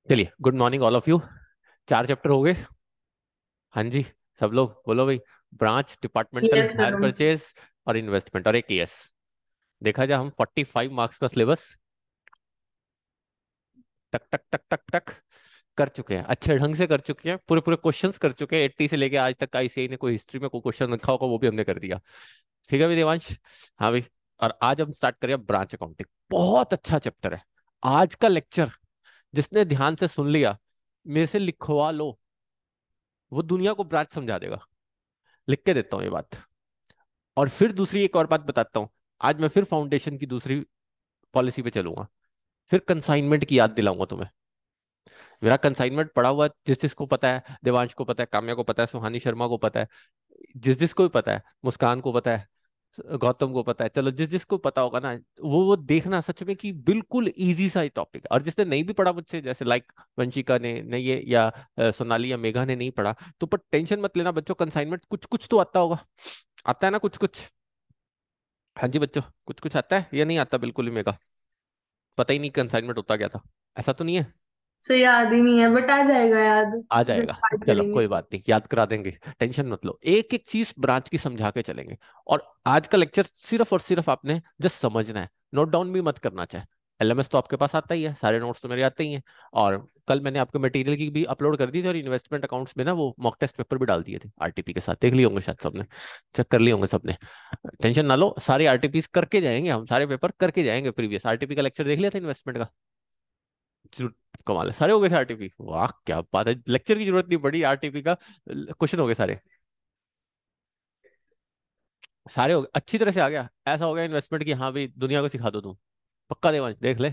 चलिए, good morning all of you. 4 chapter हो गए। हाँ जी, सब लोग बोलो भाई। Branch, departmental, yes higher sir. Purchase और इन्वेस्टमेंट और एक ईएस। देखा जाए, हम 45 मार्क्स का सिलेबस टक टक टक टक टक कर चुके हैं, अच्छे ढंग से कर चुके हैं, पूरे पूरे क्वेश्चंस कर चुके हैं। 80 से लेके आज तक आईसीआई ने कोई हिस्ट्री में कोई क्वेश्चन रखा होगा वो भी हमने कर दिया। ठीक है भाई देवांश? हाँ भाई। और आज हम स्टार्ट करें ब्रांच अकाउंटिंग। बहुत अच्छा चैप्टर है आज का लेक्चर। जिसने ध्यान से सुन लिया, मेरे से लिखवा लो, वो दुनिया को ब्रांच समझा देगा। लिख के देता हूँ ये बात। और फिर दूसरी एक और बात बताता हूँ। आज मैं फिर फाउंडेशन की दूसरी पॉलिसी पे चलूंगा। फिर कंसाइनमेंट की याद दिलाऊंगा तुम्हें। मेरा कंसाइनमेंट पड़ा हुआ है, जिस जिसको पता है, देवांश को पता है, काम्या को पता है, सुहानी शर्मा को पता है, जिस जिसको भी पता है, मुस्कान को पता है, गौतम को पता है। चलो, जिस जिसको पता होगा ना, वो देखना सच में कि बिल्कुल इजी सा ही टॉपिक है। और जिसने नहीं भी पढ़ा मुझसे, जैसे लाइक वंशिका ने नहीं ये, या सोनाली या मेघा ने नहीं पढ़ा, तो पर टेंशन मत लेना बच्चों, कंसाइनमेंट कुछ कुछ तो आता होगा। आता है ना कुछ कुछ? हाँ जी बच्चों, कुछ कुछ आता है या नहीं आता? बिल्कुल ही मेगा पता ही नहीं कंसाइनमेंट होता क्या था। ऐसा तो नहीं है? सो याद ही नहीं है बट आ जाएगा याद आ जब जाएगा। स्टार्ट चलो करेंगे। कोई बात नहीं, याद करा देंगे। टेंशन मत लो, एक एक चीज ब्रांच की समझा के चलेंगे। और आज का लेक्चर सिर्फ और सिर्फ आपने जस्ट समझना है, नोट डाउन भी मत करना चाहे। एलएमएस तो आपके पास आता ही है, सारे नोट्स तो मेरे आते ही हैं। और कल मैंने आपके मटेरियल की भी अपलोड कर दी थी, और इन्वेस्टमेंट अकाउंट्स में ना वो मॉक टेस्ट पेपर भी डाल दिए थे आरटीपी के साथ। देख लिए होंगे शायद सबने, चेक कर लिए होंगे सबने। टेंशन ना लो, सारे आरटीपीस करके जाएंगे हम, सारे पेपर करके जाएंगे। प्रीवियस आरटीपी का लेक्चर देख लिया था इन्वेस्टमेंट का? जरूर। कमाल है, सारे हो गए थे आरटीपी। वाह क्या बात है, लेक्चर की जरूरत नहीं पड़ी, आरटीपी का क्वेश्चन हो गए सारे। सारे हो गए, अच्छी तरह से आ गया। ऐसा हो गया इन्वेस्टमेंट की, हाँ भाई दुनिया को सिखा दो तुम। पक्का देवांश, देख ले।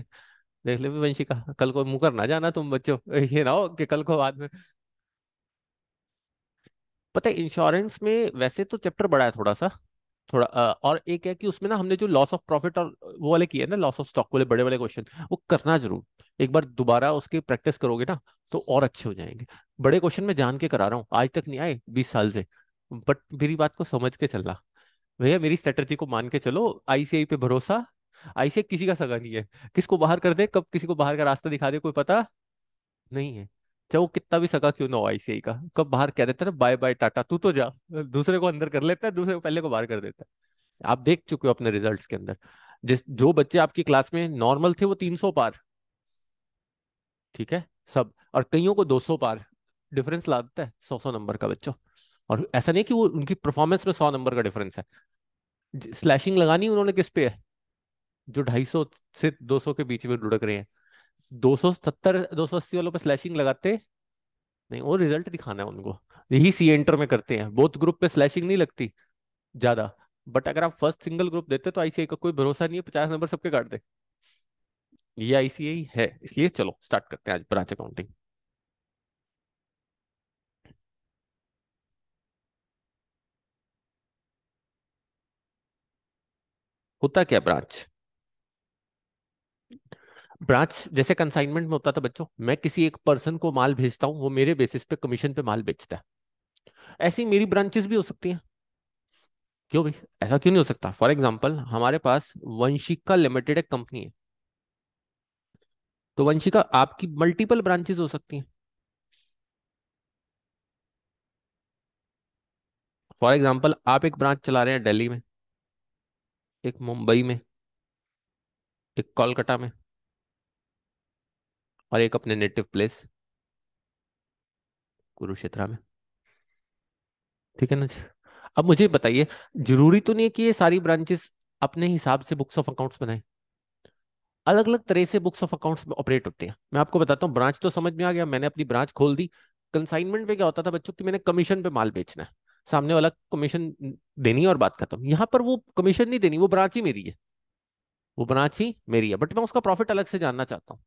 देख ले भी वंशिका, कल को मुंह कर ना जाना तुम बच्चों। ये ना हो कि कल को बाद में। पता है, इंश्योरेंस में वैसे तो चैप्टर बड़ा है थोड़ा सा। थोड़ा और एक है कि उसमें ना हमने जो लॉस ऑफ प्रॉफिट और वो वाले किए ना, लॉस ऑफ स्टॉक वाले बड़े बड़े क्वेश्चन, वो करना जरूर। एक बार दोबारा उसकी प्रैक्टिस करोगे ना, तो और अच्छे हो जाएंगे। बड़े क्वेश्चन मैं जान के करा रहा हूँ, आज तक नहीं आए 20 साल से। बट मेरी बात को समझ के चलना भैया, मेरी स्ट्रेटजी को मान के चलो। आईसीआई पे भरोसा। आईसीआई किसी का सगा नहीं है। किसको बाहर कर दे, कब किसी को बाहर का रास्ता दिखा दे, कोई पता नहीं है। चाहे वो कितना भी सगा क्यों ना हो आईसीआई का, कब बाहर कह देता है ना, बाय बाय टाटा तू तो जा। दूसरे को अंदर कर लेता है, दूसरे को पहले को बाहर कर देता है। आप देख चुके हो अपने रिजल्ट्स के अंदर। जिस जो बच्चे आपकी क्लास में नॉर्मल थे वो 300 पार। ठीक है सब, और कईयों को 200 पार। डिफरेंस ला देता है 100 100 नंबर का बच्चों। और ऐसा नहीं कि वो उनकी परफॉर्मेंस में 100 नंबर का डिफरेंस है। स्लैशिंग लगानी उन्होंने किस पे है? जो 250 से 200 के बीच में लुढ़क रहे हैं। 270 280 वालों पे स्लैशिंग लगाते नहीं, वो रिजल्ट दिखाना है उनको। यही सी एंटर में करते हैं, बोथ ग्रुप पे स्लैशिंग नहीं लगती ज्यादा। बट अगर आप फर्स्ट सिंगल ग्रुप देते तो आईसीआई का कोई भरोसा नहीं है, 50 नंबर सबके काट दे। ये आईसीआई है, इसलिए चलो स्टार्ट करते हैं आज ब्रांच अकाउंटिंग। होता क्या ब्रांच? ब्रांच जैसे कंसाइनमेंट में होता था बच्चों, मैं किसी एक पर्सन को माल भेजता हूँ, वो मेरे बेसिस पे कमीशन पे माल बेचता है। ऐसी मेरी ब्रांचेस भी हो सकती हैं। क्यों भाई? ऐसा क्यों नहीं हो सकता? फॉर एग्जाम्पल, हमारे पास वंशिका लिमिटेड एक कंपनी है। तो वंशिका आपकी मल्टीपल ब्रांचेस हो सकती हैं। फॉर एग्जाम्पल, आप एक ब्रांच चला रहे हैं दिल्ली में, एक मुंबई में, एक कोलकाता में, और एक अपने नेटिव प्लेस कुरुक्षेत्र में। ठीक है ना जी? अब मुझे बताइए, जरूरी तो नहीं है कि ये सारी ब्रांचेस अपने हिसाब से बुक्स ऑफ अकाउंट्स बनाए। अलग अलग तरह से बुक्स ऑफ अकाउंट्स में ऑपरेट होते हैं। मैं आपको बताता हूँ, ब्रांच तो समझ में आ गया, मैंने अपनी ब्रांच खोल दी। कंसाइनमेंट में क्या होता था बच्चों की, मैंने कमीशन पे माल बेचना है, सामने वाला कमीशन देनी है और बात खत्म। यहाँ पर वो कमीशन नहीं देनी, वो ब्रांच ही मेरी है। वो ब्रांच ही मेरी है, बट मैं उसका प्रॉफिट अलग से जानना चाहता हूँ।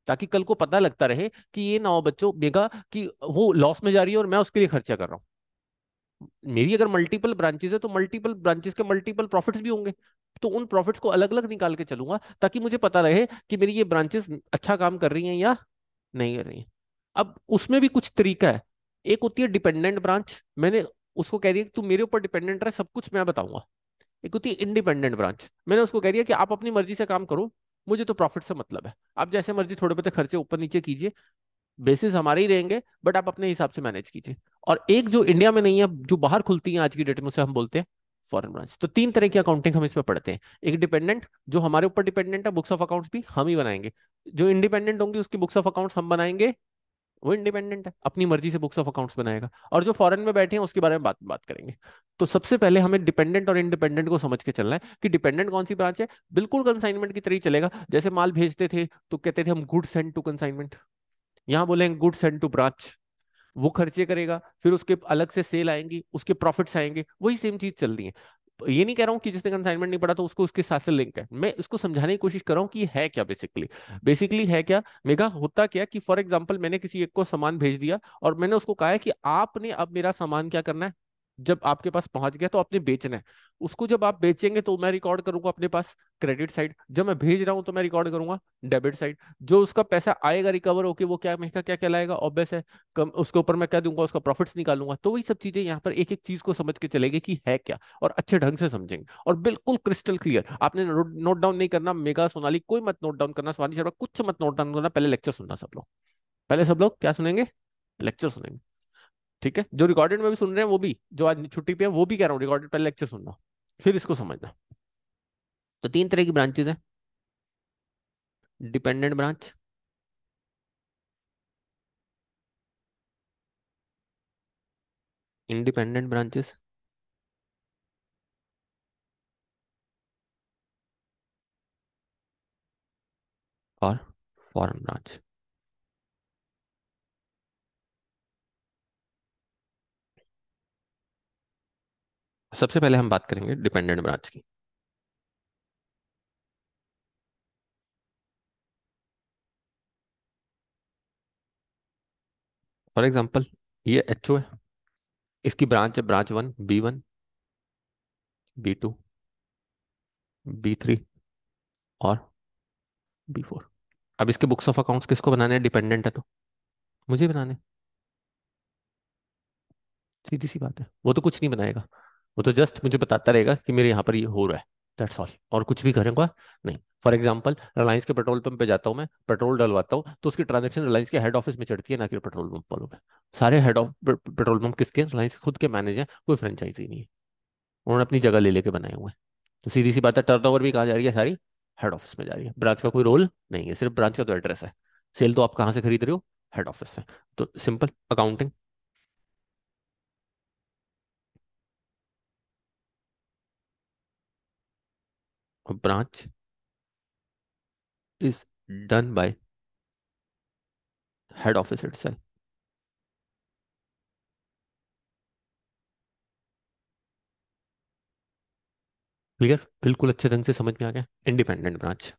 ताकि कल को पता लगता रहे कि ये ना हो बच्चों मेगा कि वो लॉस में जा रही है और मैं उसके लिए खर्चा कर रहा हूँ। मेरी अगर मल्टीपल ब्रांचेस है तो मल्टीपल ब्रांचेस के मल्टीपल प्रॉफिट्स भी होंगे। तो उन प्रॉफिट्स को अलग अलग निकाल के चलूंगा, ताकि मुझे पता रहे कि मेरी ये ब्रांचेस अच्छा काम कर रही हैं या नहीं कर रही हैं। अब उसमें भी कुछ तरीका है। एक होती है डिपेंडेंट ब्रांच, मैंने उसको कह दिया कि तू मेरे ऊपर डिपेंडेंट रहे, सब कुछ मैं बताऊंगा। एक होती है इंडिपेंडेंट ब्रांच, मैंने उसको कह दिया कि आप अपनी मर्जी से काम करो, मुझे तो प्रॉफिट से मतलब है, आप जैसे मर्जी थोड़े बहुत खर्चे ऊपर नीचे कीजिए, बेसिस हमारे ही रहेंगे, बट आप अपने हिसाब से मैनेज कीजिए। और एक जो इंडिया में नहीं है, जो बाहर खुलती है आज की डेट में, उसे हम बोलते हैं फॉरेन ब्रांच। तो तीन तरह की अकाउंटिंग हम इसमें पढ़ते हैं। एक डिपेंडेंट, जो हमारे ऊपर डिपेंडेंट है, बुक्स ऑफ अकाउंट्स भी हम ही बनाएंगे। जो इंडिपेंडेंट होंगी उसकी बुक्स ऑफ अकाउंट्स हम बनाएंगे, वो इंडिपेंडेंट है, अपनी मर्जी से बुक्स ऑफ अकाउंट्स बनाएगा। और जो फॉरेन में बैठे हैं उसके बारे में बात बात करेंगे। तो सबसे पहले हमें डिपेंडेंट और इंडिपेंडेंट को समझ के चलना है कि डिपेंडेंट कौन सी ब्रांच है। बिल्कुल कंसाइनमेंट की तरह ही चलेगा। जैसे माल भेजते थे तो कहते थे हम गुड सेंड टू कंसाइनमेंट, यहाँ बोलेंगे गुड सेंड टू ब्रांच। वो खर्चे करेगा, फिर उसके अलग से सेल आएंगी, उसके प्रॉफिट्स आएंगे, वही सेम चीज चल रही है। ये नहीं कह रहा हूँ कि जिसने कंसाइनमेंट नहीं पढ़ा तो उसको उसके साथ से लिंक है, मैं उसको समझाने की कोशिश कर रहा हूँ कि ये है क्या बेसिकली। बेसिकली है क्या मेगा, होता क्या कि फॉर एग्जांपल मैंने किसी एक को सामान भेज दिया और मैंने उसको कहा है कि आपने अब मेरा सामान क्या करना है, जब आपके पास पहुंच गया तो आपने बेचना है। उसको जब आप बेचेंगे तो मैं रिकॉर्ड करूंगा अपने पास क्रेडिट साइड, जब मैं भेज रहा हूं तो मैं रिकॉर्ड करूंगा डेबिट साइड। जो उसका पैसा आएगा रिकवर होके वो क्या मेरा क्या कहलाएगा, ऑब्वियस है, कम उसके ऊपर मैं क्या दूंगा, उसका प्रॉफिट्स निकालूंगा। तो वही सब चीजें यहाँ पर एक एक चीज को समझ के चलेगी कि है क्या, और अच्छे ढंग से समझेंगे और बिल्कुल क्रिस्टल क्लियर। आपने नोट डाउन नहीं करना, मेगा सोनाली कोई मत नोट डाउन करना, स्वाति शर्मा कुछ मत नोट डाउन करना, पहले लेक्चर सुनना सब लोग। पहले सब लोग क्या सुनेंगे, लेक्चर सुनेंगे। ठीक है, जो रिकॉर्डेड में भी सुन रहे हैं वो भी, जो आज छुट्टी पे है वो भी कह रहा हूँ रिकॉर्डेड पहले लेक्चर सुनना, फिर इसको समझना। तो तीन तरह की ब्रांचेज हैं। डिपेंडेंट ब्रांच, इंडिपेंडेंट ब्रांचेस और फॉरेन ब्रांच। सबसे पहले हम बात करेंगे डिपेंडेंट ब्रांच की। फॉर एग्जांपल ये एचओ है, इसकी ब्रांच है ब्रांच 1 B1 B2 B3 और B4। अब इसके बुक्स ऑफ अकाउंट्स किसको बनाने हैं, डिपेंडेंट है तो मुझे बनाने हैं। सीधी सी बात है, वो तो कुछ नहीं बनाएगा, वो तो जस्ट मुझे बताता रहेगा कि मेरे यहाँ पर ये हो रहा है, दैट्स ऑल। और कुछ भी करेगा नहीं। फॉर एग्जाम्पल रिलायंस के पेट्रोल पंप पे जाता हूँ मैं, पेट्रोल डलवाता हूँ, तो उसकी ट्रांजेक्शन रिलायंस के हेड ऑफिस में चढ़ती है, ना कि पेट्रोल पंप वालों पे। सारे हेड ऑफ पेट्रोल पंप किसके, रिलायंस खुद के मैनेज हैं, कोई फ्रेंचाइजी नहीं है। उन्होंने अपनी जगह ले लेके बनाए हुए हैं। तो सीधी सी बात है, टर्नओवर भी कहाँ जा रही है, सारी हेड ऑफिस में जा रही है। ब्रांच का कोई रोल नहीं है, सिर्फ ब्रांच का तो एड्रेस है। सेल तो आप कहाँ से खरीद रहे हो, हेड ऑफिस से। तो simple accounting. Branch is done by head office itself. Clear, बिल्कुल अच्छे ढंग से समझ में आ गया। इंडिपेंडेंट ब्रांच,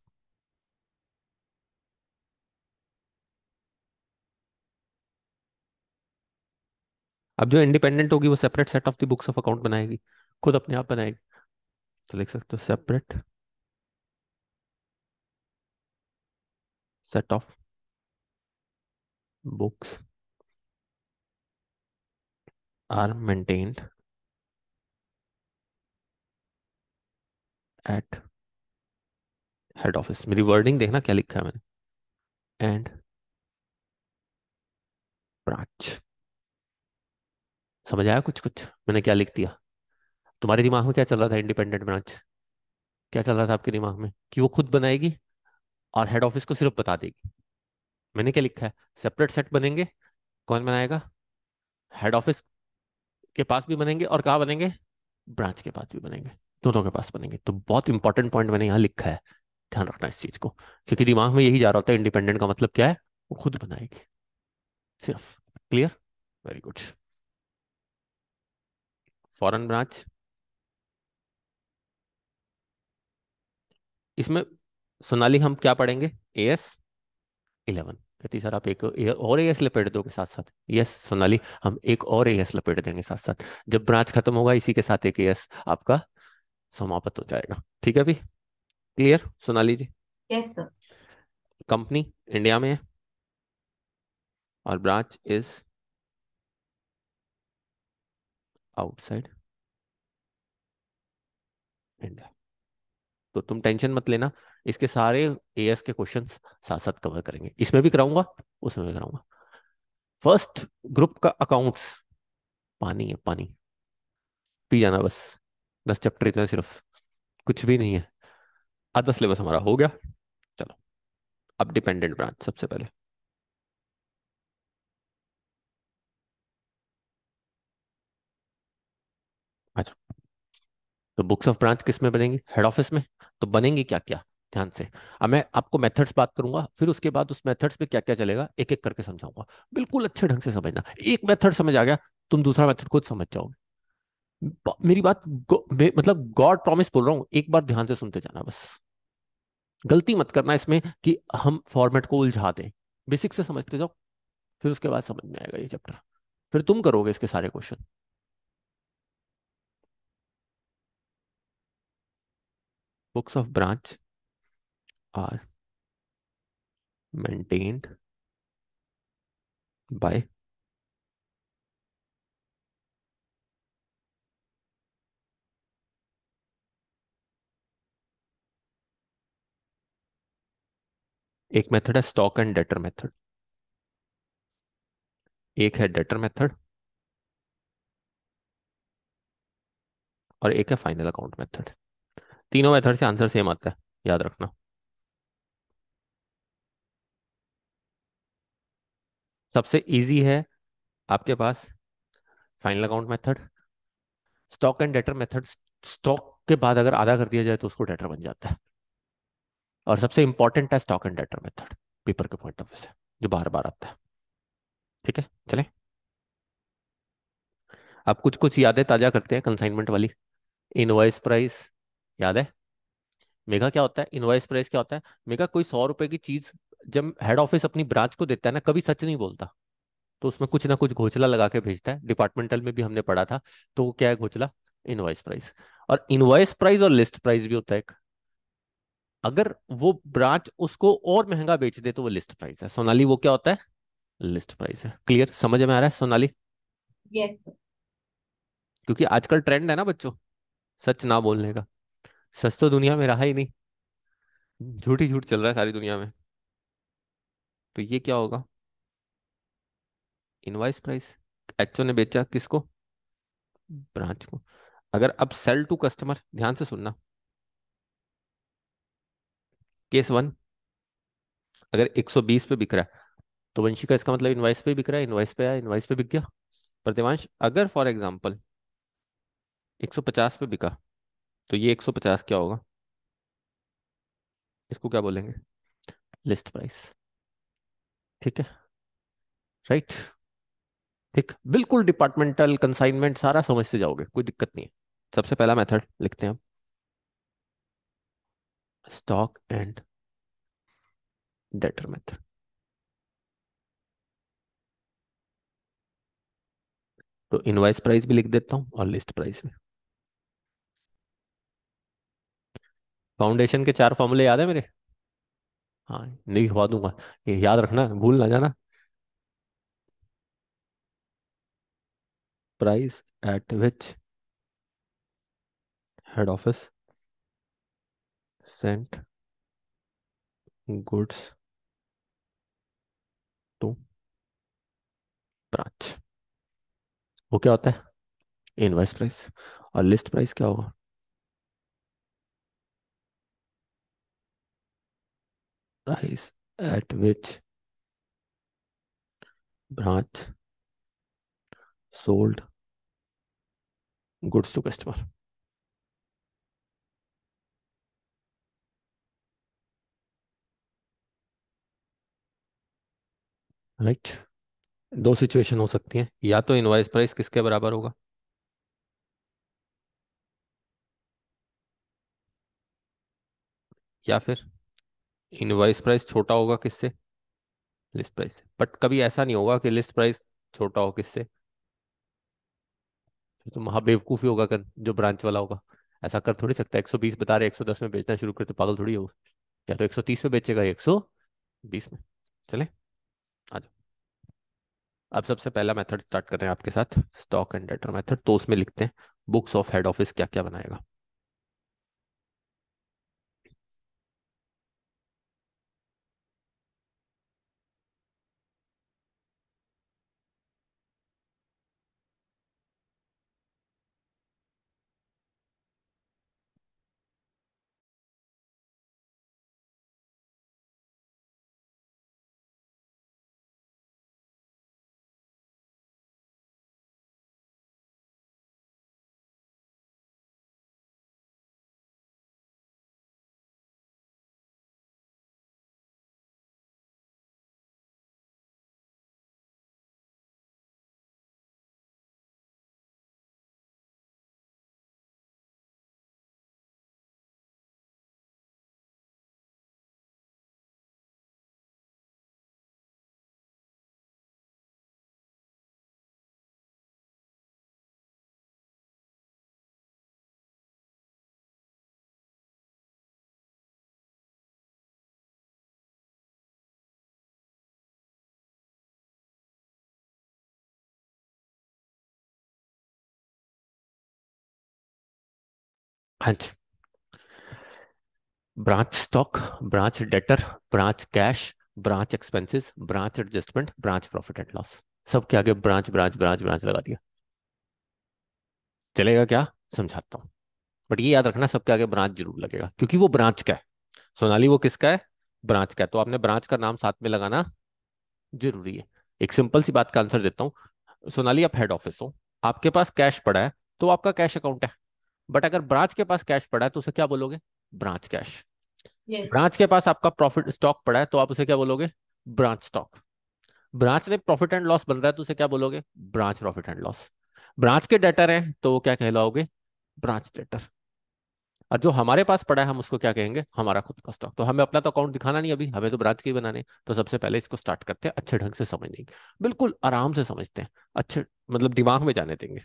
अब जो इंडिपेंडेंट होगी वो separate set of the books of account बनाएगी, खुद अपने आप बनाएगी। तो लिख सकते हो separate set of books are maintained at head office. मेरी वर्डिंग देखना क्या लिखा है मैंने, एंड ब्रांच। समझ आया कुछ कुछ मैंने क्या लिख दिया। तुम्हारे दिमाग में क्या चल रहा था, इंडिपेंडेंट ब्रांच क्या चल रहा था आपके दिमाग में, कि वो खुद बनाएगी और हेड ऑफिस को सिर्फ बता देगी। मैंने क्या लिखा है, सेपरेट सेट बनेंगे, कौन बनाएगा, हेड ऑफिस के पास भी बनेंगे और कहाँ बनेंगे, ब्रांच के पास भी बनेंगे, दोनों के पास बनेंगे। तो बहुत इंपॉर्टेंट पॉइंट मैंने यहाँ लिखा है, ध्यान रखना इस चीज को, क्योंकि दिमाग में यही जा रहा होता है इंडिपेंडेंट का मतलब क्या है, वो खुद बनाएगी सिर्फ। Clear, very good. Foreign branch, इसमें सोनाली हम क्या पढ़ेंगे, AS11। कहती सर आप एक और AS लपेट दोगे साथ साथ। यस सोनाली, हम एक और AS लपेट देंगे साथ साथ। जब ब्रांच खत्म होगा इसी के साथ एक AS आपका समाप्त हो जाएगा। ठीक है भी, clear Sonali ji. Yes sir. Company India में है और ब्रांच इज आउटसाइड इंडिया। तो तुम टेंशन मत लेना, इसके सारे AS के क्वेश्चंस साथ साथ कवर करेंगे, इसमें भी कराऊंगा उसमें भी कराऊंगा। फर्स्ट ग्रुप का अकाउंट्स पानी है पानी, पी जाना बस। 10 चैप्टर इतना सिर्फ, कुछ भी नहीं है। आधा सिलेबस हमारा हो गया। चलो, अब डिपेंडेंट ब्रांच सबसे पहले। अच्छा, तो बुक्स ऑफ ब्रांच किस में बनेंगी? हेड ऑफिस में। तो बनेंगी क्या क्या, ध्यान से। अब मैं आपको मेथड्स बात करूंगा, फिर उसके बाद उस मेथड्स पे क्या क्या चलेगा एक एक करके समझाऊंगा। बिल्कुल अच्छे ढंग से समझना, एक मेथड समझ आ गया, तुम दूसरा मेथड खुद समझ जाओगे। मेरी बात मतलब गॉड प्रॉमिस बोल रहा हूँ, एक बार ध्यान से सुनते जाना बस। गलती मत करना इसमें कि हम फॉर्मेट को उलझा दें। बेसिक से समझते जाओ, फिर उसके बाद समझ में आएगा ये चैप्टर। फिर तुम करोगे इसके सारे question. Books of branch are maintained by, एक मेथड है स्टॉक एंड डेटर मेथड, एक है डेटर मेथड, और एक है फाइनल अकाउंट मेथड। तीनों मेथड से आंसर सेम आता है, याद रखना। सबसे इजी है आपके पास final account method. Stock and debtor method, stock के बाद अगर आधा कर दिया जाए तो उसको डेटर बन जाता है। और सबसे इंपॉर्टेंट है stock and debtor method, paper के पॉइंट ऑफ व्यू से, जो बार बार आता है। ठीक है, चले। अब कुछ कुछ यादें ताजा करते हैं कंसाइनमेंट वाली। इनवॉइस प्राइस याद है? मेगा क्या होता है, इनवॉइस प्राइस क्या होता है? मेगा कोई 100 रुपए की चीज जब हेड ऑफिस अपनी ब्रांच को देता है ना, कभी सच नहीं बोलता। तो उसमें कुछ ना कुछ घोचला लगा के भेजता है, डिपार्टमेंटल में भी हमने पढ़ा था। तो वो क्या है घोचला? Invoice price. और इनवॉइस प्राइस और लिस्ट प्राइस भी होता है एक। अगर वो ब्रांच उसको और महंगा बेच दे तो वो लिस्ट प्राइस है। सोनाली, वो क्या होता है? लिस्ट प्राइस है। क्लियर, समझ में आ रहा है सोनाली? यस। क्योंकि आजकल ट्रेंड है ना बच्चों, सच ना बोलने का। सच तो दुनिया में रहा ही नहीं, झूठ ही झूठ चल रहा है सारी दुनिया में। तो ये क्या होगा? Invoice price. एचओ ने बेचा किसको? ब्रांच को। अगर अब सेल टू कस्टमर, ध्यान से सुनना। केस वन, अगर 120 पे बिक रहा है तो वंशी का इसका मतलब इनवॉइस पे बिक रहा है, इनवॉइस पे आया, इनवॉइस पे बिक गया। पर देवांश, अगर फॉर एग्जांपल 150 पे बिका तो ये 150 क्या होगा? इसको क्या बोलेंगे? List price. ठीक है, राइट। ठीक, बिल्कुल डिपार्टमेंटल कंसाइनमेंट सारा समझते जाओगे, कोई दिक्कत नहीं है। सबसे पहला मेथड लिखते हैं हम, स्टॉक एंड डेटर मेथड। तो इनवॉइस प्राइस भी लिख देता हूँ और लिस्ट प्राइस भी। फाउंडेशन के 4 फॉर्मूले याद है मेरे? हाँ, नहीं लिखवा दूंगा, ये याद रखना, भूल ना जाना। Price at which head office sent goods to branch, वो क्या होता है? Invoice price. और लिस्ट प्राइस क्या होगा? Price at which branch sold goods to customer. Right. दो सिचुएशन हो सकती हैं, या तो इनवॉइस प्राइस किसके बराबर होगा, या फिर इनवॉइस प्राइस छोटा होगा किससे? लिस्ट प्राइस से। बट कभी ऐसा नहीं होगा कि लिस्ट प्राइस छोटा हो किससे। तो महाबेवकूफ ही होगा कर, जो ब्रांच वाला होगा। ऐसा कर थोड़ी सकता है, 120 बता रहे 110 में बेचना शुरू करे तो पागल थोड़ी हो। या तो 130 में बेचेगा, 120 में। चले, आ जाओ। अब सबसे पहला मेथड स्टार्ट कर रहे हैं आपके साथ, स्टॉक एंड डेटर मेथड। तो उसमें लिखते हैं बुक्स ऑफ हेड ऑफिस क्या क्या बनाएगा। हाँ जी। Branch stock, branch debtor, branch cash, branch expenses, branch adjustment, branch profit and loss. सबके आगे ब्रांच ब्रांच ब्रांच ब्रांच लगा दिया। चलेगा क्या? समझाता हूँ। बट ये याद रखना, सबके आगे ब्रांच जरूर लगेगा, क्योंकि वो ब्रांच का है। सोनाली वो किसका है? ब्रांच का है। तो आपने ब्रांच का नाम साथ में लगाना जरूरी है। एक सिंपल सी बात का आंसर देता हूँ। सोनाली, आप हेड ऑफिस हो, आपके पास कैश पड़ा है, तो आपका कैश अकाउंट है। बट अगर ब्रांच के पास कैश पड़ा है तो उसे क्या बोलोगे? Branch cash. यस। ब्रांच के पास आपका प्रॉफिट स्टॉक पड़ा है तो आप उसे क्या बोलोगे? Branch stock. ब्रांच में प्रॉफिट एंड लॉस बन रहा है तो उसे क्या बोलोगे? Branch profit and loss. Branch के डेटर हैं तो वो क्या कहलाओगे? Branch debtor. और जो हमारे पास पड़ा है हम उसको क्या कहेंगे? हमारा खुद का स्टॉक। तो हमें अपना तो अकाउंट दिखाना नहीं अभी, हमें तो ब्रांच के ही बनाने हैं। तो सबसे पहले इसको स्टार्ट करते हैं अच्छे ढंग से समझने की। बिल्कुल आराम से समझते हैं, अच्छे मतलब दिमाग में जाने देंगे।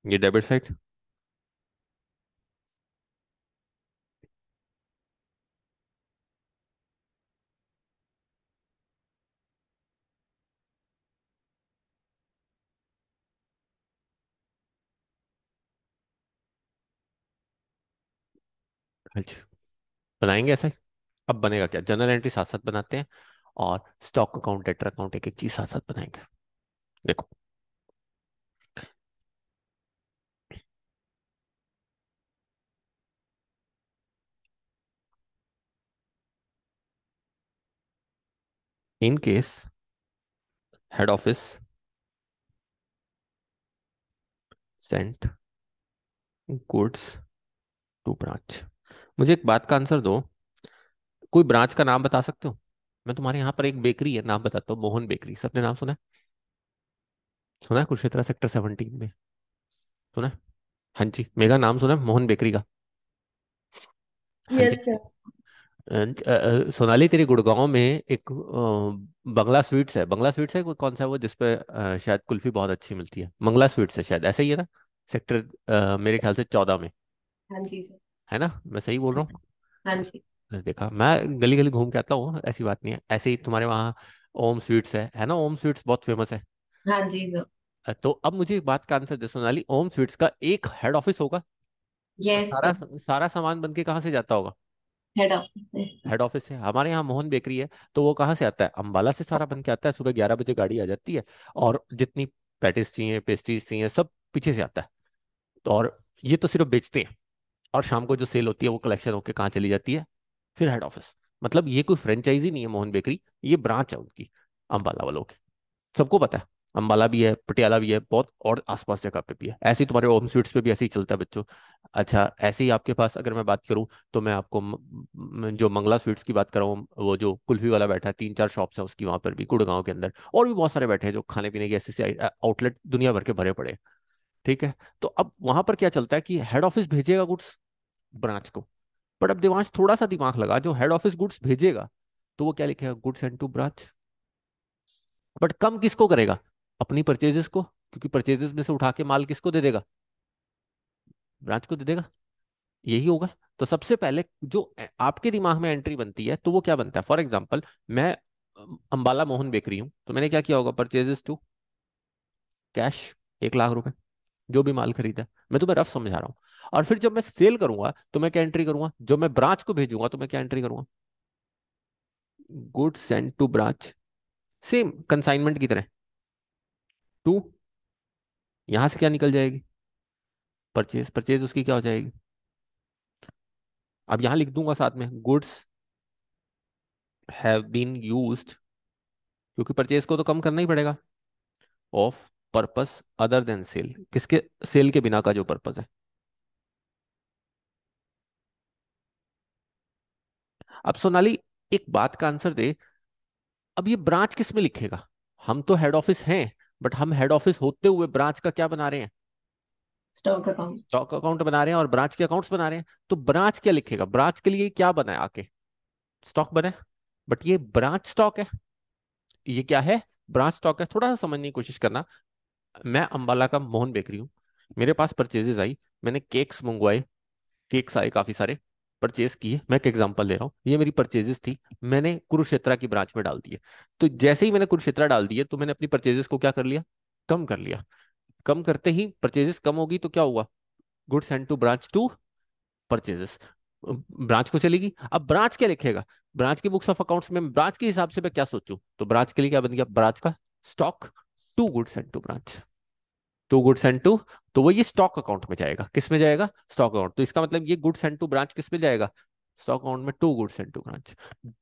ये डेबिट साइड। हाँ जी, बनाएंगे ऐसा ही। अब बनेगा क्या? जनरल एंट्री साथ साथ बनाते हैं, और स्टॉक अकाउंट, डेटर अकाउंट, एक एक चीज साथ साथ बनाएंगे। देखो, in case head office sent goods to branch. मुझे एक बात का आंसर दो, कोई ब्रांच का नाम बता सकते हो? मैं तुम्हारे यहाँ पर एक बेकरी है, नाम बताता हूँ, मोहन बेकरी। सबने नाम सुना है? सुना है? कुरुक्षेत्र सेक्टर 17 में सुना है? हाँ जी, मेरा नाम सुना है मोहन बेकरी का? हाँ जी। Yes sir. सोनाली, तेरे गुड़गांव में एक बंगला स्वीट्स है। बंगला स्वीट्स है कौन सा है वो, जिसपे शायद कुल्फी बहुत अच्छी मिलती है? मंगला स्वीट्स है शायद, ऐसा ही है ना? सेक्टर मेरे ख्याल से 14 में। हाँ जी सर। है ना? मैं सही बोल रहा हूँ? हाँ जी। देखा, मैं गली गली घूम के आता हूँ, ऐसी बात नहीं है। ऐसे ही तुम्हारे वहाँ ओम स्वीट्स है ना? ओम स्वीट्स बहुत फेमस है। हाँ जी सर। तो अब मुझे एक बात का आंसर दे सोनाली, ओम स्वीट्स का एक हेड ऑफिस होगा? और यस सारा सर। सारा सामान बन के कहाँ से जाता होगा? हेड ऑफिस है। हेड ऑफिस से। हमारे यहाँ मोहन बेकरी है, तो वो कहाँ से आता है? अंबाला से सारा बन के आता है। सुबह 11 बजे गाड़ी आ जाती है, और जितनी पैटिस चाहिए, पेस्ट्रीज चाहिए, सब पीछे से आता है। तो और ये तो सिर्फ बेचते हैं, और शाम को जो सेल होती है वो कलेक्शन होके कहाँ चली जाती है? फिर हेड ऑफिस। मतलब ये कोई फ्रेंचाइजी नहीं है मोहन बेकरी, ये ब्रांच है उनकी, अंबाला वालों की। सबको पता है। अंबाला भी है, पटियाला भी है बहुत, और आसपास जगह पे भी है। ऐसे ही तुम्हारे होम स्वीट्स पे भी ऐसे ही चलता है बच्चों। अच्छा, ऐसे ही आपके पास अगर मैं बात करूं, तो मैं आपको जो मंगला स्वीट्स की बात कर रहा हूँ, वो जो कुल्फी वाला बैठा है, 3 4 शॉप्स है उसकी वहां पर भी, गुड़गांव के अंदर। और भी बहुत सारे बैठे हैं जो खाने पीने के ऐसे ऐसे आउटलेट दुनिया भर के भरे पड़े हैं। ठीक है। तो अब वहां पर क्या चलता है कि हेड ऑफिस भेजेगा गुड्स ब्रांच को। बट अब देवांश थोड़ा सा दिमाग लगा, जो हेड ऑफिस गुड्स भेजेगा तो वो क्या लिखेगा? Goods and to branch. But कम किसको करेगा? अपनी परचेजेस को, क्योंकि परचेजेस में से उठा के माल किसको दे देगा? ब्रांच को दे देगा। यही होगा। तो सबसे पहले जो आपके दिमाग में एंट्री बनती है, तो वो क्या बनता है? फॉर एग्जाम्पल, मैं अंबाला मोहन बेकरी हूं, तो मैंने क्या किया होगा? परचेजेस टू कैश, 1 लाख रुपए, जो भी माल खरीदा। मैं तुम्हें रफ समझा रहा हूँ। और फिर जब मैं सेल करूंगा तो मैं क्या एंट्री करूंगा? जो मैं ब्रांच को भेजूंगा तो मैं क्या एंट्री करूंगा? Goods send to branch. Same consignment की तरह। टू, यहां से क्या निकल जाएगी? परचेज। परचेज उसकी क्या हो जाएगी? अब यहां लिख दूंगा साथ में, गुड्स हैव बीन यूज्ड, क्योंकि परचेज को तो कम करना ही पड़ेगा, of purpose other than sale. किसके? सेल के बिना का जो पर्पस है। अब सोनाली, एक बात का आंसर दे, अब ये ब्रांच किस में लिखेगा? हम तो हेड ऑफिस हैं, बट हम हेड ऑफिस होते हुए ब्रांच का क्या बना रहे हैं? Stock account. स्टॉक अकाउंट बना रहे हैं और ब्रांच के अकाउंट्स बना रहे हैं। तो ब्रांच क्या लिखेगा? ब्रांच के लिए क्या बना है आके? स्टॉक बना है। बट ये ब्रांच स्टॉक है, ये क्या है? ब्रांच स्टॉक है। थोड़ा सा समझने की कोशिश करना। मैं अंबाला का मोहन बेकरी हूँ। मेरे पास परचेजेस आई, मैंने केक्स मंगवाए, केक्स आए काफी सारे, परचेज किए। मैं एक एग्जांपल ले रहा हूँ, ये मेरी परचेजेस थी, मैंने कुरुक्षेत्रा की ब्रांच में डाल दिए। तो जैसे ही मैंने कुरुक्षेत्रा डाल दिए तो मैंने अपनी परचेजेस को क्या कर लिया? कम कर लिया। कम करते ही परचेजेस कम होगी तो क्या हुआ? Good send to branch to purchases, branch को चलेगी। अब ब्रांच क्या लिखेगा? ब्रांच की बुक्स ऑफ अकाउंट्स में ब्रांच के हिसाब से मैं क्या सोचूं? तो ब्रांच के लिए क्या बन गया? ब्रांच का stock to good send to branch, to goods and to. तो वो ये स्टॉक अकाउंट में जाएगा। किस में जाएगा? Stock account. तो इसका मतलब ये गुड्स एंड टू ब्रांच किस में जाएगा? स्टॉक अकाउंट में, to goods and to branch.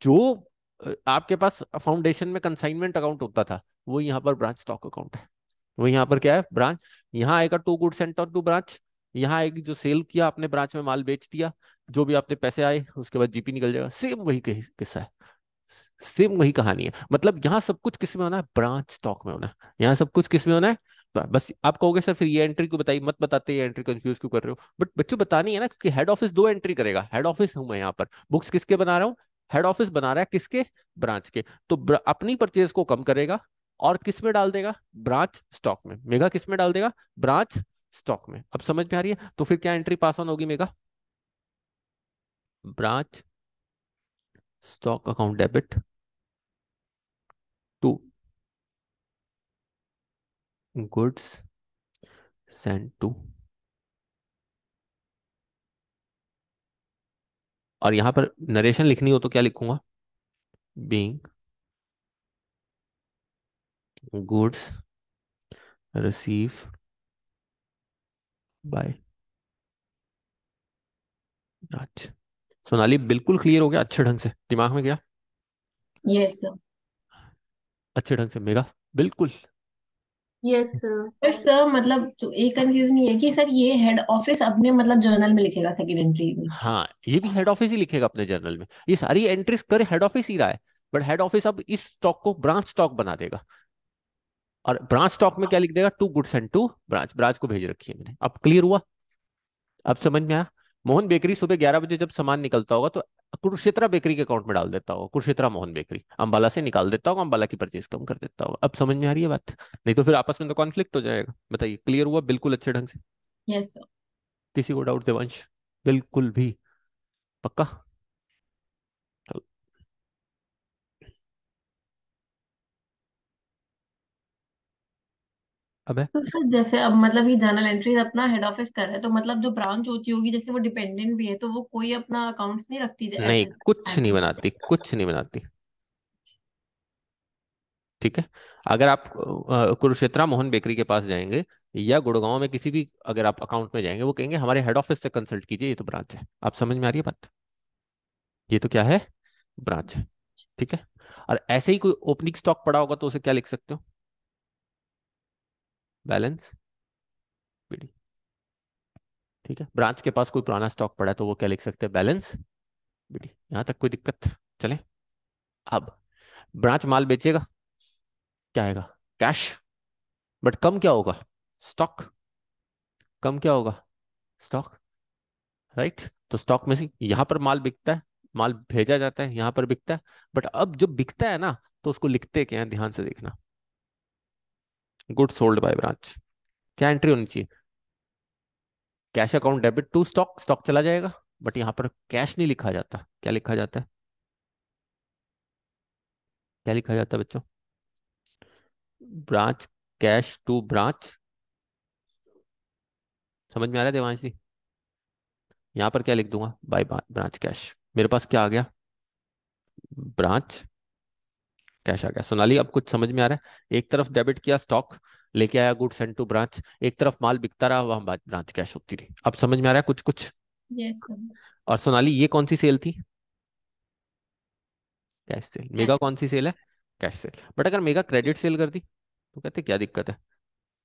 जो आपके पास फाउंडेशन में कंसाइनमेंट अकाउंट होता था, वो यहाँ पर ब्रांच स्टॉक अकाउंट है। वो यहाँ पर क्या है? ब्रांच। यहाँ आएगा to goods and to branch. यहाँ आएगी जो सेल किया आपने, ब्रांच में माल बेच दिया, जो भी आपने पैसे आए, उसके बाद जीपी निकल जाएगा। सेम वही किस्सा है, सेम वही कहानी है। मतलब यहाँ सब कुछ किस में होना है? ब्रांच स्टॉक में होना है। यहाँ सब कुछ किस में होना है? बस आप कहोगे सर फिर ये एंट्री क्यों बताई, मत बताते, ये एंट्री कंफ्यूज क्यों कर रहे हो? बट बच्चों बतानी है ना, क्योंकि हेड ऑफिस दो एंट्री करेगा। हेड ऑफिस हूं मैं यहाँ पर, बुक्स किसके बना रहा हूँ? हेड ऑफिस बना रहा है किसके? ब्रांच के। तो अपनी परचेज को कम करेगा और किस में डाल देगा? ब्रांच स्टॉक में। मेगा किस में डाल देगा? ब्रांच स्टॉक में। अब समझ में आ रही है? तो फिर क्या एंट्री पास ऑन होगी मेगा? Branch stock account debit to goods send to. और यहां पर नरेशन लिखनी हो तो क्या लिखूंगा? Being goods receive by branch. Sonali बिल्कुल क्लियर हो गया? अच्छे ढंग से दिमाग में गया? Yes sir. अच्छे ढंग से मेगा? बिल्कुल। Yes sir. पर सर मतलब तो एक कंफ्यूजन ये है कि सर ये हेड ऑफिस अपने मतलब जर्नल में लिखेगा सेकंड एंट्री में। हाँ, ये भी हेड ऑफिस ही लिखेगा अपने जर्नल में। ये सारी एंट्रीज कर हेड ऑफिस ही रहा है। बट हेड ऑफिस अब इस स्टॉक को ब्रांच स्टॉक बना देगा। और ब्रांच स्टॉक में क्या लिख देगा? To goods and to branch. Branch को भेज रखी है मैंने। अब क्लियर हुआ? अब समझ में आया? मोहन बेकरी सुबह 11 बजे जब सामान निकलता होगा तो कुरुक्षेत्रा बेकरी के अकाउंट में डाल देता होगा, कुरुक्षेत्रा मोहन बेकरी। अंबाला से निकाल देता होगा, अंबाला की परचेज कम कर देता होगा। अब समझ में आ रही है बात? नहीं तो फिर आपस में तो कॉन्फ्लिक्ट हो जाएगा। बताइए, क्लियर हुआ बिल्कुल अच्छे ढंग से? Yes sir. किसी को डाउट देवांश? बिल्कुल भी? पक्का? चलो। अब है। तो सर जैसे अब मतलब ये जर्नल एंट्रीज अपना हेड ऑफिस कर रहा है तो मतलब जो ब्रांच होती होगी जैसे वो डिपेंडेंट भी है तो वो कोई अपना अकाउंट्स नहीं रखती नहीं, ऐसे कुछ टाइम नहीं पे। बनाती, कुछ नहीं बनाती। ठीक है। अगर आप कुरुक्षेत्रा मोहन बेकरी के पास जाएंगे या गुड़गांव में किसी भी अगर आप अकाउंट में जाएंगे, वो कहेंगे हमारे हेड ऑफिस से कंसल्ट कीजिए, ये तो ब्रांच है। आप समझ में आ रही है बात? ये तो क्या है? ब्रांच है। ठीक है। और ऐसे ही कोई ओपनिंग स्टॉक पड़ा होगा तो उसे क्या लिख सकते हो? Balance BD. ठीक है। ब्रांच के पास कोई पुराना स्टॉक पड़ा है तो वो क्या लिख सकते हैं? Balance BD. यहां तक कोई दिक्कत? चले। अब ब्रांच माल बेचेगा, क्या आएगा? कैश। बट कम क्या होगा? स्टॉक। कम क्या होगा? स्टॉक। राइट। तो स्टॉक में से यहां पर माल बिकता है, माल भेजा जाता है, यहां पर बिकता है। बट अब जो बिकता है ना, तो उसको लिखते क्या है? ध्यान से देखना। Good sold by branch. क्या एंट्री होनी चाहिए? Cash account debit to stock, stock चला जाएगा। बट यहां पर कैश नहीं लिखा जाता। क्या लिखा जाता है? क्या लिखा जाता है बच्चों? Branch cash to branch. समझ में आ रहा है देवांश जी? यहां पर क्या लिख दूंगा? Bye branch cash. मेरे पास क्या आ गया? ब्रांच कैश आ गया। सोनाली अब कुछ समझ में आ रहा है? एक तरफ डेबिट किया स्टॉक, लेके आया गुड सेंड टू ब्रांच, एक तरफ माल बिकता रहा, वहां ब्रांच कैश होती रही। अब समझ में आ रहा है कुछ कुछ? Yes sir. और सोनाली ये कौन सी सेल थी? Cash cell. Mega yes. कौन सी सेल है? Cash cell. बट अगर मेगा क्रेडिट सेल कर दी तो कहते क्या दिक्कत है?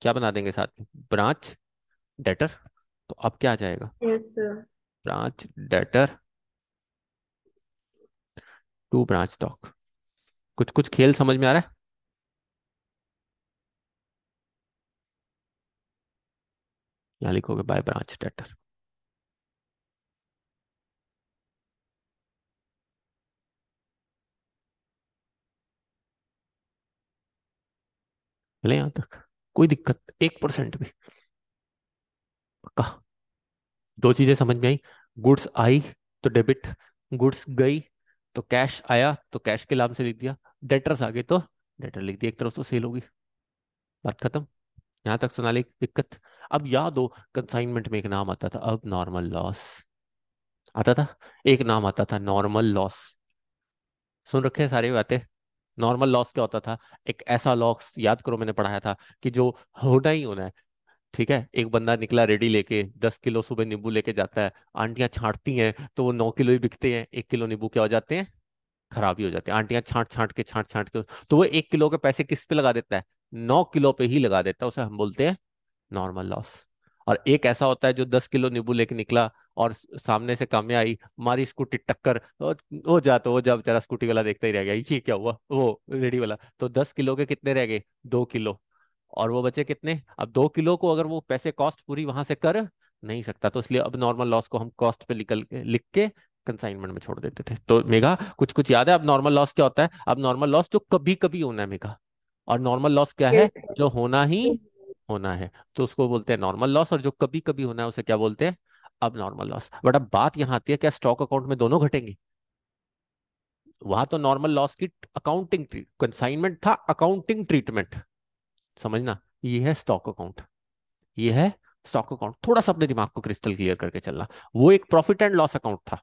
क्या बना देंगे साथ में? Branch debtor. तो अब क्या आ जाएगा? Yes sir. Branch debtor to branch stock. कुछ कुछ खेल समझ में आ रहा है? यहाँ लिखोगे बाय ब्रांच डेटर। चले यहां तक, कोई दिक्कत 1% भी? पक्का? दो चीजें समझ में आई। गुड्स आई तो डेबिट, गुड्स गई तो कैश आया, तो कैश के नाम से लिख दिया। डेटर्स आ गए तो डेटर लिख दिया, एक तरफ तो सेल होगी। बात खत्म। यहां तक सुना ली दिक्कत? अब याद हो, कंसाइनमेंट में एक नाम आता था अब नॉर्मल लॉस, आता था। एक नाम आता था नॉर्मल लॉस। सुन रखे हैं सारी बातें? नॉर्मल लॉस क्या होता था? एक ऐसा लॉस, याद करो मैंने पढ़ाया था, कि जो होना ही होना है। ठीक है, एक बंदा निकला रेडी लेके, 10 किलो सुबह नींबू लेके जाता है, आंटियां छांटती हैं तो वो 9 किलो ही बिकते हैं, 1 किलो नींबू क्या हो जाते हैं? खराब ही हो जाते हैं। आंटियां छांट छांट के तो वो 1 किलो के पैसे किस पे लगा देता है? 9 किलो पे ही लगा देता है, उसे हम बोलते हैं नॉर्मल लॉस। और एक ऐसा होता है जो 10 किलो नींबू लेके निकला और सामने से काम्या आई, मारी स्कूटी टक्कर, वो जा, तो वो जब बेचारा स्कूटी वाला देखता ही रह गया, ये क्या हुआ, वो रेडी वाला। तो 10 किलो के कितने रह गए? 2 किलो। और वो बचे कितने? अब 2 किलो को अगर वो पैसे कॉस्ट पूरी वहां से कर नहीं सकता, तो इसलिए अब नॉर्मल लॉस को हम कॉस्ट पे लिख के कंसाइनमेंट में छोड़ देते थे। तो मेगा कुछ कुछ याद है? अब नॉर्मल लॉस क्या होता है? अब नॉर्मल लॉस जो कभी कभी होना है मेगा, और नॉर्मल लॉस क्या है? जो होना ही होना है, तो उसको बोलते हैं नॉर्मल लॉस। और जो कभी कभी होना है उसे क्या बोलते हैं? अब नॉर्मल लॉस। बट अब बात यहां आती है, क्या स्टॉक अकाउंट में दोनों घटेंगे? वहां तो नॉर्मल लॉस की अकाउंटिंग, कंसाइनमेंट था अकाउंटिंग ट्रीटमेंट, समझना। ये है स्टॉक अकाउंट, ये है स्टॉक अकाउंट। थोड़ा सा अपने दिमाग को क्रिस्टल क्लियर करके चलना। वो एक प्रॉफिट एंड लॉस अकाउंट था,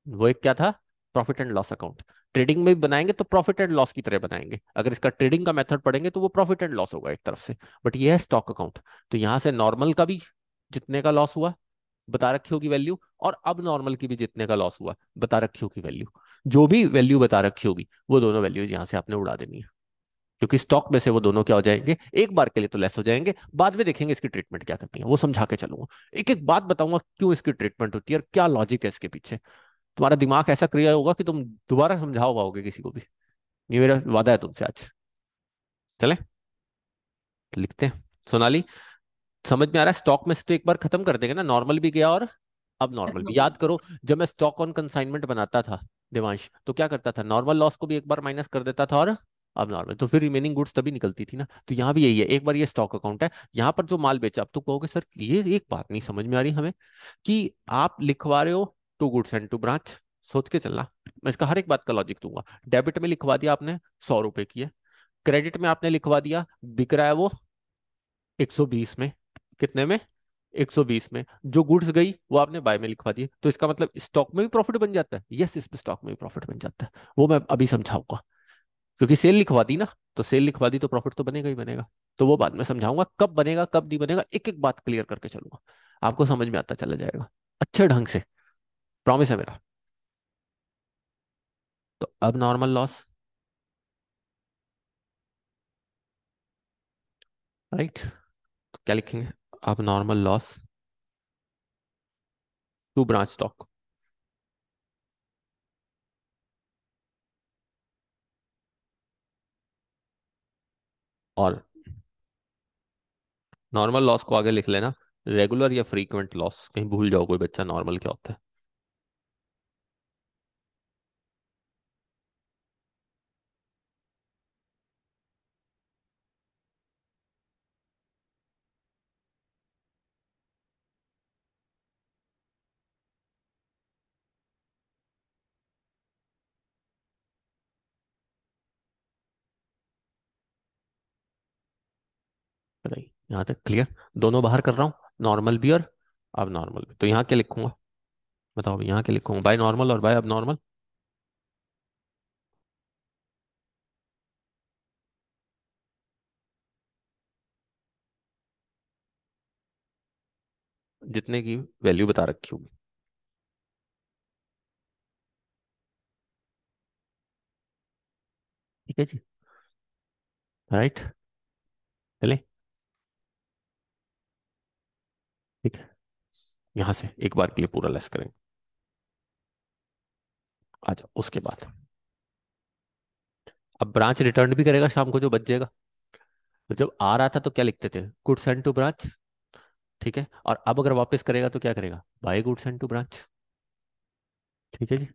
वो एक क्या था? Profit and loss account. Trading में भी बनाएंगे तो प्रॉफिट एंड लॉस की तरह बनाएंगे, अगर इसका ट्रेडिंग का मेथड पढ़ेंगे तो वो प्रॉफिट एंड लॉस होगा एक तरफ से। बट ये है स्टॉक अकाउंट। तो यहां से नॉर्मल का भी जितने का लॉस हुआ बता रखी होगी वैल्यू, और अब नॉर्मल की भी जितने का लॉस हुआ बता रखी होगी वैल्यू। जो भी वैल्यू बता रखी होगी वो दोनों वैल्यूज यहां से आपने उड़ा देनी है, क्योंकि स्टॉक में से वो दोनों क्या हो जाएंगे, एक बार के लिए तो लेस हो जाएंगे, बाद में देखेंगे इसकी ट्रीटमेंट क्या करनी है, वो समझा के चलूंगा। एक एक बात बताऊंगा क्यों इसकी ट्रीटमेंट होती है और क्या लॉजिक है इसके पीछे। तुम्हारा दिमाग ऐसा क्रिया होगा कि तुम दोबारा समझाओ पाओगे किसी को भी। ये मेरा वादा है तुमसे आज। चले लिखते हैं। सोनाली, समझ में आ रहा है? स्टॉक में से तो एक बार खत्म कर देंगे ना, नॉर्मल भी गया और अब नॉर्मल भी। याद करो, जब मैं स्टॉक ऑन कंसाइनमेंट बनाता था देवांश, तो क्या करता था? नॉर्मल लॉस को भी एक बार माइनस कर देता था और अब नॉर्मल, तो फिर रिमेनिंग गुड्स तभी निकलती थी ना। तो यहाँ भी यही है, एक बार ये स्टॉक अकाउंट है, यहाँ पर जो माल बेचा। अब तो कहोगे सर ये एक बात नहीं समझ में आ रही हमें, कि आप लिखवा रहे हो to goods and to branch. सोच के चलना, मैं इसका हर एक बात का लॉजिक दूंगा। डेबिट में लिखवा दिया आपने 100 रुपए की है, क्रेडिट में आपने लिखवा दिया बिक रहा है वो 120 में। कितने में? 120 में। जो गुड्स गई वो आपने बाय में लिखवा दी, तो इसका मतलब स्टॉक में भी प्रॉफिट बन जाता है। यस, इसमें स्टॉक में भी प्रॉफिट बन जाता है, वो मैं अभी समझाऊंगा। क्योंकि सेल लिखवा दी ना, तो सेल लिखवा दी तो प्रॉफिट तो बनेगा ही बनेगा। तो वो बात मैं समझाऊंगा, कब बनेगा कब नहीं बनेगा, एक एक बात क्लियर करके चलूंगा, आपको समझ में आता चला जाएगा अच्छे ढंग से। प्रॉमिस है मेरा। तो अब नॉर्मल लॉस, राइट? तो क्या लिखेंगे? अब normal loss to branch stock. और नॉर्मल लॉस को आगे लिख लेना रेगुलर या फ्रीक्वेंट लॉस, कहीं भूल जाओ कोई बच्चा नॉर्मल क्या होता है। बताइए यहाँ तक क्लियर? दोनों बाहर कर रहा हूँ, नॉर्मल भी और अब नॉर्मल भी। तो यहाँ क्या लिखूंगा? बताओ यहाँ क्या लिखूंगा? बाय नॉर्मल और बाय अब नॉर्मल। जितने की वैल्यू बता रखी होगी। ठीक है जी, राइट? चले, ठीक है। यहाँ से एक बार के लिए पूरा लेस करेंगे। अच्छा, उसके बाद अब ब्रांच रिटर्न भी करेगा शाम को जो बच जाएगा। तो जब आ रहा था तो क्या लिखते थे? Goods and to branch. ठीक है, और अब अगर वापस करेगा तो क्या करेगा? By goods and to branch. ठीक है जी।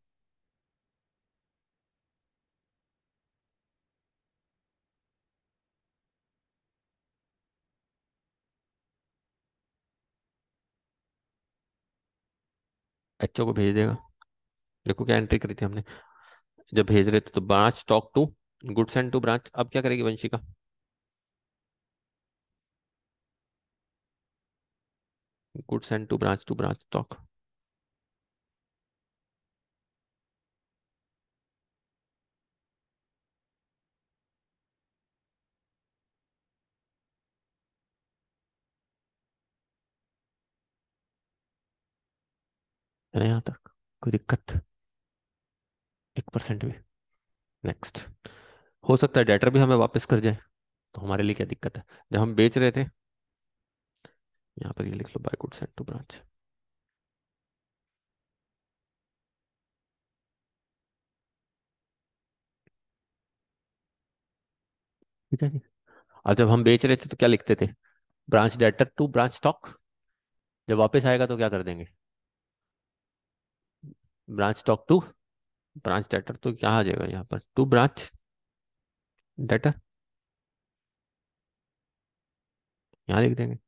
एचओ को भेज देगा। देखो क्या एंट्री करी थी हमने जब भेज रहे थे, तो branch stock to goods and to branch. अब क्या करेगी Vanshika? Goods and to branch stock. है ना यहाँ तक? कोई दिक्कत? 1% भी? नेक्स्ट। हो सकता है डेटर भी हमें वापस कर जाए, तो हमारे लिए क्या दिक्कत है? जब हम बेच रहे थे, यहाँ पर ये लिख लो, by goods and to branch. ठीक है जी। और जब हम बेच रहे थे तो क्या लिखते थे? Branch debtor to branch stock. जब वापस आएगा तो क्या कर देंगे? Branch stock to branch debtor. तो क्या आ जाएगा यहाँ पर? टू ब्रांच डेटर, यहाँ लिख देंगे।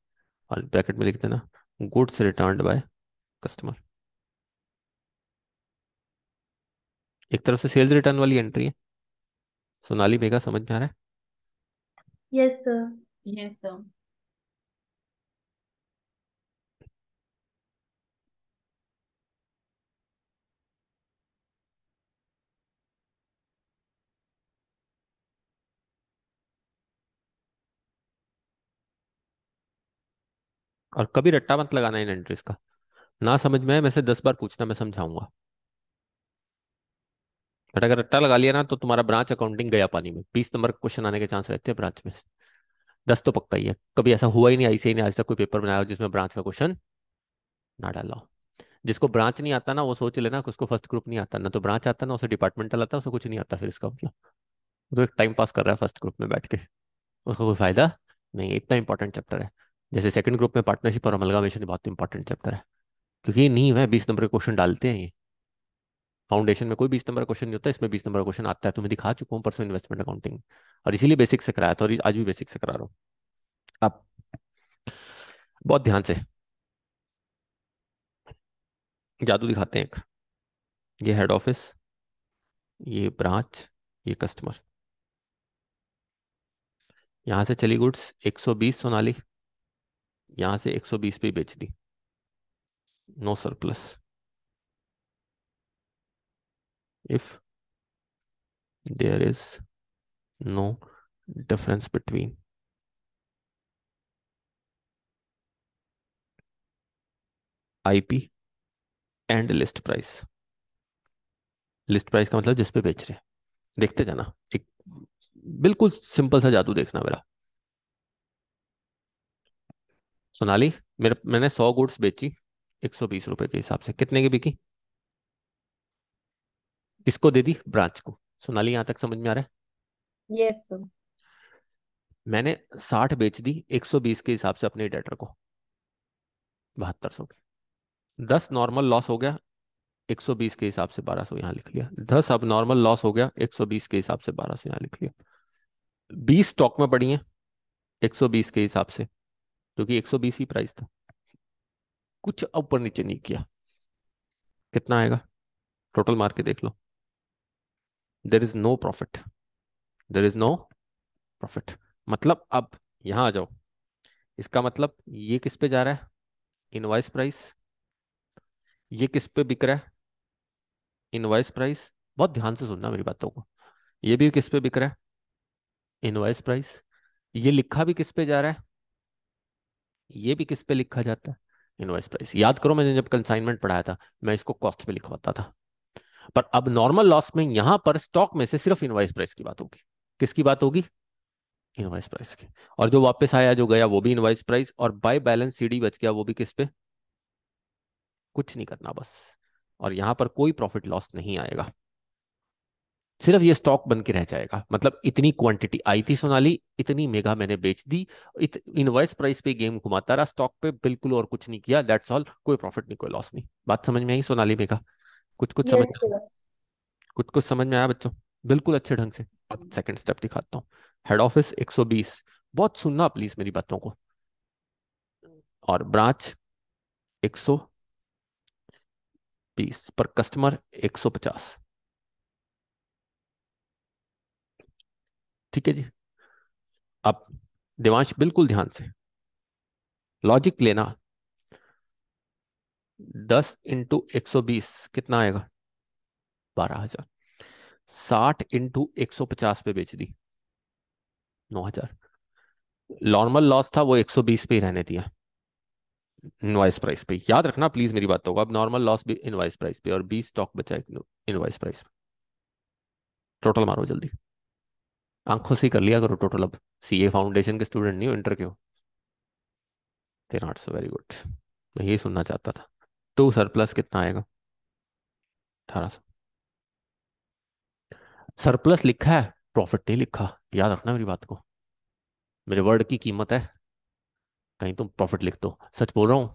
और ब्रैकेट में लिख देना गुड्स रिटर्न्ड बाय कस्टमर। एक तरफ से सेल्स रिटर्न वाली एंट्री है। सोनाली मेगा समझ में आ रहा है? Yes sir. Yes sir. और कभी रट्टा मत लगाना इन एंट्रीज का। ना समझ में आए मैं से 10 बार पूछना, मैं समझाऊंगा। बट अगर रट्टा लगा लिया ना, तो तुम्हारा ब्रांच अकाउंटिंग गया पानी में। 20 नंबर क्वेश्चन आने के चांस रहते हैं ब्रांच में। 10 तो पक्का ही है। कभी ऐसा हुआ ही नहीं, ऐसे ही नहीं आज तक कोई पेपर बनाया हो जिसमें ब्रांच का क्वेश्चन ना डाला हो। जिसको ब्रांच नहीं आता ना, वो सोच लेना कि उसको फर्स्ट ग्रुप नहीं आता। ना तो ब्रांच आता ना उसे डिपार्टमेंटल आता, उसे कुछ नहीं आता। फिर इसका मतलब वो तो एक टाइम पास कर रहा है फर्स्ट ग्रुप में बैठ के, उसका कोई फायदा नहीं है। इतना इंपॉर्टेंट चैप्टर है। जैसे सेकंड ग्रुप में पार्टनरशिप और अमलगामेशन बहुत इंपॉर्टेंट चैप्टर है, क्योंकि ये नींव है। 20 नंबर के क्वेश्चन डालते हैं ये। फाउंडेशन में कोई 20 नंबर का क्वेश्चन नहीं होता, इसमें 20 नंबर का क्वेश्चन आता है। तुम्हें दिखा चुका हूँ परसों इन्वेस्टमेंट अकाउंटिंग। और इसीलिए बेसिक से कराया था, और आज भी बेसिक से करा रहा हूँ। अब बहुत ध्यान से जादू दिखाते हैं एक। ये हेड ऑफिस, ये ब्रांच, ये कस्टमर। यहाँ से चली गुड्स 120 सोनाली, यहाँ से 120 पे ही बेच दी। No surplus if there is no difference between IP and list price. List price का मतलब जिस पे बेच रहे हैं। देखते जाना, एक बिल्कुल सिंपल सा जादू देखना मेरा। सोनाली, मैंने 100 गुड्स बेची 120 रुपए के हिसाब से। कितने की बिकी? किसको दे दी? ब्रांच को। सोनाली यहां तक समझ में आ रहा है? Yes sir. मैंने 60 बेच दी 120 के हिसाब से अपने डेटर को, 7200 के। 10 नॉर्मल लॉस हो गया 120 के हिसाब से 1200 यहाँ लिख लिया। 10 अब नॉर्मल लॉस हो गया 120 के हिसाब से 1200 यहाँ लिख लिया। 20 स्टॉक में पड़ी है 120 के हिसाब से, क्योंकि 120 ही प्राइस था। कुछ ऊपर नीचे नहीं किया। कितना आएगा? टोटल मार के देख लो। There is no profit. There is no profit. मतलब अब यहां आ जाओ। इसका मतलब ये किस पे जा रहा है? Invoice price. ये किस पे बिक रहा है? Invoice price. बहुत ध्यान से सुनना मेरी बातों को। ये भी किस पे बिक रहा है? Invoice price. ये लिखा भी किस पे जा रहा है? ये भी किस पे लिखा जाता है? Invoice price. याद करो, मैंने जब कंसाइनमेंट पढ़ाया था, मैं इसको कॉस्ट पे लिखवाता था। पर अब नॉर्मल लॉस में यहां पर स्टॉक में से सिर्फ इनवॉइस प्राइस की बात होगी। किसकी बात होगी? इनवॉइस प्राइस की। और जो वापस आया जो गया वो भी इनवॉइस प्राइस, और बाय बैलेंस सीडी बच गया वो भी किस पे? कुछ नहीं करना बस। और यहां पर कोई प्रॉफिट लॉस नहीं आएगा। सिर्फ ये स्टॉक बन के रह जाएगा। मतलब इतनी क्वांटिटी आई थी सोनाली, इतनी मेगा मैंने बेच दी। इनवॉइस प्राइस पे गेम घुमाता रहा, स्टॉक पे बिल्कुल और कुछ नहीं किया। That's all. कोई प्रॉफिट नहीं, कोई लॉस नहीं। बात समझ में आई सोनाली मेगा? कुछ कुछ समझ यस में? सर। कुछ कुछ समझ में आया बच्चों? बिल्कुल अच्छे ढंग से। अब सेकंड स्टेप दिखाता हूँ। हेड ऑफिस 120, बहुत सुनना प्लीज मेरी बातों को। और ब्रांच 100, 20 पर कस्टमर 150। ठीक है जी। अब देवांश बिल्कुल ध्यान से लॉजिक लेना। 10 × 120 कितना आएगा? 12,000। 60 × 150 पे बेच दी, 9,000। नॉर्मल लॉस था वो 120 पे ही रहने दिया, इनवाइस प्राइस पे। याद रखना प्लीज मेरी बात होगा। अब नॉर्मल लॉस भी इनवाइस प्राइस पे और 20 स्टॉक बचा है इनवाइस प्राइस पे। टोटल मारो जल्दी, आंखों से ही कर लिया करो टोटल। अब सीए फाउंडेशन के स्टूडेंट नहीं हो, इंटर के हो। 13,800, वेरी गुड। मैं यही सुनना चाहता था। टू सरप्लस कितना आएगा? 1,800। सरप्लस लिखा है, प्रॉफिट नहीं लिखा, याद रखना मेरी बात को। मेरे वर्ड की कीमत है, कहीं तुम प्रॉफिट लिख दो। सच बोल रहा हूँ,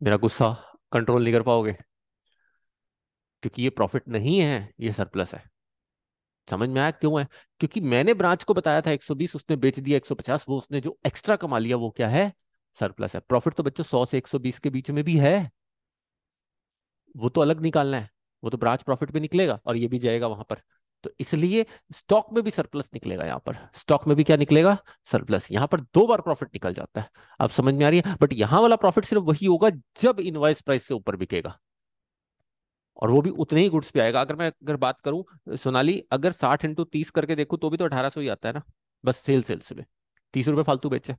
मेरा गुस्सा कंट्रोल नहीं कर पाओगे, क्योंकि ये प्रॉफिट नहीं है, ये सरप्लस है। समझ में आया क्यों है? क्योंकि मैंने ब्रांच को बताया था 120, उसने बेच दिया 150। वो उसने जो एक्स्ट्रा कमा लिया वो क्या है? सरप्लस है। प्रॉफिट तो बच्चों 100 से 120 के बीच में भी है, वो तो अलग निकालना है। वो तो ब्रांच प्रॉफिट पे निकलेगा और ये भी जाएगा वहां पर। तो इसलिए स्टॉक में भी सरप्लस निकलेगा। यहाँ पर स्टॉक में भी क्या निकलेगा? सरप्लस। यहाँ पर 2 बार प्रॉफिट निकल जाता है। अब समझ में आ रही है? बट यहाँ वाला प्रॉफिट सिर्फ वही होगा जब इनवॉइस प्राइस से ऊपर बिकेगा, और वो भी उतने ही गुड्स पे आएगा। अगर बात करूं सोनाली, अगर 60 × 30 करके देखूं तो भी तो 1,800 ही आता है ना, बस सेल्स में 30 रुपए फालतू बेचे।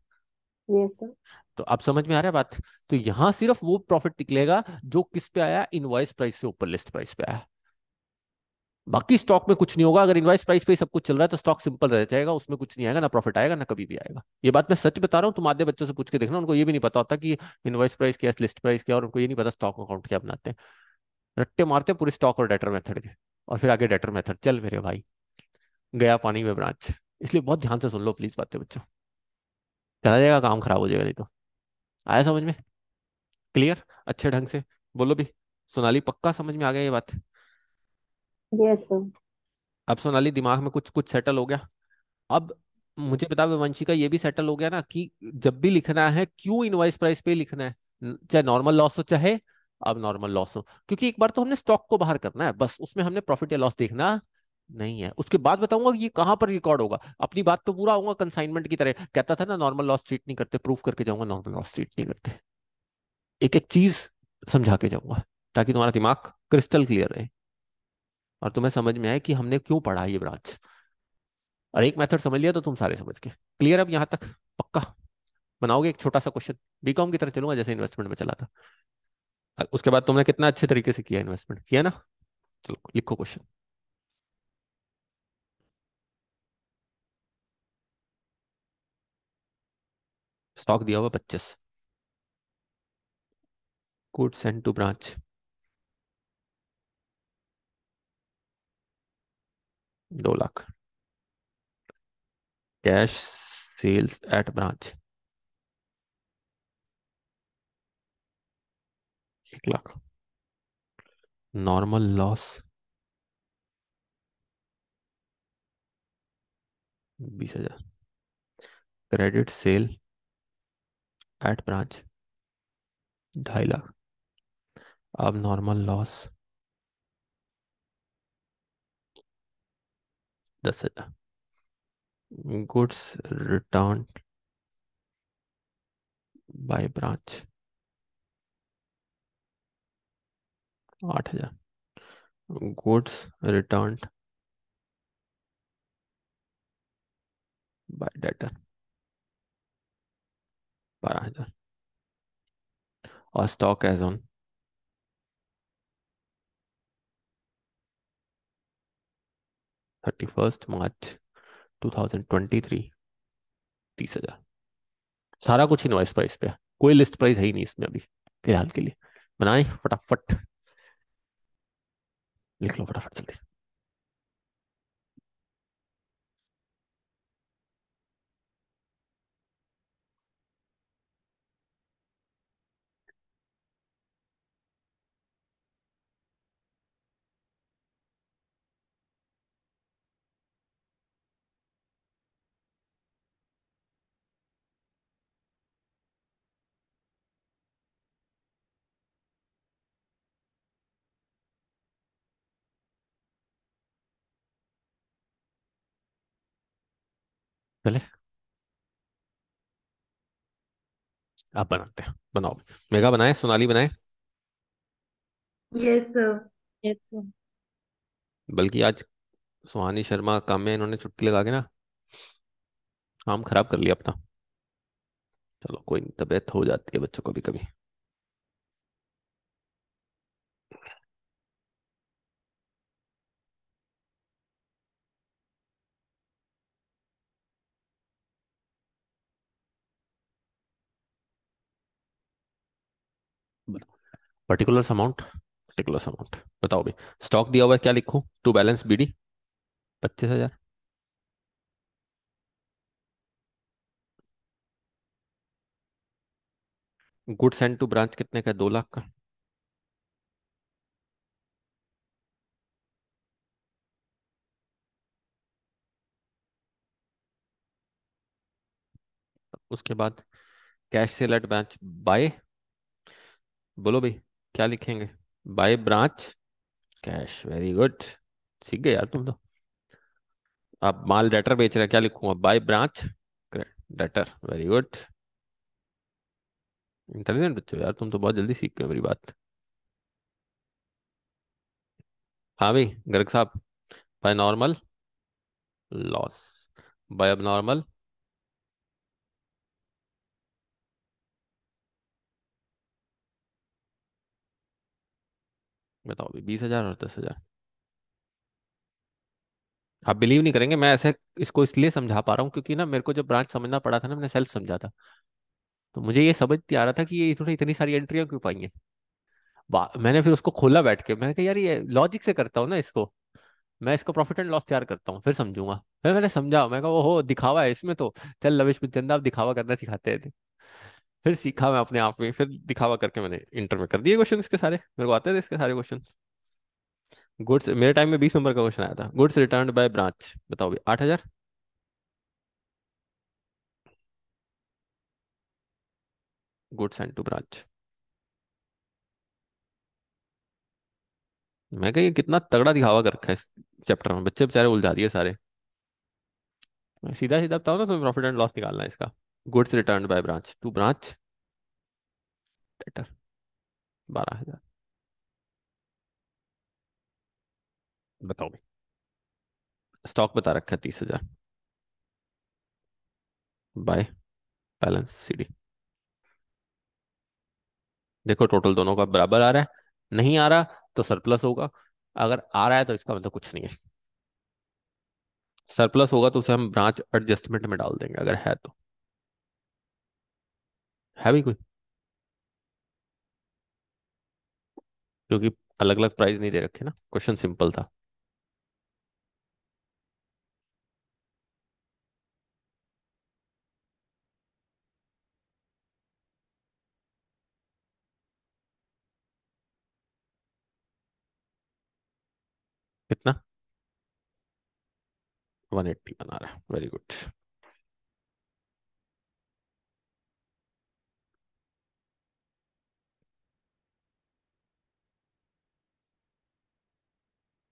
Yes sir. तो अब समझ में आ रहा है बात? तो यहां सिर्फ वो प्रॉफिट निकलेगा जो किस पे आया? इनवॉइस प्राइस से ऊपर लिस्ट प्राइस पे आया। बाकी स्टॉक में कुछ नहीं होगा। अगर इनवॉइस प्राइस पे ही सब कुछ चल रहा है तो स्टॉक सिंपल रह जाएगा, उसमें कुछ नहीं आएगा, ना प्रॉफिट आएगा ना कभी भी आएगा। ये बात मैं सच बता रहा हूँ। तुम आधे बच्चों से पूछ के देखना, उनको ये भी नहीं पता होता कि इनवॉइस प्राइस क्या है, लिस्ट प्राइस क्या है, और उनको ये नहीं पता स्टॉक अकाउंट क्या बनाते हैं। रट्टे मारते हैं पूरे स्टॉक और डेटर मेथड के, और फिर आगे डेटर मेथड चल मेरे भाई, गया पानी में ब्रांच। इसलिए बहुत ध्यान से सुन लो प्लीज बातें बच्चों, चला जाएगा काम खराब हो जाएगा नहीं तो। आया समझ में? क्लियर? अच्छे ढंग से बोलो भी। सोनाली पक्का समझ में आ गया ये बात? Yes sir. अब सोनाली दिमाग में कुछ कुछ सेटल हो गया? अब मुझे बता वंशी का ये भी सेटल हो गया ना कि जब भी लिखना है क्यों इनवॉइस प्राइस पे ही लिखना है, चाहे नॉर्मल लॉस हो चाहे अब नॉर्मल लॉस हो। क्योंकि एक बार तो हमने स्टॉक को बाहर करना है, बस उसमें हमने प्रॉफिट या लॉस देखना नहीं है। उसके बाद बताऊंगा कि ये कहां पर रिकॉर्ड होगा। अपनी बात तो पूरा होगा कंसाइनमेंट की तरह। कहता था ना नॉर्मल लॉस ट्रीट नहीं करते, प्रूफ करके जाऊंगा नॉर्मल लॉस ट्रीट नहीं करते। एक एक चीज समझा के जाऊंगा ताकि तुम्हारा दिमाग क्रिस्टल क्लियर रहे और तुम्हें समझ में आए कि हमने क्यों पढ़ा ये ब्रांच। और एक मेथड समझ लिया तो तुम सारे समझ गए। क्लियर अब यहाँ तक? पक्का? बनाओगे एक छोटा सा क्वेश्चन, बीकॉम की तरह चलूंगा जैसे इन्वेस्टमेंट में चला था। उसके बाद तुमने कितना अच्छे तरीके से किया, इन्वेस्टमेंट किया ना। चलो लिखो क्वेश्चन। स्टॉक दिया हुआ 25, good send to branch 2 lakh, cash sales at branch 1 lakh, normal loss 20,000, credit sale at branch 2.5 lakh, अब normal loss 10,000, goods return by branch 8,000, goods return by debtor 12,000, और स्टॉक एज ऑन 31 मार्च 2023 30,000। सारा कुछ इनवॉइस प्राइस पे है, कोई list price है ही नहीं इसमें अभी फिलहाल के लिए। बनाए फटाफट, लिख लो फटाफट जल्दी। चले, आप बनाते हैं, बनाओ। मेगा बनाए, सोनाली बनाए। Yes sir. Yes sir. बल्कि आज सुहानी शर्मा काम्या इन्होंने छुट्टी लगा के ना काम खराब कर लिया अपना। चलो कोई नहीं, तबीयत हो जाती है बच्चों को भी कभी। पर्टिकुलर अमाउंट, पर्टिकुलर अमाउंट बताओ भाई। स्टॉक दिया हुआ है, क्या लिखूं? To balance BD 25,000। Goods and to branch कितने का है? 2 लाख का। उसके बाद cash sale at branch by, बोलो भाई क्या लिखेंगे? By branch cash, very good, सीख गए यार तुम तो। आप माल डेटर बेच रहे हैं, क्या लिखूंगा? By branch debtor, very good. Intelligent बच्चो यार, तुम तो बहुत जल्दी सीख गए मेरी बात। हाँ भाई गर्ग साहब, बाय नॉर्मल लॉस, बाय अब नॉर्मल। बताओ भाई, 20,000 और 10,000। आप बिलीव नहीं करेंगे, मैं ऐसे इसको इसलिए समझा पा रहा हूँ क्योंकि ना मेरे को जब ब्रांच समझना पड़ा था ना, मैंने सेल्फ समझा था। तो मुझे ये समझ नहीं आ रहा था कि ये इतनी इतनी सारी एंट्रियां क्यों पाई हैं। मैंने फिर उसको खोला बैठ के, मैंने कहा यार ये लॉजिक से करता हूँ ना इसको, मैं इसको प्रॉफिट एंड लॉस तैयार करता हूँ फिर समझूंगा। फिर मैंने समझा, मैं कहा ओहो दिखावा है इसमें तो। चल लविश चंदा आप दिखावा करना सिखाते थे। फिर सीखा मैं अपने आप में, फिर दिखावा करके मैंने इंटर में कर दिए क्वेश्चन इसके सारे, मेरे को आते थे इसके सारे क्वेश्चन। गुड्स, मेरे टाइम में 20 नंबर का क्वेश्चन आया था, गुड्स रिटर्न बाय ब्रांच, बताओ भाई 8,000। Goods and to branch. मैं कहा ये कितना तगड़ा दिखावा कर रखा है इस चैप्टर में, बच्चे बेचारे उलझा दिए सारे। सीधा सीधा बताओ ना तुम्हें प्रॉफिट एंड लॉस निकालना है इसका। Goods return by branch to branch debtor 12,000। बताओ भाई, स्टॉक बता रखा है 30,000, बाय बैलेंस सीडी। देखो टोटल दोनों का बराबर आ रहा है, नहीं आ रहा तो सरप्लस होगा, अगर आ रहा है तो इसका मतलब कुछ नहीं है। सरप्लस होगा तो उसे हम ब्रांच एडजस्टमेंट में डाल देंगे, अगर है तो। है भी कोई? क्योंकि अलग अलग प्राइस नहीं दे रखे ना, क्वेश्चन सिंपल था। कितना? 180 बना रहा है, वेरी गुड।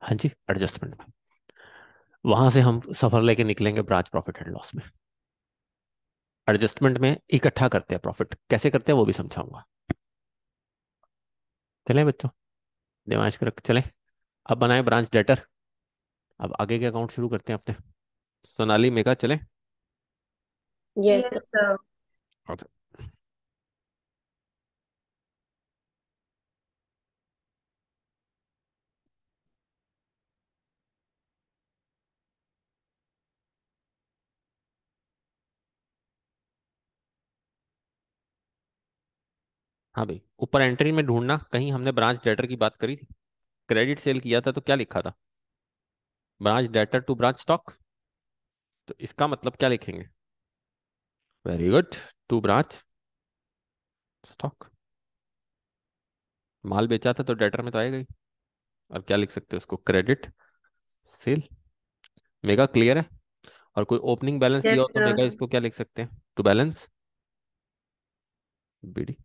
हाँ जी, एडजस्टमेंट में। वहां से हम सफर लेके निकलेंगे ब्रांच प्रॉफिट एंड लॉस में। एडजस्टमेंट में इकट्ठा करते हैं प्रॉफिट, कैसे करते हैं वो भी समझाऊंगा। चले बच्चों, दिमाग कर चले। अब बनाए ब्रांच डेटर। अब आगे के अकाउंट शुरू करते हैं अपने। सोनाली मेगा चले। Yes sir. अच्छा, हाँ भाई ऊपर एंट्री में ढूंढना, कहीं हमने ब्रांच डेटर की बात करी थी? क्रेडिट सेल किया था तो क्या लिखा था? Branch debtor to branch stock, तो इसका मतलब क्या लिखेंगे? Very good, to branch stock. माल बेचा था तो डेटर में तो आएगा ही। और क्या लिख सकते हो उसको? Credit sale. मेगा क्लियर है? और कोई ओपनिंग बैलेंस दिया यस हो तो सर। मेगा इसको क्या लिख सकते हैं? To balance BD.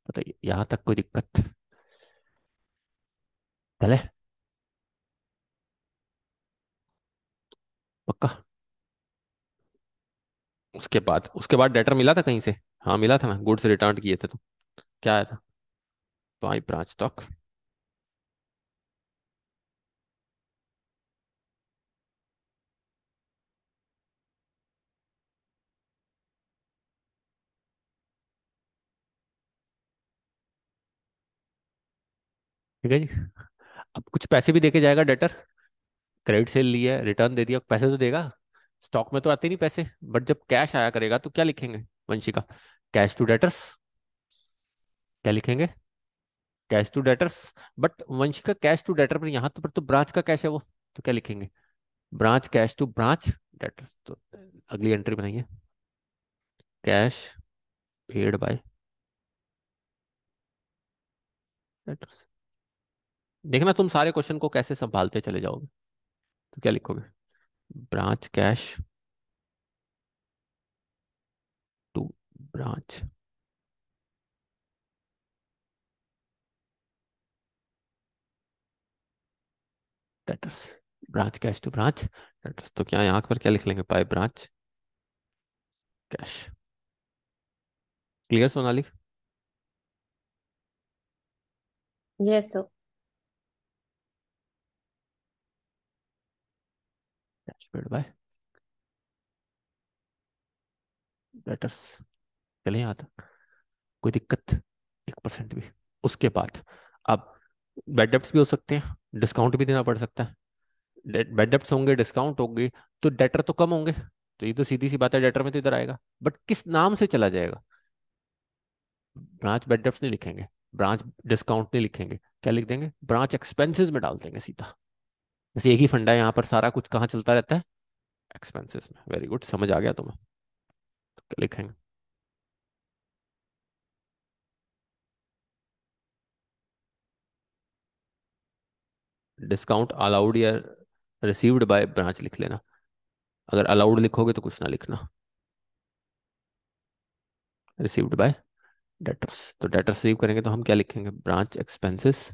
बताइए यहाँ तक कोई दिक्कत? चले। पक्का? उसके बाद डेटर मिला था कहीं से? हाँ मिला था ना, गुड्स रिटर्न किए थे तो क्या आया था? By branch stock. ठीक है जी। अब कुछ पैसे भी देके जाएगा डेटर, क्रेडिट सेल लिया, रिटर्न दे दिया, पैसे तो देगा। स्टॉक में तो आते नहीं पैसे, बट जब कैश आया करेगा तो क्या लिखेंगे वंशिका? Cash to debtors. क्या लिखेंगे? Cash to debtors. But Vanshika cash to debtor पर यहाँ तो पर तो ब्रांच का कैश है वो, तो क्या लिखेंगे? Branch cash to branch debtors. तो अगली एंट्री बनाइए, कैश पेड बाय डेटर्स। देखना तुम सारे क्वेश्चन को कैसे संभालते चले जाओगे। तो क्या लिखोगे? Branch cash to branch debtors. Branch cash to branch debtors, तो क्या यहाँ पर क्या लिख लेंगे? By branch cash. Clear Sonali? Yes sir. Cash paid by debtors. चलिए यहाँ तक कोई दिक्कत? 1% भी? उसके बाद अब बैड डेब्ट्स भी हो सकते हैं, डिस्काउंट भी देना पड़ सकता है। बैड डेब्ट्स होंगे, डिस्काउंट होंगे, तो डेटर तो कम होंगे, तो ये तो सीधी सी बात है, डेटर में तो इधर आएगा। बट किस नाम से चला जाएगा? ब्रांच बैड डेब्ट्स नहीं लिखेंगे, ब्रांच डिस्काउंट नहीं लिखेंगे, क्या लिख देंगे? ब्रांच एक्सपेंसेस में डाल देंगे सीधा। वैसे एक ही फंडा है यहाँ पर, सारा कुछ कहाँ चलता रहता है? एक्सपेंसेस में। वेरी गुड, समझ आ गया तुम्हें। तो क्या लिखेंगे? डिस्काउंट अलाउड या रिसीव्ड बाय ब्रांच लिख लेना। अगर अलाउड लिखोगे तो कुछ ना लिखना, रिसीव्ड बाय डेटर्स। तो डेटर सेव करेंगे तो हम क्या लिखेंगे? Branch expenses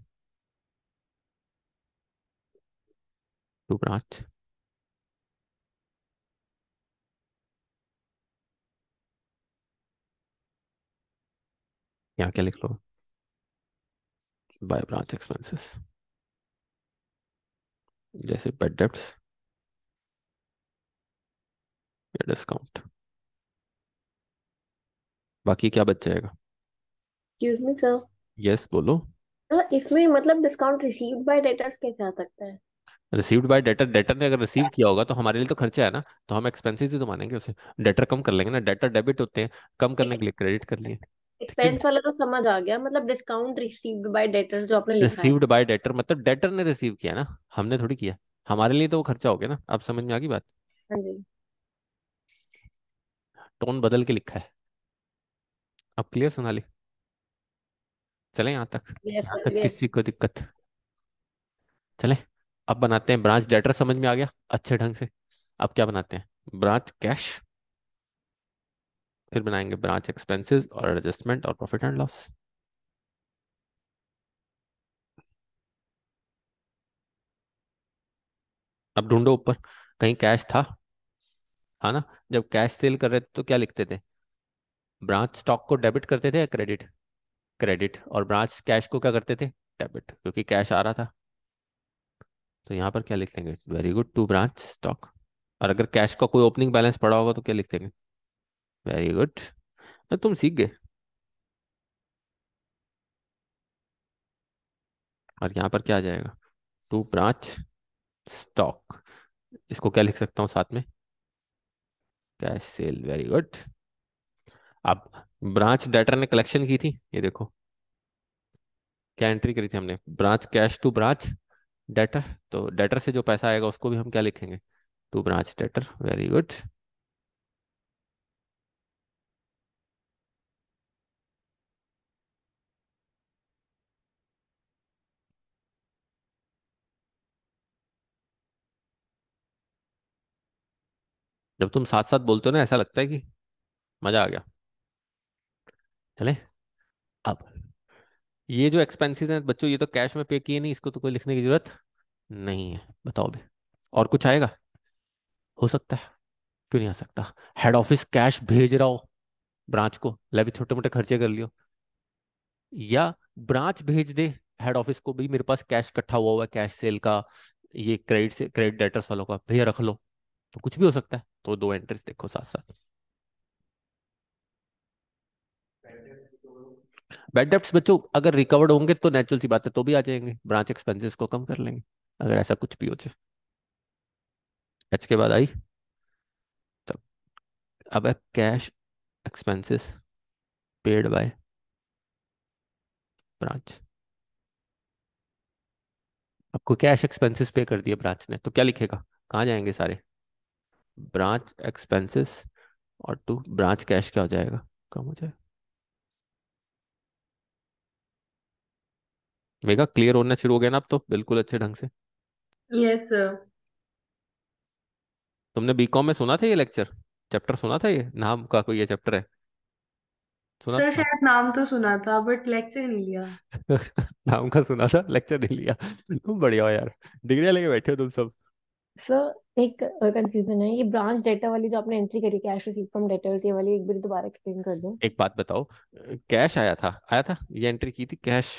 to branch. यहाँ क्या लिख लो? बाय ब्रांच एक्सपेंसेस, जैसे बेड डेप्ट्स या डिस्काउंट। बाकी क्या बच जाएगा? Excuse me sir. यस बोलो। इसमें मतलब डिस्काउंट रिसीव्ड बाय डेटर्स कैसे आ सकता है? रिसीव्ड बाय डेटर, डेटर ने अगर रिसीव किया होगा तो हमारे लिए तो खर्चा है ना, तो हम एक्सपेंसेस ही तो मानेंगे उसे। डेटर कम कर लेंगे ना, डेटर डेबिट होते हैं, कम करने के लिए क्रेडिट कर लिए। ठीक है जी। एक्सपेंस वाला तो समझ आ गया, मतलब डिस्काउंट रिसीव्ड बाय डेटर्स जो आपने लिखा है। रिसीव्ड बाय डेटर मतलब डेटर ने रिसीव किया ना, हमने थोड़ी किया। हमारे लिए तो वो खर्चा हो गया ना, अब समझ में आ गई बात? हाँ जी। टोन बदल के लिखा है। अब क्लियर सोनाली? चले यहाँ तक? यस यहाँ सर, तक यस। किसी को दिक्कत? चले। अब बनाते हैं ब्रांच डेटर, समझ में आ गया अच्छे ढंग से। अब क्या बनाते हैं? ब्रांच कैश, फिर बनाएंगे ब्रांच एक्सपेंसेस और एडजस्टमेंट और प्रॉफिट एंड लॉस। अब ढूंढो ऊपर, कहीं कैश था? हाँ ना? जब कैश सेल कर रहे थे तो क्या लिखते थे? ब्रांच स्टॉक को डेबिट करते थे या क्रेडिट? क्रेडिट। और ब्रांच कैश को क्या करते थे? डेबिट, क्योंकि कैश आ रहा था। तो यहाँ पर क्या लिख देंगे? Very good, to branch stock. और अगर कैश का कोई ओपनिंग बैलेंस पड़ा होगा तो क्या लिख देंगे? वेरी गुड, तुम सीख गए। और यहाँ पर क्या आ जाएगा? To branch stock. इसको क्या लिख सकता हूँ साथ में? Cash sale. Very good. अब ब्रांच डेटर ने कलेक्शन की थी, ये देखो क्या एंट्री करी थी हमने? Branch cash to branch debtor. तो डेटर से जो पैसा आएगा उसको भी हम क्या लिखेंगे? To branch debtor. Very good. जब तुम साथ साथ बोलते हो ना, ऐसा लगता है कि मजा आ गया। चले। अब ये जो एक्सपेंसेस हैं बच्चों, ये तो कैश में पे किए नहीं, इसको तो कोई लिखने की जरूरत नहीं है। बताओ भी, और कुछ आएगा? हो सकता है, क्यों नहीं आ सकता। हेड ऑफिस कैश भेज रहा हो ब्रांच को, ले भी छोटे मोटे खर्चे कर लियो, या ब्रांच भेज दे हेड ऑफिस को भी, मेरे पास कैश इकट्ठा हुआ हुआ है कैश सेल का, ये क्रेडिट से क्रेडिट डेटर्स वालों का, भैया रख लो। तो कुछ भी हो सकता है। तो दो एंट्रीज देखो साथ साथ। बैड डेब्ट्स बच्चों अगर रिकवर्ड होंगे तो नेचुरल सी बात है, तो भी आ जाएंगे, ब्रांच एक्सपेंसेस को कम कर लेंगे अगर ऐसा कुछ भी हो जाए। एच के बाद आई। तब अब है cash expenses paid by branch. आपको कैश एक्सपेंसेस पे कर दिए ब्रांच ने, तो क्या लिखेगा, कहाँ जाएंगे सारे, ब्रांच एक्सपेंसेस और टू ब्रांच कैश क्या हो जाएगा, कम हो जाएगा। मेगा क्लियर होना शुरू हो गया ना अब तो बिल्कुल अच्छे ढंग से। Yes sir. तुमने बीकॉम में सुना था ये लेक्चर, चैप्टर सुना था, ये नाम का कोई ये चैप्टर है, सुना सर था। शायद नाम तो सुना था बट लेक्चर नहीं लिया। नाम का सुना था, लेक्चर नहीं लिया। तुम बढ़िया हो यार, डिग्रियां लेके बैठे हो तुम सब। सर एक कंफ्यूजन है, ये ब्रांच डेटा वाली जो आपने एंट्री करी, कैश रिसीव फ्रॉम डेटर्स, ये वाली एक बार दोबारा एक्सप्लेन कर दो। एक बात बताओ, कैश आया था, आया था, ये एंट्री की थी कैश,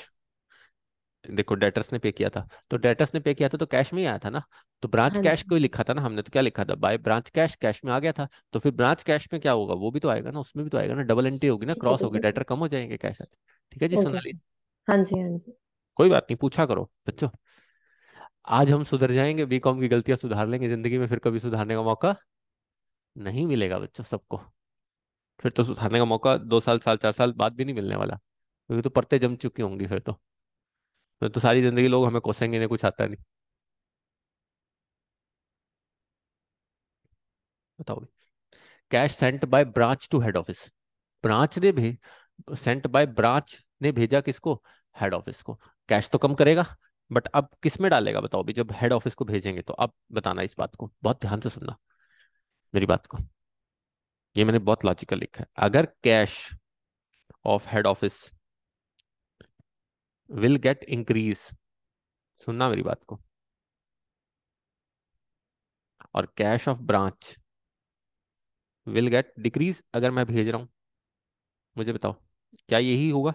देखो डेटर्स ने पे किया था, तो डेटर्स ने पे किया था तो कैश में ही आया था ना। तो ब्रांच हाँ कैश जी। को ही लिखा था ना हमने, तो क्या लिखा था, बाय ब्रांच कैश, कैश में आ गया था। तो फिर ब्रांच कैश में क्या होगा, वो भी तो आएगा ना, उसमें भी तो आएगा ना, डबल एंट्री होगी ना, ठीक है क्रॉस ठीक होगी, है डेटर कम हो जाएंगे कैश आते। ठीक है जी ओके। सोनाली। हाँ जी हाँ जी। कोई बात नहीं, पूछा करो बच्चों। आज हम सुधर जाएंगे, बीकॉम की गलतियां सुधार लेंगे, जिंदगी में फिर कभी सुधारने का मौका नहीं मिलेगा बच्चों सबको। फिर तो सुधारने का मौका 2 साल, 4 साल बाद भी नहीं मिलने वाला, क्योंकि तो परतें जम चुकी होंगी फिर तो सारी जिंदगी लोग हमें कोसेंगे, इन्हें कुछ आता नहीं। बताओ। Cash sent by branch to head office, branch ने भी, सेंट बाय ब्रांच ने भेजा किसको, हेड ऑफिस को। कैश तो कम करेगा, बट अब किस में डालेगा बताओ भी, जब हेड ऑफिस को भेजेंगे तो अब बताना, इस बात को बहुत ध्यान से सुनना मेरी बात को। ये मैंने बहुत लॉजिकल लिखा है, अगर cash of head office will get increase, सुनना मेरी बात को, और cash of branch will get decrease, अगर मैं भेज रहा हूं, मुझे बताओ क्या यही होगा।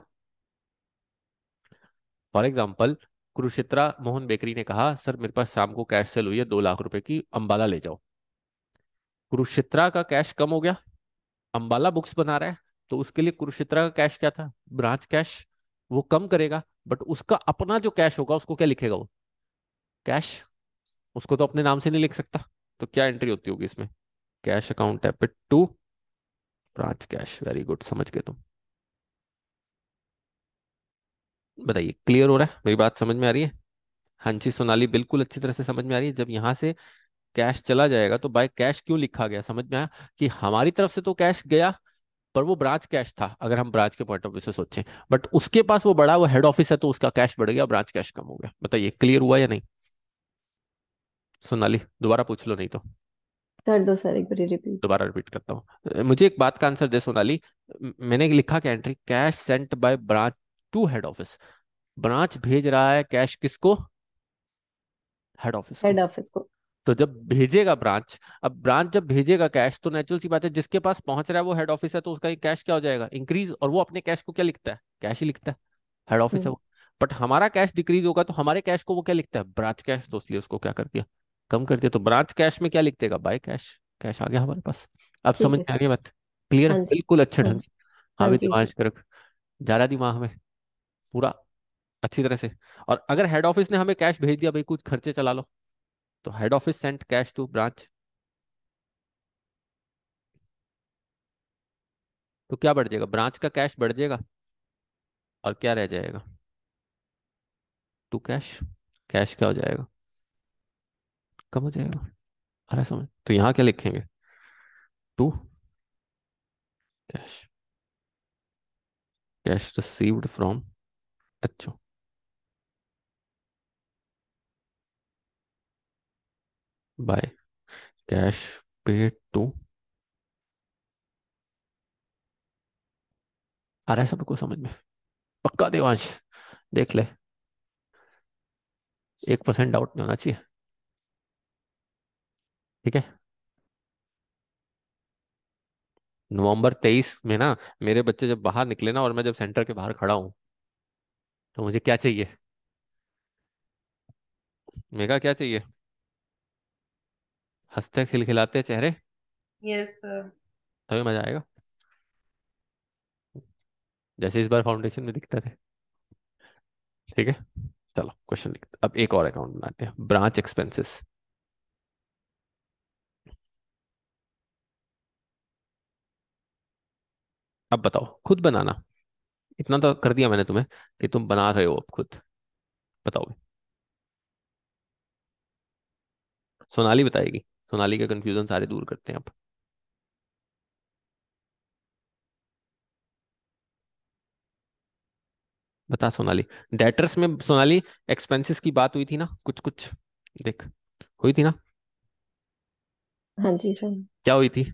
For example, Kurukshetra Mohan bakery ने कहा सर मेरे पास शाम को कैश सेल हुई है 2 लाख रुपए की, अंबाला ले जाओ। कुरुक्षेत्रा का कैश कम हो गया, अंबाला बुक्स बना रहा है, तो उसके लिए कुरुक्षेत्रा का कैश क्या था, ब्रांच कैश, वो कम करेगा, बट उसका अपना जो कैश होगा उसको क्या लिखेगा वो, कैश, उसको तो अपने नाम से नहीं लिख सकता। तो क्या एंट्री होती होगी इसमें, cash account debit to branch cash, very good, समझ गए तुम। बताइए क्लियर हो रहा है, मेरी बात समझ में आ रही है। हाँ जी सोनाली, बिल्कुल अच्छी तरह से समझ में आ रही है। जब यहाँ से कैश चला जाएगा तो बाय कैश क्यों लिखा गया, समझ में आया कि हमारी तरफ से तो कैश गया, पर वो ब्रांच कैश था अगर हम ब्रांच के पॉइंट ऑफ व्यू से सोचें, बट उसके पास वो बड़ा, वो हेड ऑफिस है, तो उसका कैश बढ़ गया, ब्रांच कैश कम हो गया। बताइए क्लियर हुआ या नहीं। सोनाली दोबारा पूछ लो नहीं तो। कर दो सर एक बार रिपीट। दोबारा रिपीट करता हूँ, मुझे एक बात का आंसर दे सोनाली। मैंने लिखा क्या entry, cash sent by branch to head office, branch भेज रहा है कैश किसको, हेड ऑफिस को। हेड ऑफिस को। तो जब भेजेगा ब्रांच, अब ब्रांच जब भेजेगा कैश, तो नेचुरल सी बात है जिसके पास पहुंच रहा है वो हेड ऑफिस है, तो उसका कैश क्या हो जाएगा, इंक्रीज, और वो अपने कैश को क्या लिखता है, कैश ही लिखता है, हेड ऑफिस है हम्म। वो। बट हमारा कैश डिक्रीज होगा तो हमारे कैश को वो क्या लिखता है, ब्रांच कैश, तो इसलिए उसको क्या कर दिया, कम कर दिया। तो ब्रांच कैश में क्या लिख देगा, बाय कैश, कैश आ गया हमारे पास। अब समझ ठीक है में आ सर। रही है बात, क्लियर है हाँ जी। बिल्कुल अच्छे हाँ ढंग जी। से। हाँ हाँ भी जी दिमाग सर। से रख, जा रहा दिमाग में पूरा अच्छी तरह से। और अगर हेड ऑफिस ने हमें कैश भेज दिया, भाई कुछ खर्चे चला लो, तो head office sent cash to branch, तो क्या बढ़ जाएगा, ब्रांच का कैश बढ़ जाएगा, और क्या रह जाएगा, टू कैश, कैश क्या हो जाएगा, कम हो जाएगा। अरे समझ, तो यहाँ क्या लिखेंगे, to cash, cash received from HO by cash paid to. आ रहा है सबको समझ में, पक्का देवांश, देख ले, 1% डाउट नहीं होना चाहिए, ठीक है। नवंबर 23 में ना, मेरे बच्चे जब बाहर निकले ना और मैं जब सेंटर के बाहर खड़ा हूँ, तो मुझे क्या चाहिए? मेगा क्या चाहिए? हंसते खिलखिलाते चेहरे, यस सर। तभी मजा आएगा। जैसे इस बार फाउंडेशन में दिखते थे। ठीक है, चलो क्वेश्चन लिखते, अब एक और अकाउंट बनाते हैं, ब्रांच एक्सपेंसेस। अब बताओ, खुद बनाना। इतना तो कर दिया मैंने तुम्हें कि तुम बना रहे हो अब खुद। बताओ। सोनाली बताएगी। सोनाली के कंफ्यूजन सारे दूर करते हैं अब। बता सोनाली। डेटर्स में सोनाली, एक्सपेंसेस की बात हुई थी ना कुछ कुछ, देख, हुई थी ना? हाँ जी सर। क्या हुई थी?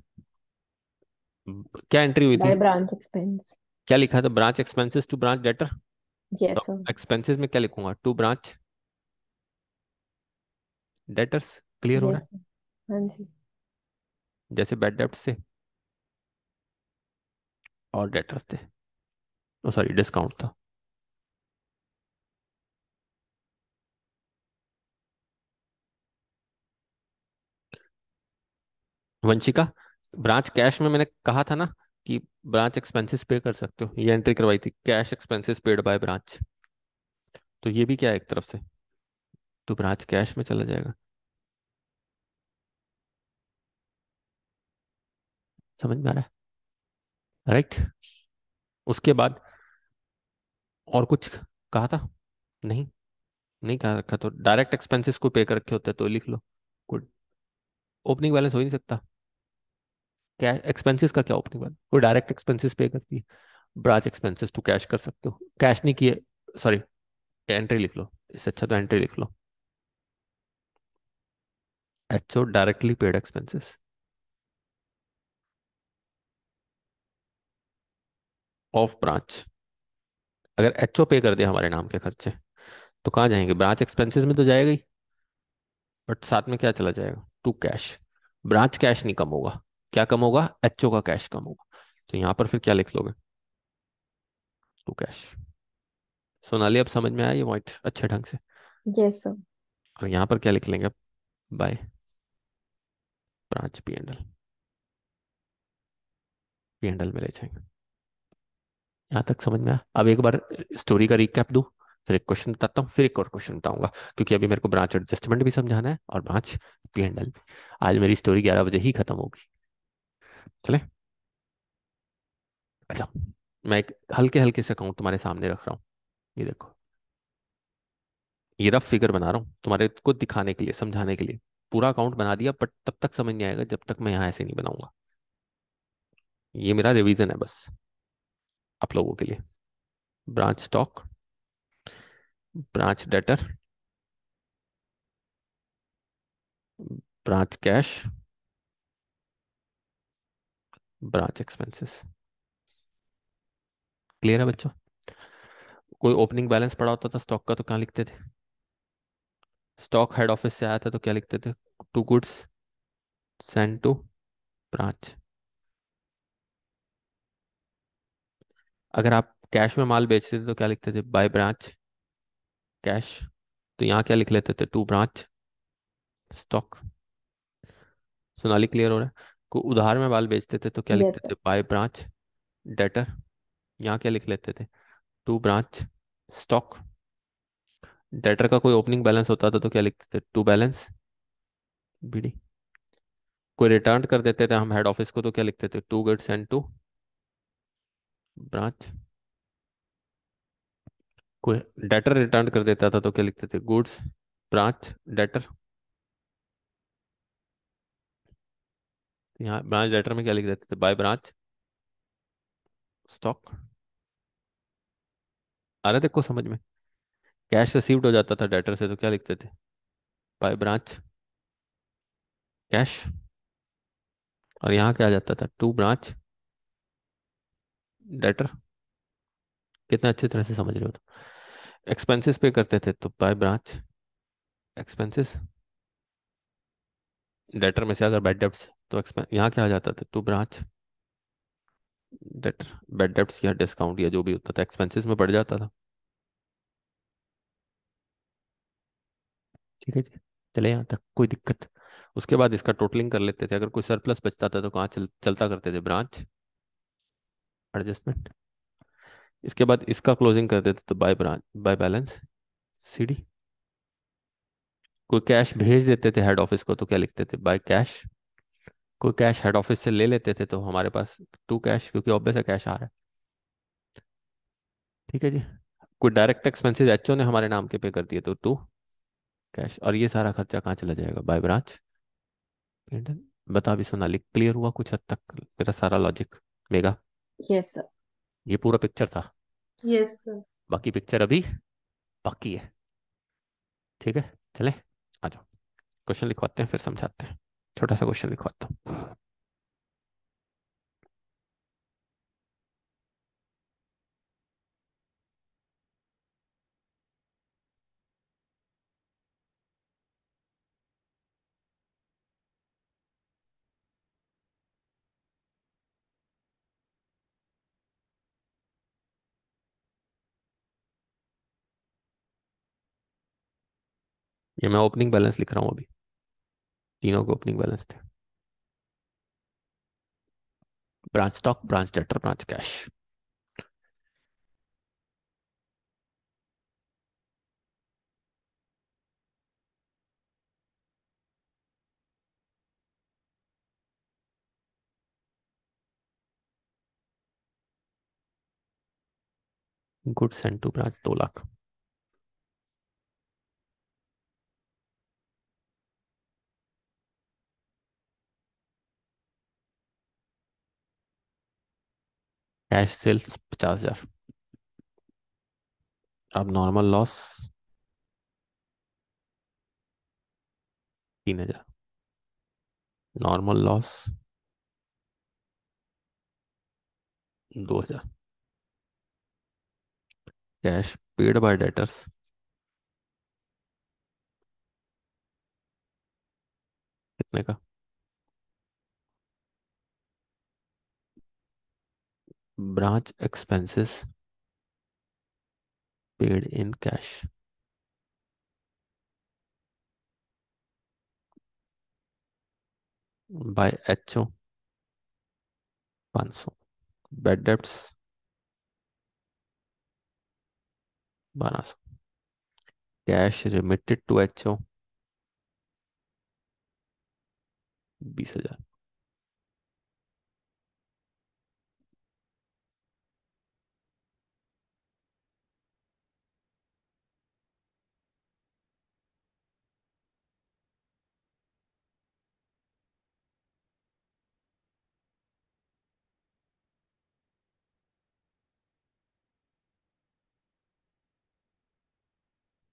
क्या एंट्री हुई थी? By branch expense. क्या लिखा था? Branch expenses to branch debtor. Yes तो सर। एक्सपेंसेस में क्या लिखूंगा? To branch debtors. क्लियर हो रहा यस सर। हाँ जी। है? जैसे बैड डेब्ट से और डेटर्स थे। ओ सॉरी, डिस्काउंट था। वंशिका, ब्रांच कैश में मैंने कहा था ना कि ब्रांच एक्सपेंसेस पे कर सकते हो, ये एंट्री करवाई थी, cash expenses paid by branch. तो ये भी क्या है एक तरफ से, तो ब्रांच कैश में चला जाएगा। समझ में आ रहा है? राइट। उसके बाद और कुछ कहा था? नहीं, नहीं कहा रखा, तो डायरेक्ट एक्सपेंसेस को पे कर रखे होते तो लिख लो। गुड। ओपनिंग बैलेंस हो ही नहीं सकता। कैश एक्सपेंसेस का क्या ओपनिंग बैलेंस? वो डायरेक्ट एक्सपेंसेस पे करती है। ब्रांच एक्सपेंसेस टू कैश कर सकते हो, कैश नहीं किए। सॉरी, एंट्री लिख लो, इससे अच्छा तो एंट्री लिख लो। HO directly paid expenses of branch. अगर एचओ पे कर दे हमारे नाम के खर्चे, तो कहाँ जाएंगे? ब्रांच एक्सपेंसेस में तो जाएगा ही, बट साथ में क्या चला जाएगा? To cash. ब्रांच कैश नहीं कम होगा। क्या कम होगा? एचओ का कैश कम होगा। तो यहाँ पर फिर क्या लिख लोगे? To cash. सोनाली, अब समझ में आया ये पॉइंट अच्छे ढंग से? Yes sir. और यहाँ पर क्या लिख लेंगे अब? By branch P and L. P and L में ले जाएंगे। यहाँ तक समझ में आया? अब एक बार स्टोरी का रिकैप दूं, फिर एक क्वेश्चन बताता हूँ, फिर एक और क्वेश्चन बताऊंगा, क्योंकि अभी मेरे को ब्रांच एडजस्टमेंट भी समझाना है और ब्रांच पी एंडल भी। आज मेरी स्टोरी 11 बजे ही खत्म होगी। चले। अच्छा, मैं एक हल्के हल्के से अकाउंट तुम्हारे सामने रख रहा हूँ। ये देखो, ये रफ फिगर बना रहा हूँ तुम्हारे को दिखाने के लिए, समझाने के लिए। पूरा अकाउंट बना दिया, बट तब तक समझ नहीं आएगा जब तक मैं यहाँ ऐसे नहीं बनाऊंगा। ये मेरा रिवीजन है बस, आप लोगों के लिए। Branch stock, branch debtor, branch cash, branch expenses. Clear है बच्चों? कोई ओपनिंग बैलेंस पड़ा होता था स्टॉक का तो कहाँ लिखते थे? स्टॉक हेड ऑफिस से आया था तो क्या लिखते थे? To goods send to branch. अगर आप कैश में माल बेचते थे तो क्या लिखते थे? By branch cash. तो यहाँ क्या लिख लेते थे? To branch stock. Sonali, clear हो रहा है? को उधार में माल बेचते थे तो क्या यस लिखते सर। थे? By branch debtor. यहाँ क्या लिख लेते थे? To branch stock. डेटर का कोई ओपनिंग बैलेंस होता था तो क्या लिखते थे? To balance BD. कोई रिटर्न कर देते थे हम हेड ऑफिस को तो क्या लिखते थे? To goods and to branch. कोई डेटर रिटर्न कर देता था तो क्या लिखते थे? Goods branch debtor. यहाँ ब्रांच डेटर में क्या लिख देते थे? By branch stock. आ रहा देखो समझ में? कैश रिसीव्ड हो जाता था डेटर से तो क्या लिखते थे? By branch cash. और यहाँ क्या आ जाता था? To branch debtor. कितना अच्छी तरह से समझ रहे हो? तो एक्सपेंसेस पे करते थे तो बाय ब्रांच एक्सपेंसेस। डेटर में से अगर बैड डेब्ट्स तो एक्सपेंस, यहाँ क्या आ जाता था? To branch debt, bad debts या डिस्काउंट या जो भी होता था एक्सपेंसेस में बढ़ जाता था। ठीक है जी, चले यहाँ तक कोई दिक्कत। उसके बाद इसका टोटलिंग कर लेते थे, अगर कोई सरप्लस बचता था तो कहाँ चलता करते थे, ब्रांच एडजस्टमेंट। इसके बाद इसका क्लोजिंग कर देते तो by branch, bye balance CD. कोई कैश भेज देते थे हेड ऑफिस को तो क्या लिखते थे, बाय कैश। कोई कैश हेड ऑफिस से ले लेते थे तो हमारे पास टू कैश, क्योंकि ऑब्वियस है कैश आ रहा है। ठीक है जी। कोई डायरेक्ट एक्सपेंसेस एचओ ने हमारे नाम के पे कर दिए तो टू कैश, और ये सारा खर्चा कहाँ चला जाएगा, बाय ब्रांच। बता भी सोनाली, क्लियर हुआ कुछ हद तक मेरा सारा लॉजिक? Mega, yes sir. ये पूरा पिक्चर था। Yes sir. बाकी पिक्चर अभी बाकी है। ठीक है, चले आ जाओ, क्वेश्चन लिखवाते हैं फिर समझाते हैं। छोटा सा क्वेश्चन लिखवाता हूँ। ये मैं ओपनिंग बैलेंस लिख रहा हूँ अभी, तीनों के ओपनिंग बैलेंस थे। Branch stock, branch debtor, branch cash. Goods and to branch 2 lakh. Cash sales 50,000। अब normal loss 3,000। Normal loss 2,000। Cash paid by debtors कितने का? Branch expenses paid in cash by HO 500। Bad debts 1,200। Cash remitted to HO 20,000।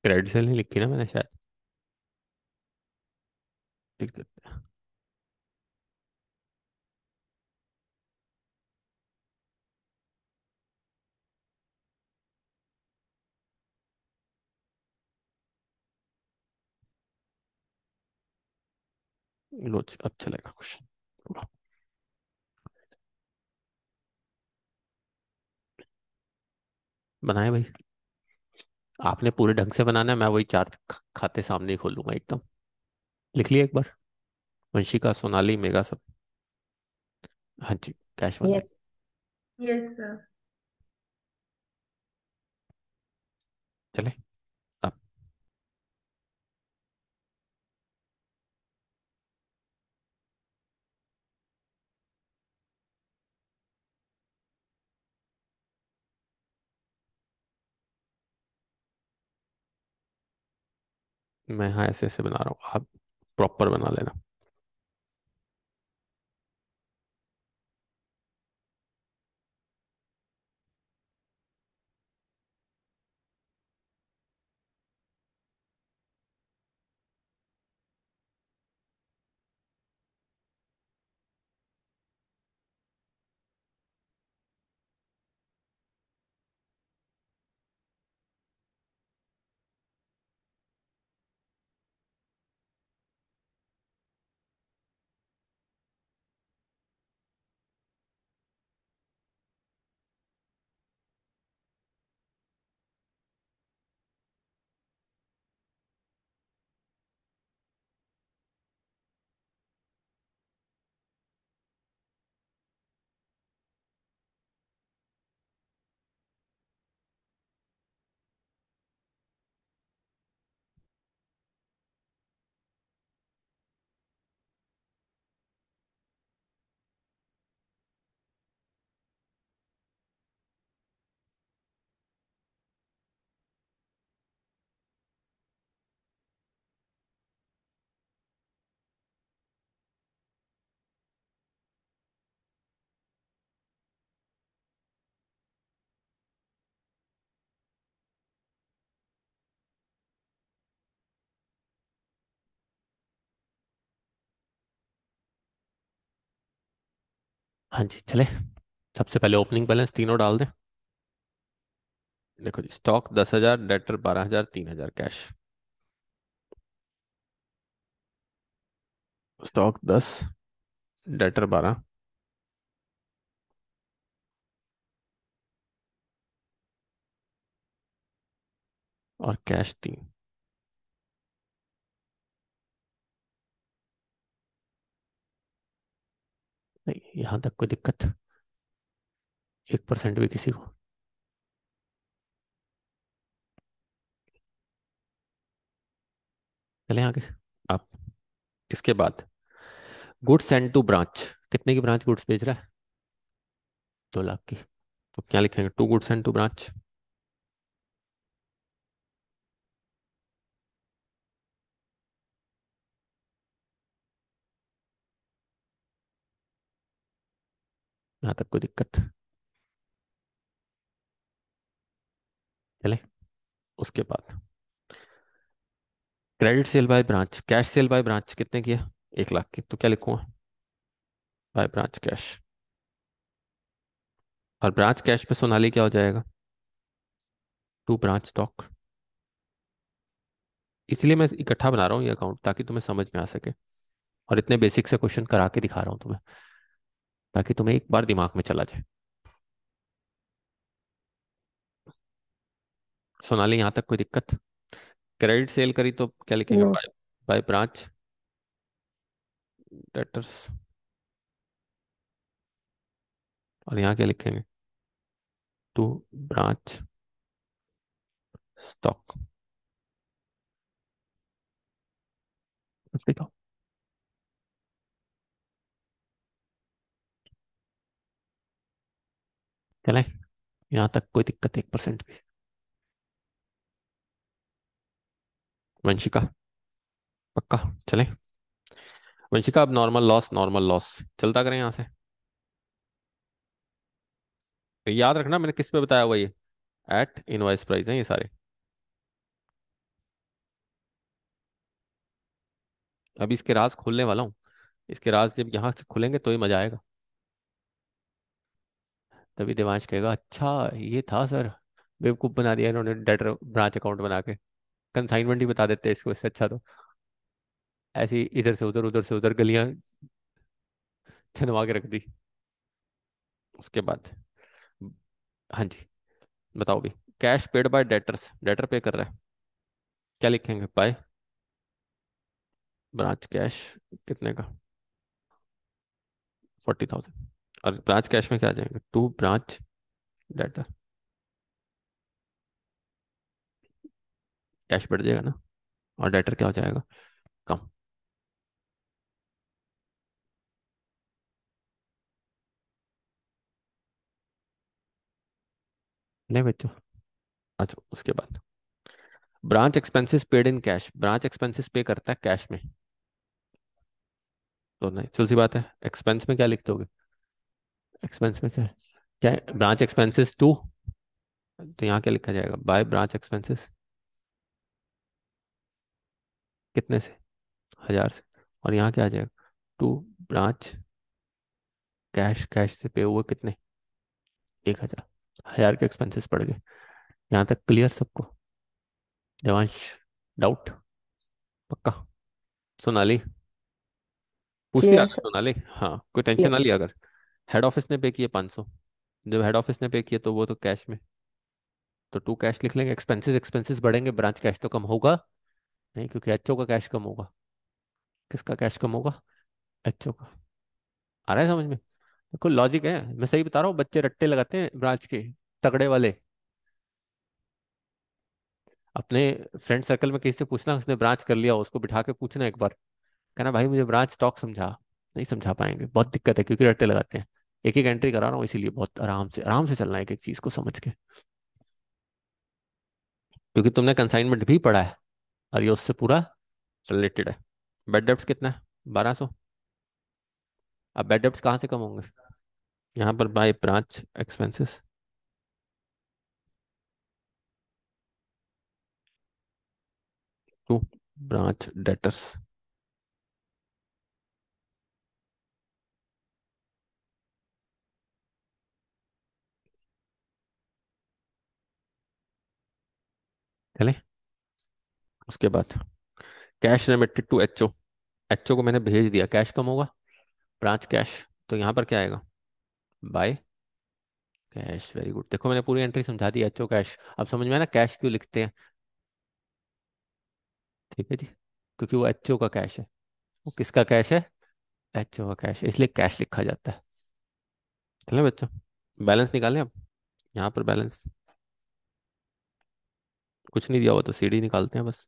Credit sale नहीं लिखी ना मैंने शायद, लिख देते हैं। लो अब चलेगा क्वेश्चन पूरा। बनाए भाई, आपने पूरे ढंग से बनाना है, मैं वही चार खाते सामने ही खोलूंगा एकदम। लिख लिया एक बार, वंशिका, सोनाली, मेगा सब। हाँ जी, कैश वाले। यस। Yes sir. चले अब। मैं हाँ ऐसे ऐसे बना रहा हूँ, आप प्रॉपर बना लेना। हाँ जी चले। सबसे पहले ओपनिंग बैलेंस तीनों डाल दें। देखो जी, stock 10,000, debtor 12,000, 3,000 cash. Stock 10, debtor 12 और कैश 3। नहीं, यहाँ तक कोई दिक्कत? 1% भी किसी को? चले आगे। आप इसके बाद गुड्स सेंड टू ब्रांच। कितने की ब्रांच गुड्स भेज रहा है? 2 लाख की। तो क्या लिखेंगे? To goods send to branch. यहाँ तक कोई दिक्कत? चले। उसके बाद credit sale by branch, cash sale by branch कितने की है? 1 लाख की। तो क्या लिखूंगा? By branch cash. और ब्रांच कैश में सोनाली क्या हो जाएगा? To branch stock. इसलिए मैं इकट्ठा बना रहा हूँ ये अकाउंट, ताकि तुम्हें समझ में आ सके। और इतने बेसिक से क्वेश्चन करा के दिखा रहा हूँ तुम्हें, ताकि तुम्हें एक बार दिमाग में चला जाए। सोनाली, यहाँ तक कोई दिक्कत? क्रेडिट सेल करी तो क्या लिखेंगे? No. By by branch debtors. और यहाँ क्या लिखेंगे? To branch stock. बस लिखो। चले। यहाँ तक कोई दिक्कत 1% भी? वंशिका, पक्का? चले। वंशिका, अब नॉर्मल लॉस चलता करें यहाँ से। याद रखना मैंने किस पे बताया हुआ ये, एट इनवॉइस प्राइस है ये सारे। अभी इसके राज खोलने वाला हूँ। इसके राज जब यहाँ से खुलेंगे तो ही मजा आएगा। तभी देवांश कहेगा, अच्छा ये था सर, बेवकूफ बना दिया इन्होंने डेटर ब्रांच अकाउंट बना के। कंसाइनमेंट ही बता देते इसको, इससे अच्छा तो ऐसी इधर से उधर, उधर से उधर गलियां छनवा के रख दी। उसके बाद हाँ जी, बताओ भी। Cash paid by debtors, debtor पे कर रहा है। क्या लिखेंगे? By branch cash. कितने का? 40,000। और ब्रांच कैश में क्या आ जाएंगे? To branch debtor. कैश बढ़ जाएगा ना, और डेटर क्या हो जाएगा? कम। नहीं बच्चों। अच्छा, उसके बाद branch expenses paid in cash. Branch expenses पे करता है कैश में, तो नहीं चल सी बात है। एक्सपेंस में क्या लिख दोगे? एक्सपेंस में क्या है? क्या है? Branch expenses to. तो यहाँ क्या लिखा जाएगा? By branch expenses. कितने से? 1,000 से। और यहाँ क्या आ जाएगा? टू ब्रांच कैश, कैश से पे हुए कितने? 1,000। 1,000 के एक्सपेंसेस पड़ गए। यहाँ तक क्लियर सबको? देवांश, डाउट? पक्का? सोनाली, पूछ लिया क्लियर अगर सर। सोनाली? हाँ, कोई टेंशन ना क्लियर। लिया अगर। हेड ऑफिस ने पे किए 500। जब हेड ऑफिस ने पे किए तो वो तो कैश में, तो टू कैश लिख लेंगे। एक्सपेंसेस, एक्सपेंसेस बढ़ेंगे, ब्रांच कैश तो कम होगा नहीं, क्योंकि एचओ का कैश कम होगा। किसका कैश कम होगा? एचओ का। आ रहा है समझ में? देखो लॉजिक है, मैं सही बता रहा हूँ। बच्चे रट्टे लगाते हैं ब्रांच के, तगड़े वाले। अपने फ्रेंड सर्कल में किसी से पूछना उसने ब्रांच कर लिया, उसको बिठा के पूछना एक बार, कहना भाई मुझे ब्रांच स्टॉक समझा। नहीं समझा पाएंगे, बहुत दिक्कत है, क्योंकि रट्टे लगाते हैं। एक एक एंट्री करा रहा हूँ, इसीलिए बहुत आराम से चलना है एक एक चीज को समझ के। क्योंकि तुमने कंसाइनमेंट भी पढ़ा है, और ये उससे पूरा रिलेटेड है। बेड डेप्ट कितना है? 1,200। अब बेड डेप्ट कहाँ से कम होंगे? यहाँ पर by branch expenses. To branch debtors. चले। उसके बाद cash remitted to HO. HO को मैंने भेज दिया, कैश कम होगा, ब्रांच कैश। तो यहाँ पर क्या आएगा? By cash. वेरी गुड, देखो मैंने पूरी एंट्री समझा दी, एचओ कैश। अब समझ में आया ना कैश क्यों लिखते हैं? ठीक है जी, क्योंकि वो एचओ का कैश है। वो किसका कैश है? एचओ का कैश, इसलिए कैश लिखा जाता है। चले बच्चों, बैलेंस निकालें अब। यहाँ पर बैलेंस कुछ नहीं दिया हुआ तो सीडी निकालते हैं बस।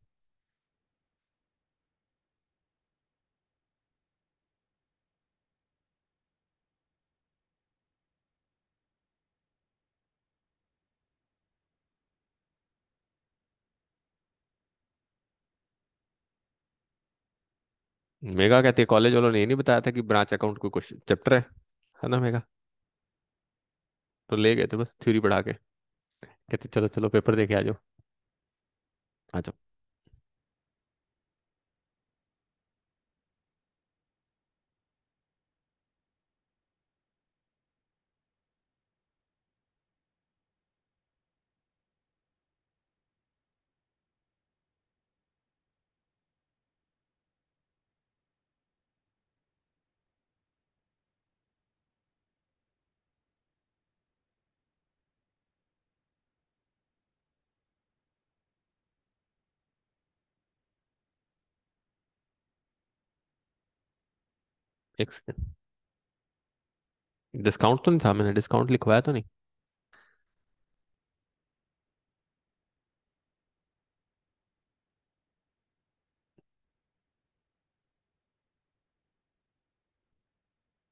मेगा कहती है कॉलेज वालों ने ये नहीं बताया था कि ब्रांच अकाउंट कोई क्वेश्चन चैप्टर है ना मेगा? तो ले गए थे बस थ्योरी पढ़ा के, कहते चलो चलो पेपर दे के आ जाओ। आ जाओ। एक सेकंड, डिस्काउंट तो नहीं था, मैंने डिस्काउंट लिखवाया तो नहीं?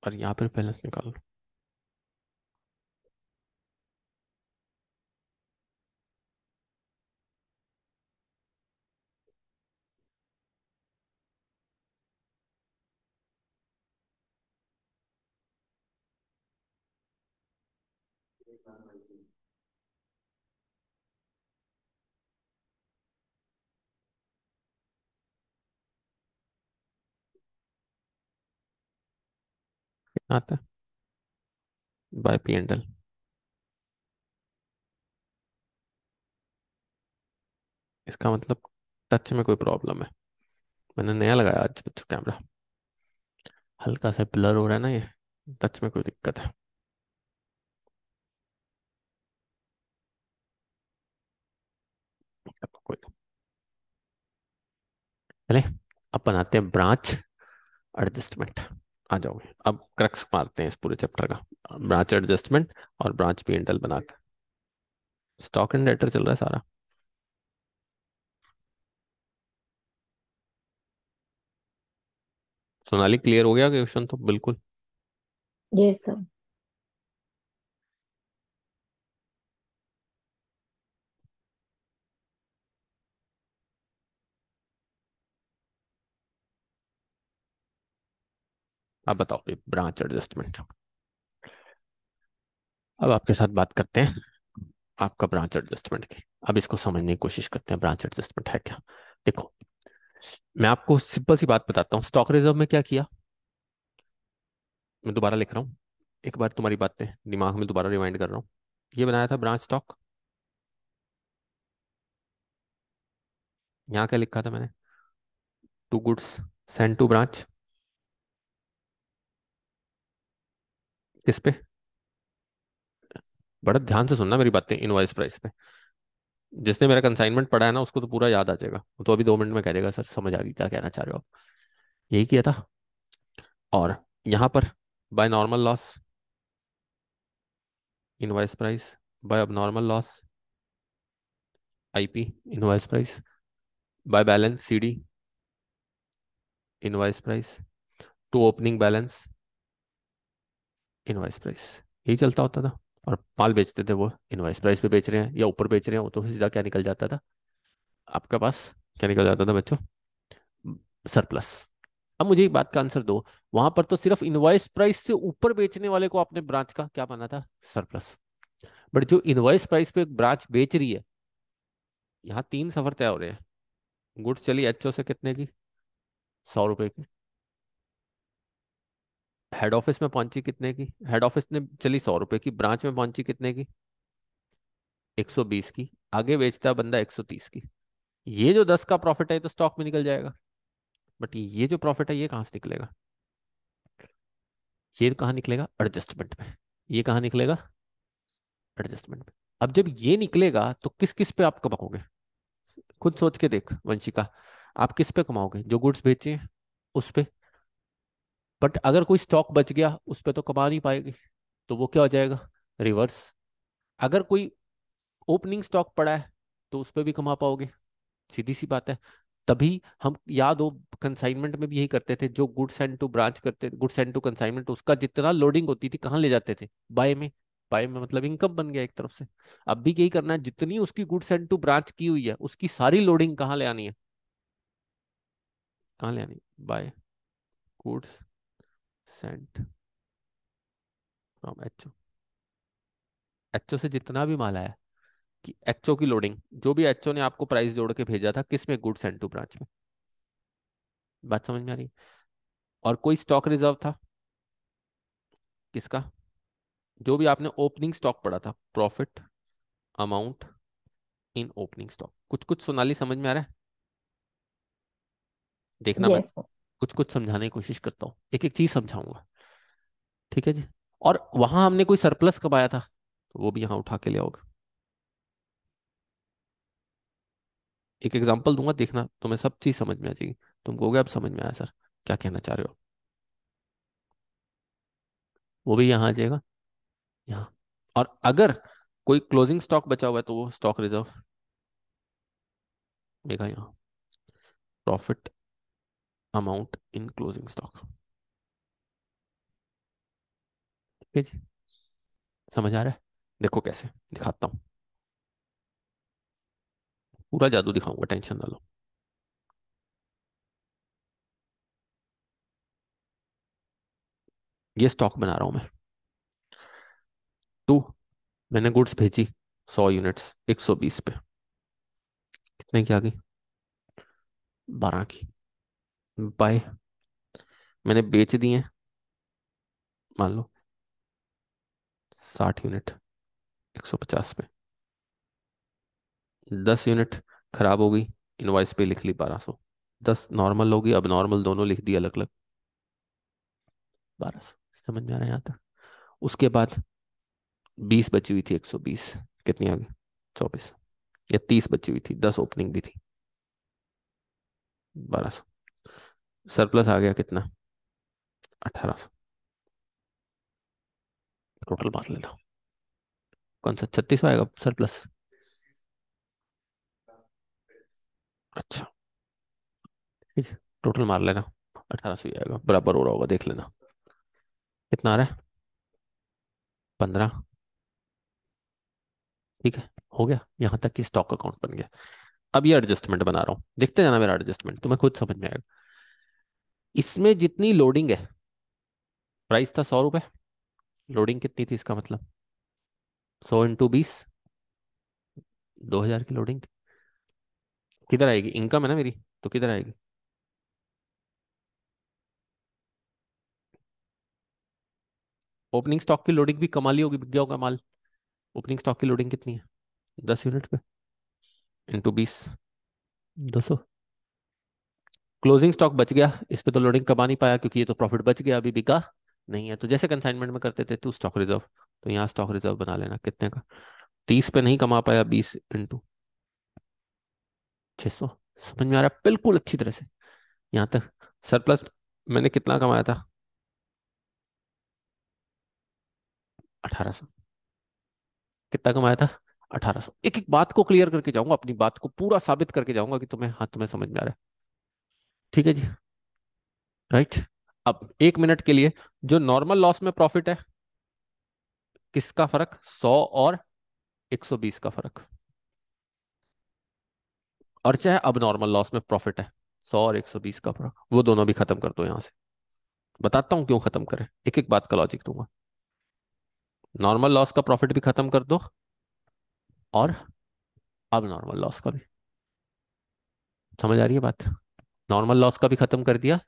और यहाँ पर बैलेंस निकालो। कितना आता है बाय पी एंडल? इसका मतलब टच में कोई प्रॉब्लम है। मैंने नया लगाया आज बच्चों कैमरा, हल्का सा ब्लर हो रहा है ना ये, टच में कोई दिक्कत है। कोई नहीं। चले, अब बनाते हैं ब्रांच एडजस्टमेंट। आ जाओगे, अब क्रक्स मारते हैं इस पूरे चैप्टर का, ब्रांच एडजस्टमेंट और ब्रांच पी एंडल बनाकर। स्टॉक एंड डेटर चल रहा है सारा। सोनाली क्लियर हो गया क्वेश्चन तो बिल्कुल? Yes sir. अब बताओ ब्रांच एडजस्टमेंट। अब आपके साथ बात करते हैं आपका ब्रांच एडजस्टमेंट की। अब इसको समझने की कोशिश करते हैं ब्रांच एडजस्टमेंट है क्या। देखो, मैं आपको सिंपल सी बात बताता हूँ, स्टॉक रिजर्व में क्या किया। मैं दोबारा लिख रहा हूँ, एक बार तुम्हारी बातें दिमाग में दोबारा रिवाइंड कर रहा हूँ। ये बनाया था ब्रांच स्टॉक। यहाँ क्या लिखा था मैंने? To goods send to branch. किस पे? बड़ा ध्यान से सुनना मेरी बातें, इनवॉइस प्राइस पे। जिसने मेरा कंसाइनमेंट पढ़ा है ना उसको तो पूरा याद आ जाएगा, वो तो अभी 2 मिनट में कह देगा सर समझ आ गई क्या कहना चाह रहे हो आप। यही किया था। और यहाँ पर by normal loss invoice price, by अब normal loss IP invoice price, by balance CD invoice price, to opening balance invoice price. यही चलता होता था। और माल बेचते थे वो इनवॉइस प्राइस पे बेच रहे हैं या ऊपर बेच रहे हैं, वो तो सीधा क्या निकल जाता था आपके पास? क्या निकल जाता था बच्चों? सरप्लस। अब मुझे एक बात का आंसर दो, वहां पर तो सिर्फ इनवॉइस प्राइस से ऊपर बेचने वाले को आपने ब्रांच का क्या माना था? सरप्लस। बट जो इनवॉइस प्राइस पे एक ब्रांच बेच रही है, यहाँ 3 सफर तय हो रहे हैं। गुड्स चली एचओ से कितने की? 100 रुपए की। हेड ऑफिस में पहुंची कितने की? हेड ऑफिस ने चली 100 रुपए की, ब्रांच में पहुंची कितने की? 120 की। आगे बेचता है बंदा 130 की। ये जो 10 का प्रॉफिट है तो स्टॉक में निकल जाएगा, बट ये जो प्रॉफिट है ये कहाँ से निकलेगा? ये कहाँ निकलेगा? एडजस्टमेंट में। ये कहाँ निकलेगा? एडजस्टमेंट में। अब जब ये निकलेगा तो किस किस पे आप कमाओगे? खुद सोच के देख वंशिका, आप किस पे कमाओगे? जो गुड्स बेचे हैं उस पे। बट अगर कोई स्टॉक बच गया उस पे तो कमा नहीं पाएगी, तो वो क्या हो जाएगा? रिवर्स। अगर कोई ओपनिंग स्टॉक पड़ा है तो उस पे भी कमा पाओगे, सीधी सी बात है। तभी हम, याद हो, कंसाइनमेंट में भी यही करते थे, जो गुड्स एंड टू ब्रांच करते, गुड्स एंड टू कंसाइनमेंट, उसका जितना लोडिंग होती थी कहाँ ले जाते थे? बाय में। बाय में मतलब इनकम बन गया एक तरफ से। अब भी यही करना है, जितनी उसकी गुड्स एंड टू ब्रांच की हुई है उसकी सारी लोडिंग कहाँ ले आनी है? कहाँ ले आनी? By goods sent from HO. HO से जितना भी माल आया, कि एचओ की लोडिंग, जो भी एचओ ने आपको प्राइस जोड़ के भेजा था, किस में? गुड्स एंड टू ब्रांच में। बात समझ में आ रही है? और कोई स्टॉक रिजर्व था किसका? जो भी आपने ओपनिंग स्टॉक पढ़ा था, profit amount in opening stock. कुछ कुछ सोनाली समझ में आ रहा है? देखना, मैं यस सर। कुछ कुछ समझाने की कोशिश करता हूँ, एक एक चीज समझाऊंगा। ठीक है जी। और वहां हमने कोई सरप्लस कमाया था तो वो भी यहाँ उठा के ले आओगे। एक एग्जांपल दूंगा, देखना तुम्हें सब चीज समझ में आ जाएगी। तुम कहोगे अब समझ में आया सर, क्या कहना चाह रहे हो? वो भी यहाँ आ जाएगा, यहाँ। और अगर कोई क्लोजिंग स्टॉक बचा हुआ है तो वो स्टॉक रिजर्व देगा यहाँ, profit amount in closing stock. ठीक है जी। समझ आ रहा है? देखो कैसे दिखाता हूँ, पूरा जादू दिखाऊंगा, टेंशन ना लो। ये स्टॉक बना रहा हूं मैं। तो मैंने गुड्स भेजी 100 यूनिट्स 120 पे। कितने की आ गई? 12 की। बाय। मैंने बेच दिए, मान लो 60 यूनिट 150 पे। 10 यूनिट खराब हो गई, इनवॉइस पे लिख ली 1200। 10 नॉर्मल होगी, अब नॉर्मल दोनों लिख दी अलग अलग, 1200। समझ में आ रहा है यहाँ तक? उसके बाद 20 बची हुई थी 120, कितनी आ गई? 24। या 30 बची हुई थी, 10 ओपनिंग भी थी, 1200। सरप्लस आ गया कितना? 1800। टोटल मार लेना, कौन सा 3600 आएगा सरप्लस? अच्छा, ठीक है, टोटल मार लेना, 1800 ही आएगा, बराबर हो रहा होगा, देख लेना कितना आ रहा है। 15। ठीक है, हो गया यहाँ तक कि स्टॉक अकाउंट बन गया। अब ये एडजस्टमेंट बना रहा हूँ, देखते जाना मेरा एडजस्टमेंट, तुम्हें खुद समझ में आएगा। इसमें जितनी लोडिंग है, प्राइस था 100 रुपए, लोडिंग कितनी थी इसका मतलब? 100 × 20, 2000 की लोडिंग। किधर आएगी? इनकम है ना मेरी, तो किधर आएगी? ओपनिंग स्टॉक की लोडिंग भी कमाली होगी, बिक गया होगा माल। ओपनिंग स्टॉक की लोडिंग कितनी है? 10 यूनिट पे, इंटू 20, 200। क्लोजिंग स्टॉक बच गया, इस पे तो लोडिंग कमा नहीं पाया क्योंकि ये तो प्रॉफिट बच गया, अभी बिका नहीं है। तो जैसे कंसाइनमेंट में करते थे टू स्टॉक रिजर्व, तो यहाँ स्टॉक रिजर्व बना लेना कितने का? 30 पे नहीं कमा पाया, 20 × 600। समझ में आ रहा है बिल्कुल अच्छी तरह से यहाँ तक? सरप्लस मैंने कितना कमाया था? 1800। कितना कमाया था? 1800। एक एक बात को क्लियर करके जाऊंगा, अपनी बात को पूरा साबित करके जाऊंगा कि तुम्हें, हाँ तुम्हें समझ में आ रहा है। ठीक है जी। राइट। अब 1 मिनट के लिए, जो नॉर्मल लॉस में प्रॉफिट है, किसका फर्क? 100 और 120 का फर्क। और चाहे अब नॉर्मल लॉस में प्रॉफिट है, 100 और 120 का फर्क, वो दोनों भी खत्म कर दो यहां से। बताता हूं क्यों खत्म करें, एक एक बात का लॉजिक दूंगा। नॉर्मल लॉस का प्रॉफिट भी खत्म कर दो, और अब नॉर्मल लॉस का भी। समझ आ रही है बात? नॉर्मल लॉस का भी खत्म कर दिया,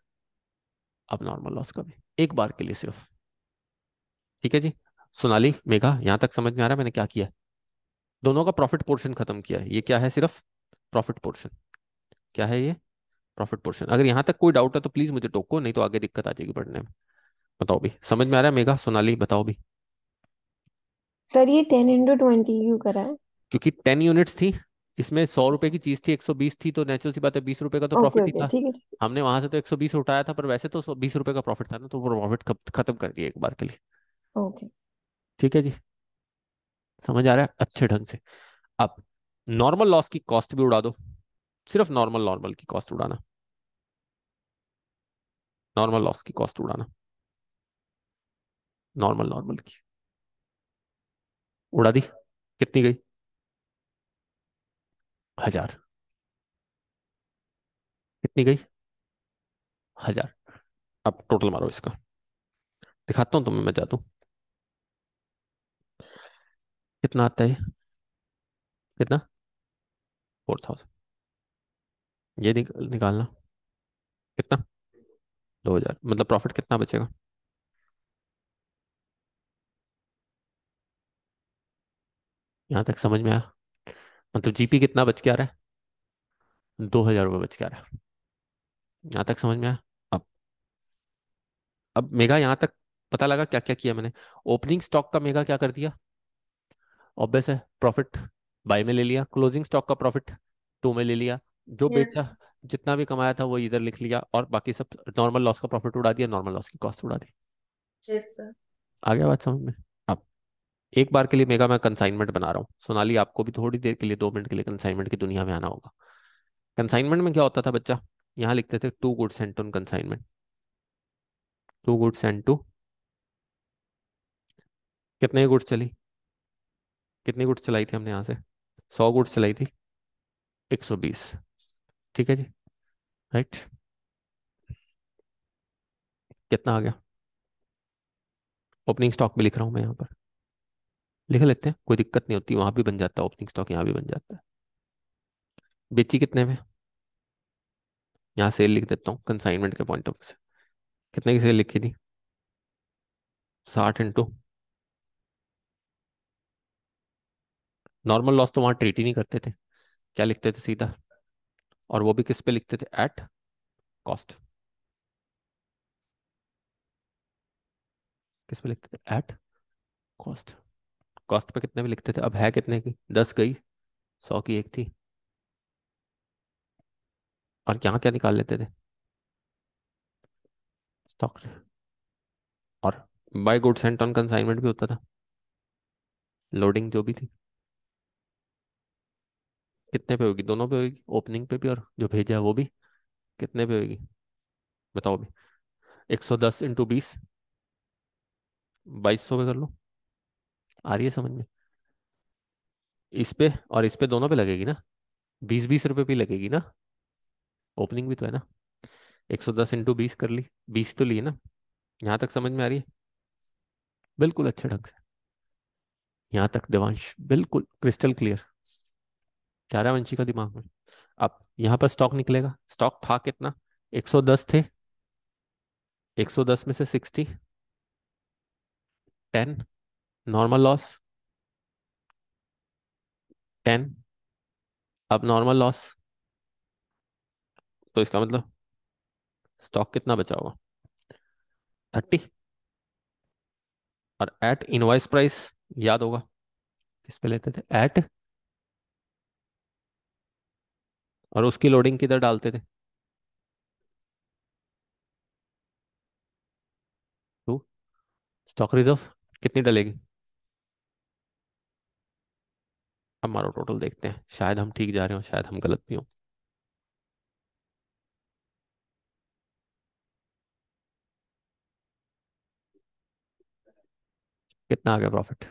अब नॉर्मल लॉस का भी, एक बार के लिए सिर्फ। ठीक है जी। सोनाली, मेघा, यहां तक समझ में आ रहा है मैंने क्या किया? दोनों का प्रॉफिट पोर्शन खत्म किया, ये क्या है, सिर्फ प्रॉफिट पोर्शन। क्या है ये, प्रॉफिट पोर्शन। अगर यहां तक कोई डाउट है तो प्लीज मुझे टोको, नहीं तो आगे दिक्कत आ जाएगी पढ़ने में। बताओ भी, समझ में आ रहा है मेघा, सोनाली, बताओ भी। सर ये 10 × 20 क्यों करा है? क्योंकि 10 यूनिट्स थी, इसमें 100 रुपए की चीज थी, 120 थी, तो नेचुरल सी बात है 20 रुपए का तो ओके प्रॉफिट ही ओके, था। ठीक है ठीक हमने वहां से तो 120 उठाया था, पर वैसे तो 20 रुपए का प्रॉफिट था ना, तो वो प्रॉफिट खत्म कर दिया एक बार के लिए। है। ओके। ठीक है जी, समझ आ रहा है अच्छे ढंग से। अब नॉर्मल लॉस की कॉस्ट भी उड़ा दो, सिर्फ नॉर्मल नॉर्मल की कॉस्ट उड़ाना, नॉर्मल लॉस की कॉस्ट उड़ाना, नॉर्मल नॉर्मल की उड़ा दी, कितनी गई, 1000। कितनी गई, 1000। अब टोटल मारो इसका, दिखाता हूँ तुम्हें मैं जादू, कितना आता है ये? कितना, 4000। ये निकालना, कितना, 2000, मतलब प्रॉफिट कितना बचेगा। यहां तक समझ में आया, मतलब जीपी कितना बच के आ रहा है, 2000 रुपये बच के आ रहा है। यहां तक समझ में आया। अब अब मेगा यहां तक पता लगा क्या क्या किया मैंने। ओपनिंग स्टॉक का मेगा क्या कर दिया, ऑब्वियस है, प्रॉफिट बाय में ले लिया, क्लोजिंग स्टॉक का प्रॉफिट टू में ले लिया, जो यस। बेचा, जितना भी कमाया था वो इधर लिख लिया, और बाकी सब नॉर्मल लॉस का प्रॉफिट उड़ा दिया, नॉर्मल लॉस की कॉस्ट उड़ा दी। Yes sir. आ गया बात समझ में। अब एक बार के लिए मेगा मैं कंसाइनमेंट बना रहा हूँ, सोनाली आपको भी थोड़ी देर के लिए, 2 मिनट के लिए कंसाइनमेंट की दुनिया में आना होगा। कंसाइनमेंट में क्या होता था बच्चा, यहाँ लिखते थे to goods and to consignment, to goods and to, कितने गुड्स चली, कितनी गुड्स चलाई थी हमने यहाँ से, 100 गुड्स चलाई थी, 120। ठीक है जी, राइट। कितना आ गया, ओपनिंग स्टॉक भी लिख रहा हूँ मैं यहाँ पर, लिख लेते हैं, कोई दिक्कत नहीं होती, वहां भी बन जाता है ओपनिंग स्टॉक, यहाँ भी बन जाता है। बेची कितने में, यहाँ सेल लिख देता हूँ कंसाइनमेंट के पॉइंट ऑफ व्यू से, कितने की सेल लिखी थी, 60 इंटू, नॉर्मल लॉस तो वहां ट्रीट ही नहीं करते थे, क्या लिखते थे सीधा, और वो भी किस पे लिखते थे, एट कॉस्ट, किस पे लिखते थे, एट कॉस्ट। कॉस्ट पे कितने में लिखते थे, अब है कितने की, 10 गई, 100 की एक थी, और यहाँ क्या निकाल लेते थे, स्टॉक, और by goods sent on consignment भी होता था, लोडिंग जो भी थी, कितने पे होगी, दोनों पे होगी, ओपनिंग पे भी और जो भेजा है वो भी, कितने पे होगी, बताओ भी, 110 इंटू 20, 2200 पे कर लो, आ रही है समझ में। इस पे और इस पे दोनों पे लगेगी ना, 20-20 रुपए भी लगेगी ना, ओपनिंग भी तो है ना। 110 इंटू 20 कर ली, 20 तो लिए ना, यहाँ तक समझ में आ रही है, बिल्कुल अच्छे ढंग से, यहाँ तक देवांश बिल्कुल क्रिस्टल क्लियर, क्या रहा है वंशी का दिमाग में। अब यहाँ पर स्टॉक निकलेगा, स्टॉक था कितना, 110 थे, 110 में से 60, 10, नॉर्मल लॉस 10, अब नॉर्मल लॉस, तो इसका मतलब स्टॉक कितना बचा होगा, 30, और एट इनवॉइस प्राइस, याद होगा किस पे लेते थे, एट, और उसकी लोडिंग किधर डालते थे, टू, स्टॉक रिजर्व, कितनी डलेगी। अब हमारा टोटल देखते हैं, शायद हम ठीक जा रहे हो, शायद हम गलत भी हो। कितना आ गया प्रॉफिट,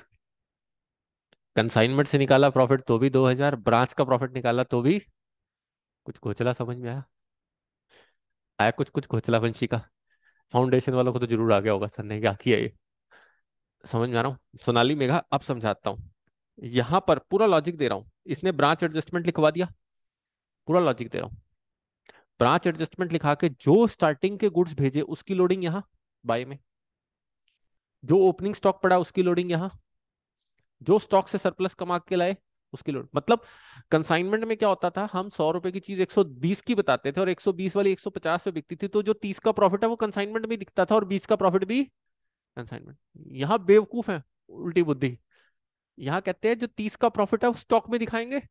कंसाइनमेंट से निकाला प्रॉफिट तो भी 2000, ब्रांच का प्रॉफिट निकाला तो भी कुछ खोचला, समझ में आया, आया कुछ कुछ खोचला वंशी का। फाउंडेशन वालों को तो जरूर आ गया होगा, सर ने क्या किया ये, समझ में आ रहा हूँ सोनाली मेघा, अब समझाता हूँ। यहां पर पूरा लॉजिक दे रहा हूँ, इसने ब्रांच एडजस्टमेंट लिखवा दिया, पूरा लॉजिक दे रहा हूँ, ब्रांच एडजस्टमेंट लिखा के जो स्टार्टिंग के गुड्स भेजे उसकी लोडिंग यहाँ बाय में, जो ओपनिंग स्टॉक पड़ा उसकी लोडिंग यहाँ, जो स्टॉक से सरप्लस कमा के लाए उसकी लोड मतलब कंसाइनमेंट में क्या होता था, हम 100 रुपए की चीज 120 की बताते थे और 120 वाली 150 पे बिकती थी, तो जो 30 का प्रॉफिट है वो कंसाइनमेंट में दिखता था और 20 का प्रॉफिट भी कंसाइनमेंट। यहाँ बेवकूफ है, उल्टी बुद्धि। यहाँ कहते हैं जो 30 का प्रॉफिट है वो स्टॉक में दिखाएंगे,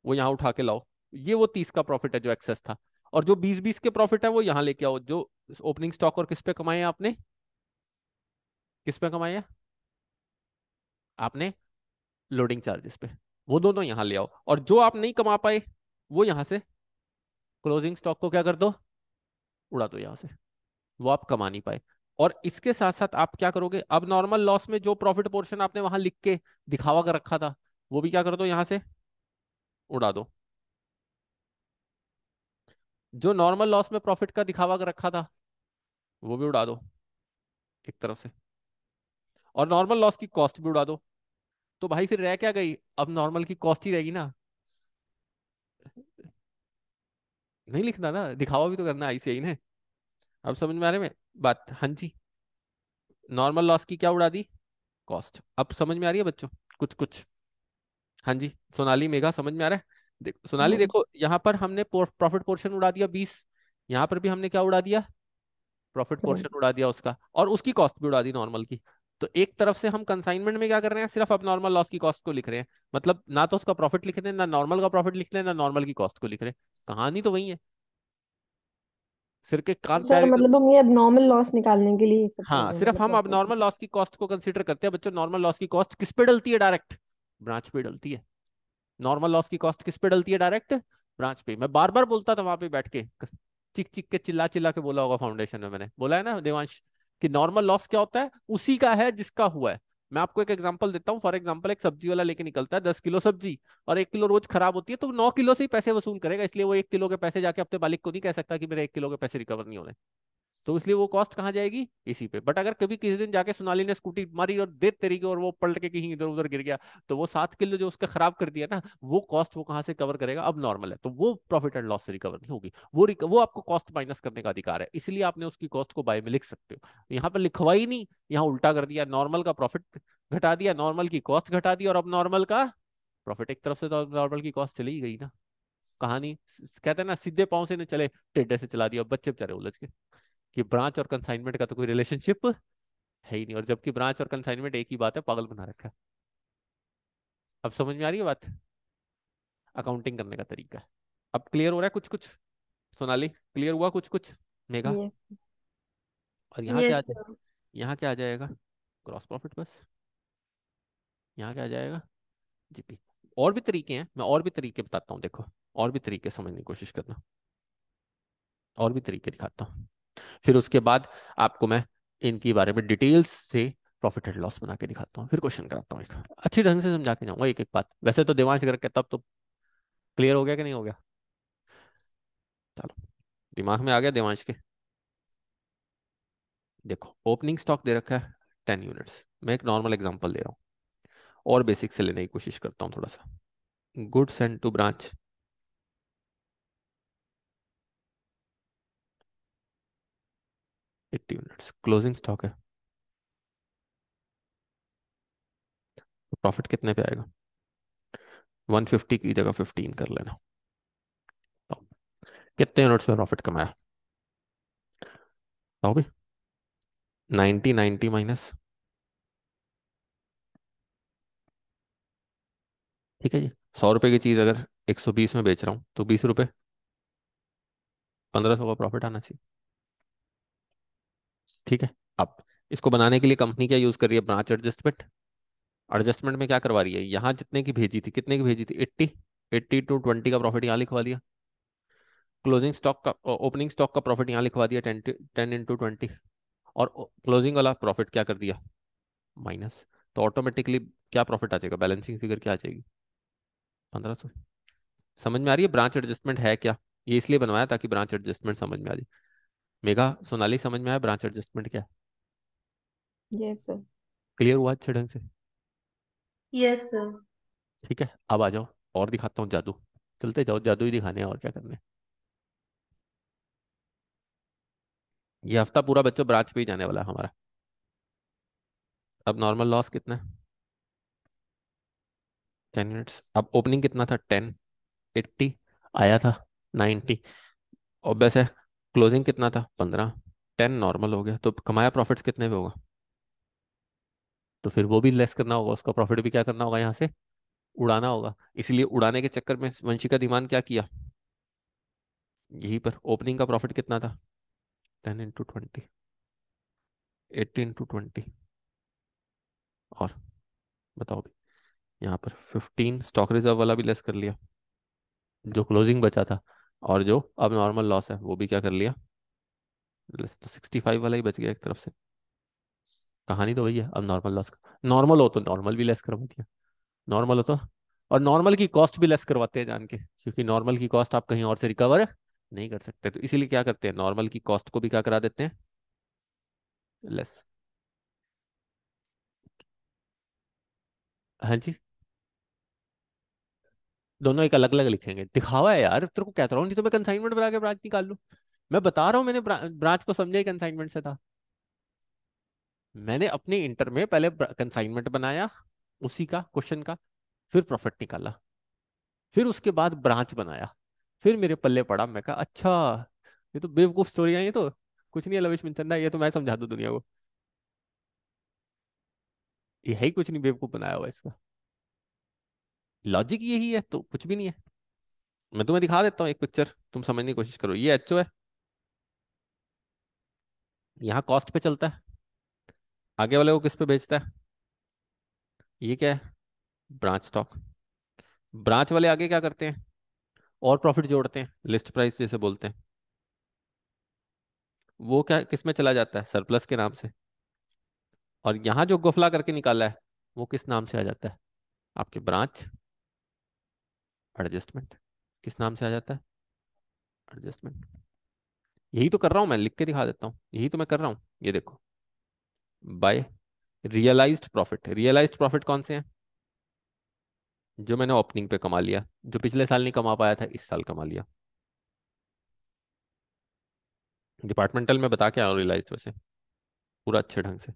वो यहाँ उठा के लाओ, ये वो 30 का प्रॉफिट है जो एक्सेस था। और जो 20-20 के प्रॉफिट है वो यहाँ लेके आओ, जो ओपनिंग स्टॉक और किस पे कमाए हैं आपने, किस पे कमाए हैं आपने, लोडिंग चार्जेस पे, वो दोनों यहाँ ले आओ। और जो आप नहीं कमा पाए वो यहाँ से क्लोजिंग स्टॉक को क्या कर दो, उड़ा दो यहाँ से, वो आप कमा नहीं पाए। और इसके साथ साथ आप क्या करोगे, अब नॉर्मल लॉस में जो प्रॉफिट पोर्शन आपने वहां लिख के दिखावा कर रखा था वो भी क्या कर दो, यहाँ से उड़ा दो। जो नॉर्मल लॉस में प्रॉफिट का दिखावा कर रखा था वो भी उड़ा दो एक तरफ से, और नॉर्मल लॉस की कॉस्ट भी उड़ा दो। तो भाई फिर रह क्या गई, अब नॉर्मल की कॉस्ट ही रहेगी ना, नहीं लिखना ना, दिखावा भी तो करना आईसीआई ने। अब समझ में आ रहे में बात, हाँ जी। नॉर्मल लॉस की क्या उड़ा दी, कॉस्ट। अब समझ में आ रही है बच्चों कुछ कुछ, हाँ जी। सोनाली मेघा समझ में आ रहा है। सोनाली हाँ जी। देखो यहाँ पर हमने प्रॉफिट पोर्शन उड़ा दिया 20, यहाँ पर भी हमने क्या उड़ा दिया, प्रॉफिट हाँ। पोर्शन उड़ा दिया उसका, और उसकी कॉस्ट भी उड़ा दी नॉर्मल की। तो एक तरफ से हम कंसाइनमेंट में क्या कर रहे हैं, सिर्फ अब नॉर्मल लॉस की कॉस्ट को लिख रहे हैं, मतलब ना तो उसका प्रॉफिट लिख रहे हैं, ना नॉर्मल का प्रॉफिट लिख रहे हैं, ना नॉर्मल की कॉस्ट को लिख रहे हैं। कहानी तो वही है, सिर के तो कान सर पैर एकदम। मतलब हम ये अब नॉर्मल लॉस निकालने के लिए ये सब कर हाँ, रहे हैं, सिर्फ मतलब हम अब प्रॉफिट। नॉर्मल लॉस की कॉस्ट को कंसीडर करते हैं बच्चों। नॉर्मल लॉस की कॉस्ट किस पे डलती है, डायरेक्ट ब्रांच पे डलती है। नॉर्मल लॉस की कॉस्ट किस पे डलती है, डायरेक्ट ब्रांच पे। मैं बार बार बोलता था वहां पे बैठ के, चिक चिक के चिल्ला चिल्ला के बोला होगा फाउंडेशन में, मैंने बोला है ना देवांश, कि नॉर्मल लॉस क्या होता है, उसी का है जिसका हुआ है। मैं आपको एक एग्जांपल देता हूँ। फॉर एग्जांपल, एक सब्जी वाला लेके निकलता है 10 किलो सब्जी, और 1 किलो रोज खराब होती है, तो वो 9 किलो से ही पैसे वसूल करेगा, इसलिए वो 1 किलो के पैसे जाके अपने मालिक को नहीं कह सकता कि मेरे 1 किलो के पैसे रिकवर नहीं हो रहे। तो इसलिए वो कॉस्ट कहाँ जाएगी, इसी पे। बट अगर कभी किसी दिन जाके सोनाली ने स्कूटी मारी और दे तरीके और वो पलट के कहीं इधर उधर गिर गया, तो वो 7 किलो जो उसका खराब कर दिया ना, वो कॉस्ट वो कहाँ से कवर करेगा, अब नॉर्मल है तो वो प्रॉफिट एंड लॉस से रिकवर नहीं होगी। वो आपको कॉस्ट माइनस करने का अधिकार है, इसलिए आपने उसकी कॉस्ट को बाय में लिख सकते हो। यहाँ पर लिखवा ही नहीं, यहाँ उल्टा कर दिया, नॉर्मल का प्रॉफिट घटा दिया, नॉर्मल की कॉस्ट घटा दी, और अब नॉर्मल का प्रॉफिट। एक तरफ से तो नॉर्मल की कॉस्ट चली ही गई ना। कहानी कहते हैं ना, सीधे पांव से नहीं चले, टेढ़े से चला दिया, बच्चे बेचारे उलझ के, कि ब्रांच और कंसाइनमेंट का तो कोई रिलेशनशिप है ही नहीं, और जबकि ब्रांच और कंसाइनमेंट एक ही बात है, पागल बना रखा है। अब समझ में आ रही है बात, अकाउंटिंग करने का तरीका। अब क्लियर हो रहा है कुछ कुछ, सोनाली क्लियर हुआ कुछ कुछ, मेगा। ये। और यहाँ क्या आ यस जाए, सर। यहाँ क्या आ जाएगा, ग्रॉस प्रॉफिट बस। यहाँ क्या आ जाएगा, जीपी। और भी तरीके हैं, मैं और भी तरीके बताता हूँ, देखो और भी तरीके समझने की कोशिश करना, और भी तरीके दिखाता हूँ। फिर उसके बाद आपको मैं इनके बारे में डिटेल्स से प्रॉफिट एंड लॉस बना के दिखाता हूँ, फिर क्वेश्चन कराता हूँ, एक अच्छी ढंग से समझा के जाऊंगा एक एक बात। वैसे तो देवांश करके तब तो क्लियर हो गया कि नहीं हो गया, चलो दिमाग में आ गया देवांश के। देखो ओपनिंग स्टॉक दे रखा है 10 यूनिट्स, मैं एक नॉर्मल एग्जांपल दे रहा हूँ, और बेसिक से लेने की कोशिश करता हूँ थोड़ा सा। Goods and to branch 80 units, closing stock है, तो प्रॉफिट कितने पे आएगा, 150 की जगह 15 कर लेना। तो कितने यूनिट्स में प्रॉफिट कमाया, तो भी 90 90 माइनस, ठीक है जी। 100 रुपए की चीज अगर 120 में बेच रहा हूँ तो 20 रुपए, 1500 का प्रॉफिट आना चाहिए, ठीक है। अब इसको बनाने के लिए कंपनी क्या यूज कर रही है, ब्रांच एडजस्टमेंट। एडजस्टमेंट में क्या करवा रही है, यहाँ जितने की भेजी थी, कितने की भेजी थी, 80, 80 to 20 का प्रॉफिट यहाँ लिखवा दिया। क्लोजिंग स्टॉक का, ओपनिंग स्टॉक का प्रॉफिट यहाँ लिखवा दिया, 10 10 into 20, और क्लोजिंग वाला प्रॉफिट क्या कर दिया, माइनस। तो ऑटोमेटिकली क्या प्रॉफिट आ जाएगा, बैलेंसिंग फिगर क्या आ जाएगी, 1500। समझ में आ रही है ब्रांच एडजस्टमेंट है क्या, ये इसलिए बनवाया ताकि ब्रांच एडजस्टमेंट समझ में आ जाए। मेगा सोनाली समझ में आया ब्रांच एडजस्टमेंट क्या है, यस सर। क्लियर हुआ अच्छे ढंग से, यस सर। ठीक है। अब आ जाओ और दिखाता हूँ जादू, चलते जाओ, जादू ही दिखाने हैं और क्या करने हैं। ये हफ्ता पूरा बच्चों ब्रांच पे ही जाने वाला है हमारा। अब नॉर्मल लॉस कितना है, 10 यूनिट्स। अब ओपनिंग कितना था? 10, 80 आया था, 90 और वैसे क्लोजिंग कितना था? 15, 10 नॉर्मल हो गया, तो कमाया प्रॉफिट्स कितने पे होगा? तो फिर वो भी लेस करना होगा, उसका प्रॉफिट भी क्या करना होगा यहाँ से? उड़ाना होगा। इसीलिए उड़ाने के चक्कर में वंशिका धीमान क्या किया? यहीं पर ओपनिंग का प्रॉफिट कितना था? 10 × 20, 80 × 20, और बताओ भी, यहाँ पर 15 स्टॉक रिजर्व वाला भी लेस कर लिया, जो क्लोजिंग बचा था, और जो अब नॉर्मल लॉस है वो भी क्या कर लिया लेस, तो 65 वाला ही बच गया एक तरफ से। कहानी तो वही है। अब नॉर्मल लॉस, नॉर्मल हो तो नॉर्मल भी लेस करवा दिया, नॉर्मल हो तो, और नॉर्मल की कॉस्ट भी लेस करवाते हैं जान के, क्योंकि नॉर्मल की कॉस्ट आप कहीं और से रिकवर नहीं कर सकते, तो इसीलिए क्या करते हैं, नॉर्मल की कॉस्ट को भी क्या करा देते हैं, लेस। हाँ जी, दोनों एक अलग अलग लिखेंगे, दिखावा है यार, तेरे को कहता रहा हूँ, नहीं तो मैं कंसाइनमेंट बना के ब्रांच निकाल लूँ। मैं बता रहा हूँ, मैंने ब्रांच को समझा ही कंसाइनमेंट से था। मैंने अपने इंटर में पहले कंसाइनमेंट बनाया उसी का क्वेश्चन का, फिर प्रॉफिट निकाला, फिर उसके बाद ब्रांच बनाया, फिर मेरे पल्ले पड़ा, मैं कहा अच्छा, ये तो बेवकूफ स्टोरी है, ये तो कुछ नहीं है लविश मिंचंदा, ये तो मैं समझा दूं दुनिया को, ये है ही कुछ नहीं, बेवकूफ बनाया हुआ इसका, लॉजिक यही है, तो कुछ भी नहीं है। मैं तुम्हें दिखा देता हूँ एक पिक्चर, तुम समझने की कोशिश करो। ये एचओ है, यहाँ कॉस्ट पे चलता है, आगे वाले को किस पे बेचता है? ये क्या है? Branch stock. ब्रांच वाले आगे क्या करते हैं? और प्रॉफिट जोड़ते हैं, लिस्ट प्राइस जैसे बोलते हैं। वो क्या किस में चला जाता है? सरप्लस के नाम से। और यहाँ जो गोफला करके निकाला है, वो किस नाम से आ जाता है? आपके ब्रांच एडजस्टमेंट। किस नाम से आ जाता है? एडजस्टमेंट। यही तो कर रहा हूं मैं, लिख के दिखा देता हूँ, यही तो मैं कर रहा हूँ, ये देखो। By realised profit. Realised profit कौन से हैं? जो मैंने ओपनिंग पे कमा लिया, जो पिछले साल नहीं कमा पाया था इस साल कमा लिया। डिपार्टमेंटल में बता के आया रियलाइज्ड वैसे, पूरा अच्छे ढंग से,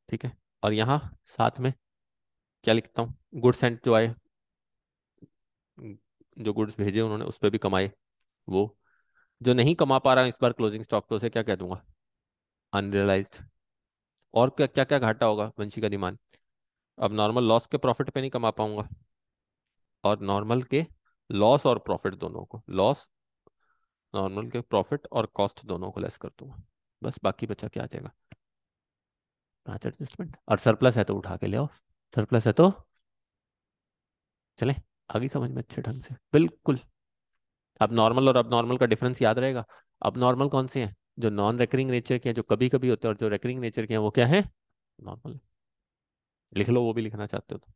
ठीक है। और यहाँ साथ में क्या लिखता हूँ? गुड्स एंड जो आए, जो गुड्स भेजे उन्होंने उस पर भी कमाए वो। जो नहीं कमा पा रहा इस बार क्लोजिंग स्टॉक, तो उसे क्या कह दूंगा? अनरियलाइज्ड। और क्या क्या क्या घाटा होगा वंशिका डिमांड? अब नॉर्मल लॉस के प्रॉफिट पे नहीं कमा पाऊंगा, और नॉर्मल के लॉस और प्रॉफिट दोनों को, लॉस, नॉर्मल के प्रॉफिट और कॉस्ट दोनों को लेस कर दूंगा, बस बाकी बचा क्या आ जाएगा? पांच एडजस्टमेंट, और सरप्लस है तो उठा के ले आओ, सरप्लस है तो चले। आगे समझ में अच्छे ढंग से बिल्कुल। अब नॉर्मल और अब नॉर्मल का डिफरेंस याद रहेगा। अब नॉर्मल कौन से हैं? जो नॉन रेकरिंग नेचर के हैं, जो कभी कभी होते हैं, और जो रेकरिंग नेचर के हैं वो क्या है? नॉर्मल। लिख लो, वो भी लिखना चाहते हो तो,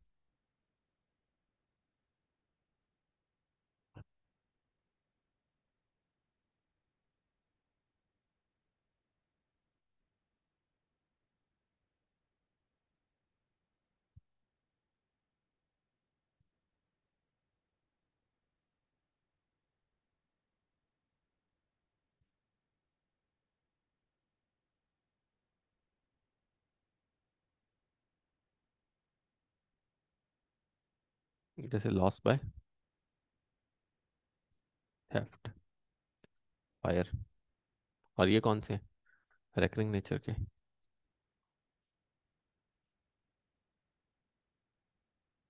जैसे लॉस बाय थेफ्ट, फायर, और ये कौन से? रेकरिंग नेचर के।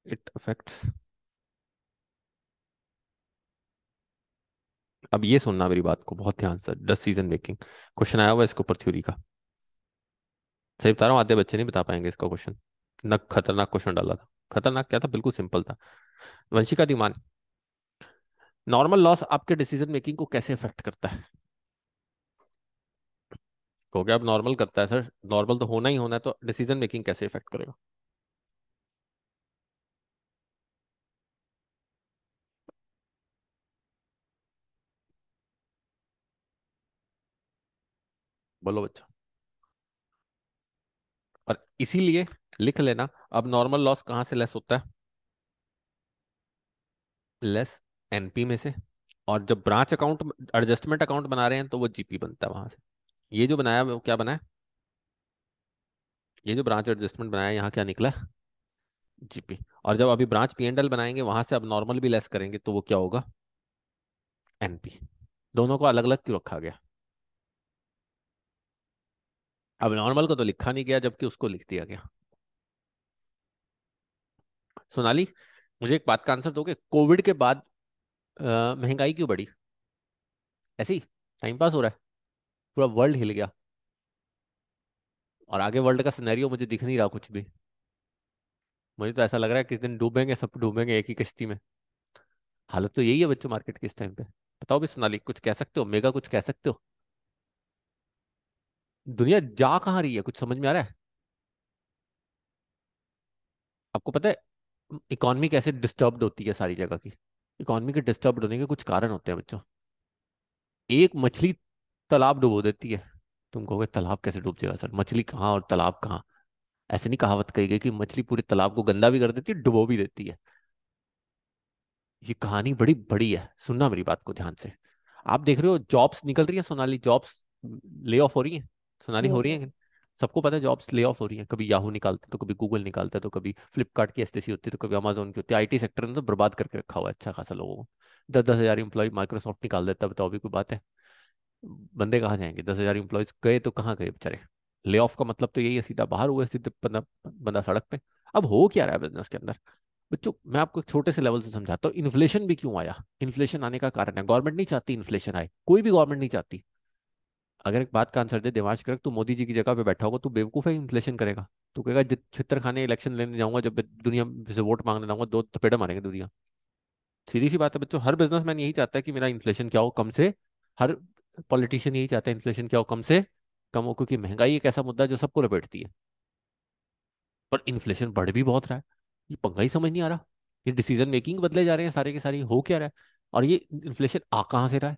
इट अफेक्ट्स, अब ये सुनना मेरी बात को बहुत ध्यान से, डिसीजन मेकिंग क्वेश्चन आया हुआ है इसके ऊपर थ्योरी का, सही बता रहा हूँ, आधे बच्चे नहीं बता पाएंगे इसका क्वेश्चन, न खतरनाक क्वेश्चन डाला था। खतरनाक क्या था, बिल्कुल सिंपल था। वंशिका धीमान, नॉर्मल लॉस आपके डिसीजन मेकिंग को कैसे अफेक्ट करता है? हो गया, अब नॉर्मल करता है सर, नॉर्मल तो होना ही होना है, तो डिसीजन मेकिंग कैसे इफेक्ट करेगा? बोलो बच्चा। और इसीलिए लिख लेना, अब नॉर्मल लॉस कहाँ से लेस होता है? लेस एनपी में से। और जब ब्रांच अकाउंट, एडजस्टमेंट अकाउंट बना रहे हैं, तो वो जीपी बनता है वहां से। ये जो बनाया वो क्या बना है? ये जो ब्रांच एडजस्टमेंट बनाया, यहाँ क्या निकला? जीपी। और जब अभी ब्रांच पी एंड एल बनाएंगे वहां से अब नॉर्मल भी लेस करेंगे तो वो क्या होगा, एनपी। दोनों को अलग अलग क्यों रखा गया? अब नॉर्मल को तो लिखा नहीं गया जबकि उसको लिख दिया गया। सोनाली, मुझे एक बात का आंसर दोगे, कोविड के बाद महंगाई क्यों बढ़ी? ऐसी टाइम पास हो रहा है? पूरा वर्ल्ड हिल गया और आगे वर्ल्ड का सिनेरियो मुझे दिख नहीं रहा कुछ भी। मुझे तो ऐसा लग रहा है किस दिन डूबेंगे, सब डूबेंगे एक ही किश्ती में। हालत तो यही है बच्चों मार्केट की इस टाइम पे। बताओ भी सोनाली, कुछ कह सकते हो, मेगा कुछ कह सकते हो? दुनिया जा कहाँ रही है, कुछ समझ में आ रहा है? आपको पता है इकॉनमी कैसे डिस्टर्ब्ड होती है सारी जगह की? इकॉनमी के डिस्टर्ब होने के कुछ कारण होते हैं बच्चों। एक मछली तालाब डुबो देती है। तुम कहोगे तालाब कैसे डूब जाएगा सर, मछली कहाँ और तालाब कहाँ? ऐसे नहीं कहावत कही गई कि मछली पूरे तालाब को गंदा भी कर देती है, डुबो भी देती है। ये कहानी बड़ी बड़ी है, सुनना मेरी बात को ध्यान से। आप देख रहे हो जॉब्स निकल रही है सोनाली, जॉब्स ले ऑफ हो रही है। सोनाली हो रही यस। है? सबको पता है जॉब्स ले ऑफ हो रही है। कभी याहू निकालते तो कभी गूगल निकालता है तो कभी फ्लिपकार्ट की एसटीसी होती है तो कभी अमेजोन की होती है। आईटी सेक्टर ने तो बर्बाद करके रखा हुआ है अच्छा खासा लोगों को। 10-10 हजार एम्प्लॉय माइक्रोसॉफ्ट निकाल देता है, बताओ भी कोई बात है? बंदे कहाँ जाएंगे? 10 हजार एम्प्लॉयज गए तो कहाँ गए बेचारे? ले ऑफ का मतलब तो यही है, सीधा बाहर हुए, सीधे बंदा बंदा सड़क पे। अब हो क्या रहा है बिजनेस के अंदर? बच्चों मैं आपको एक छोटे से लेवल से समझाता हूँ, इन्फ्लेशन भी क्यों आया। इन्फ्लेशन आने का कारण है, गवर्नमेंट नहीं चाहती इन्फ्लेशन आए, कोई भी गवर्नमेंट नहीं चाहती। अगर एक बात का आंसर दे दिमाग कर, तू मोदी जी की जगह पे बैठा होगा, तू बेवकूफ है, इन्फ्लेशन करेगा? तू कहेगा छितर खाने इलेक्शन लेने जाऊंगा, जब दुनिया से वोट मांगने जाऊंगा, दो थपेड़े मारेंगे दुनिया। सीधी सी बात है बच्चों, हर बिजनेसमैन यही चाहता है कि मेरा इन्फ्लेशन क्या हो कम से। हर पॉलिटिशियन यही चाहता है इन्फ्लेशन क्या हो कम से कम हो, क्योंकि महंगाई एक ऐसा मुद्दा है जो सबको लपेटती है। पर इन्फ्लेशन बढ़ भी बहुत रहा है, ये पंगा ही समझ नहीं आ रहा। ये डिसीजन मेकिंग बदले जा रहे हैं सारे के सारे, हो क्या रहा है? और ये इन्फ्लेशन आ कहाँ से रहा है?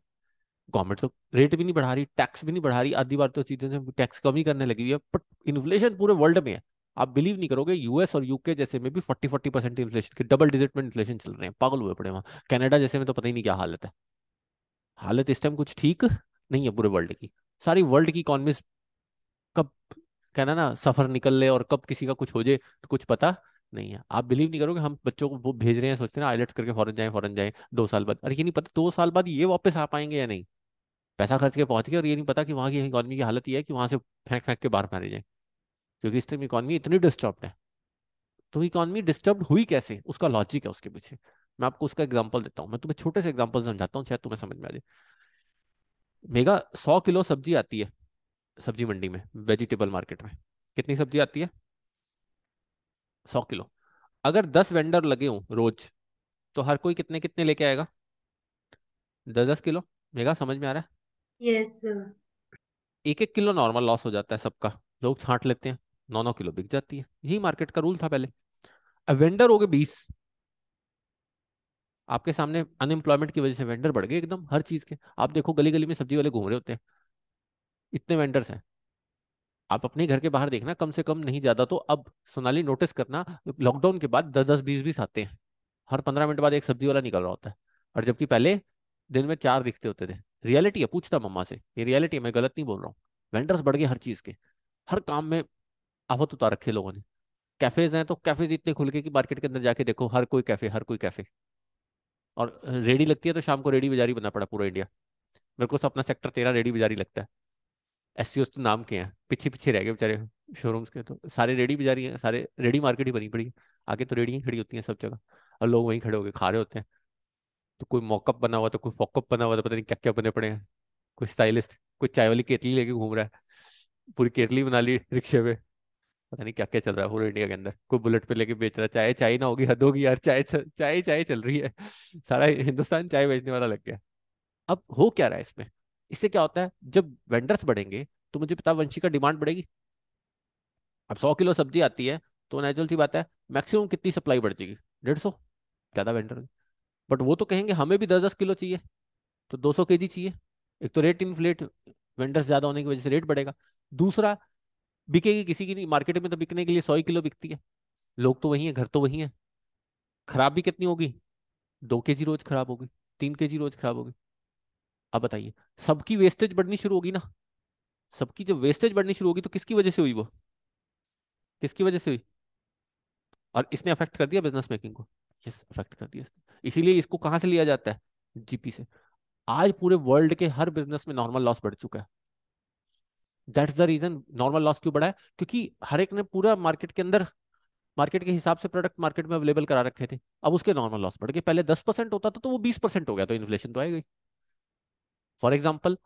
गवर्नमेंट तो रेट भी नहीं बढ़ा रही, टैक्स भी नहीं बढ़ा रही, आधी बार तो चीजें से टैक्स कम ही करने लगी हुई है, बट इन्फ्लेशन पूरे वर्ल्ड में है। आप बिलीव नहीं करोगे, यूएस और यूके जैसे में भी 40-40% इन्फ्लेशन की, डबल डिजिट में इन्फ्लेशन चल रहे हैं, पागल हुए पड़े वहाँ। कनाडा जैसे में तो पता ही नहीं क्या हालत है। हालत इस टाइम कुछ ठीक नहीं है पूरे वर्ल्ड की। सारी वर्ल्ड की इकॉनमी कब, कहना ना, सफर निकल ले और कब किसी का कुछ हो जाए तो कुछ पता नहीं है। आप बिलीव नहीं करोगे, हम बच्चों को वो भेज रहे हैं, सोचते हैं आइलेट्स करके फॉरेन जाएं फॉरेन जाएं 2 साल बाद, अरे ये नहीं पता 2 साल बाद ये वापस आ पाएंगे या नहीं। पैसा खर्च के पहुंच गए और ये नहीं पता कि वहां की इकॉनमी की हालत ये है कि वहां से फेंक फेंक के बाहर मारे जाए, क्योंकि इस टाइम इकॉनमी इतनी डिस्टर्ब है। तो इकॉनमी डिस्टर्ब हुई कैसे, उसका लॉजिक है उसके पीछे। मैं आपको उसका एग्जांपल देता हूँ, मैं तुम्हें छोटे से एग्जांपल समझाता हूँ, शायद तुम्हें समझ में आ जाए। मेगा 100 किलो सब्जी आती है सब्जी मंडी में, वेजिटेबल मार्केट में। कितनी सब्जी आती है? 100 किलो। अगर 10 वेंडर लगे हों रोज, तो हर कोई कितने कितने लेके आएगा? 10-10 किलो। मेगा समझ में आ रहा है? यस। 1-1 किलो नॉर्मल लॉस हो जाता है सबका, लोग छांट लेते हैं। 9-9 किलो बिक जाती है, यही मार्केट का रूल था पहले। अब वेंडर हो गए 20। आपके सामने अनएम्प्लॉयमेंट की वजह से वेंडर बढ़ गए एकदम हर चीज के। आप देखो गली गली में सब्जी वाले घूम रहे होते हैं, इतने वेंडर्स हैं। आप अपने घर के बाहर देखना, कम से कम नहीं ज्यादा तो अब, सोनाली नोटिस करना, लॉकडाउन के बाद 10-10 20-20 आते हैं। हर 15 मिनट बाद एक सब्जी वाला निकल रहा होता है। और जबकि पहले दिन में 4 दिखते होते थे। रियलिटी है, पूछता मम्मा से, ये रियलिटी है, मैं गलत नहीं बोल रहा हूँ। वेंडर्स बढ़ गए हर चीज के, हर काम में आफत उतार रखे लोगों ने। कैफेज हैं तो कैफेज इतने खुल गए कि मार्केट के अंदर जाके देखो हर कोई कैफे, हर कोई कैफे। और रेडी लगती है तो शाम को रेडी बाजारी बना पड़ा पूरा इंडिया। मेरे को तो अपना सेक्टर 13 रेडी बाजारी लगता है। एस तो नाम के हैं, पीछे पीछे रह गए बेचारे शोरूम्स के, तो सारे रेडी बाजारी हैं, सारे रेडी मार्केट ही बनी पड़ी है। आगे तो रेडी ही खड़ी होती हैं सब जगह, और लोग वहीं खड़े होकर खा रहे होते हैं। तो कोई मॉकअप बना हुआ, तो कोई फॉकअप बना हुआ, तो पता नहीं क्या क्या बने पड़े हैं। कोई स्टाइलिस्ट, कोई चाय वाली केतली लेके घूम रहा है, पूरी केतली बना ली रिक्शे पे। पता नहीं क्या क्या चल रहा है पूरे इंडिया के अंदर। कोई बुलेट पे लेके बेच रहा है चाय, चाय ना होगी हद होगी यार, चाय चाय चाय चल रही है। सारा हिंदुस्तान चाय बेचने वाला लग गया। अब हो क्या रहा है इसमें? इससे क्या होता है, जब वेंडर्स बढ़ेंगे तो मुझे पता वंशी का डिमांड बढ़ेगी। अब 100 किलो सब्जी आती है, तो नेचुरल सी बात है, मैक्सिमम कितनी सप्लाई बढ़ जाएगी? 150। ज्यादा वेंडर। बट वो तो कहेंगे हमें भी 10-10 किलो चाहिए, तो 200 केजी चाहिए। एक तो रेट इन्फ्लेट, वेंडर्स ज्यादा होने की वजह से रेट बढ़ेगा। दूसरा, बिकेगी किसी की नहीं, मार्केट में तो बिकने के लिए 100 ही किलो बिकती है। लोग तो वही है, घर तो वही है। खराब भी कितनी होगी? 2 केजी रोज खराब होगी, 3 केजी रोज खराब होगी। अब बताइए, सबकी वेस्टेज बढ़नी शुरू होगी ना। सबकी जब वेस्टेज बढ़नी शुरू होगी तो किसकी वजह से हुई वो? किसकी वजह से हुई? और इसने अफेक्ट कर दिया बिजनेस मेकिंग को, यस अफेक्ट कर दिया इसने। इसीलिए इसको कहाँ से लिया जाता है, जीपी से। आज पूरे वर्ल्ड के हर बिजनेस में नॉर्मल लॉस बढ़ चुका है। That's the reason normal loss क्यों बढ़ा है, क्योंकि हर एक ने पूरा मार्केट के अंदर मार्केट के हिसाब से प्रोडक्ट मार्केट में अवेलेबल करा रखे थे। अब उसके नॉर्मल लॉस बढ़ गए, पहले 10% होता था तो वो 20% हो गया, तो इन्फ्लेशन तो आएगी। फॉर एग्जाम्पल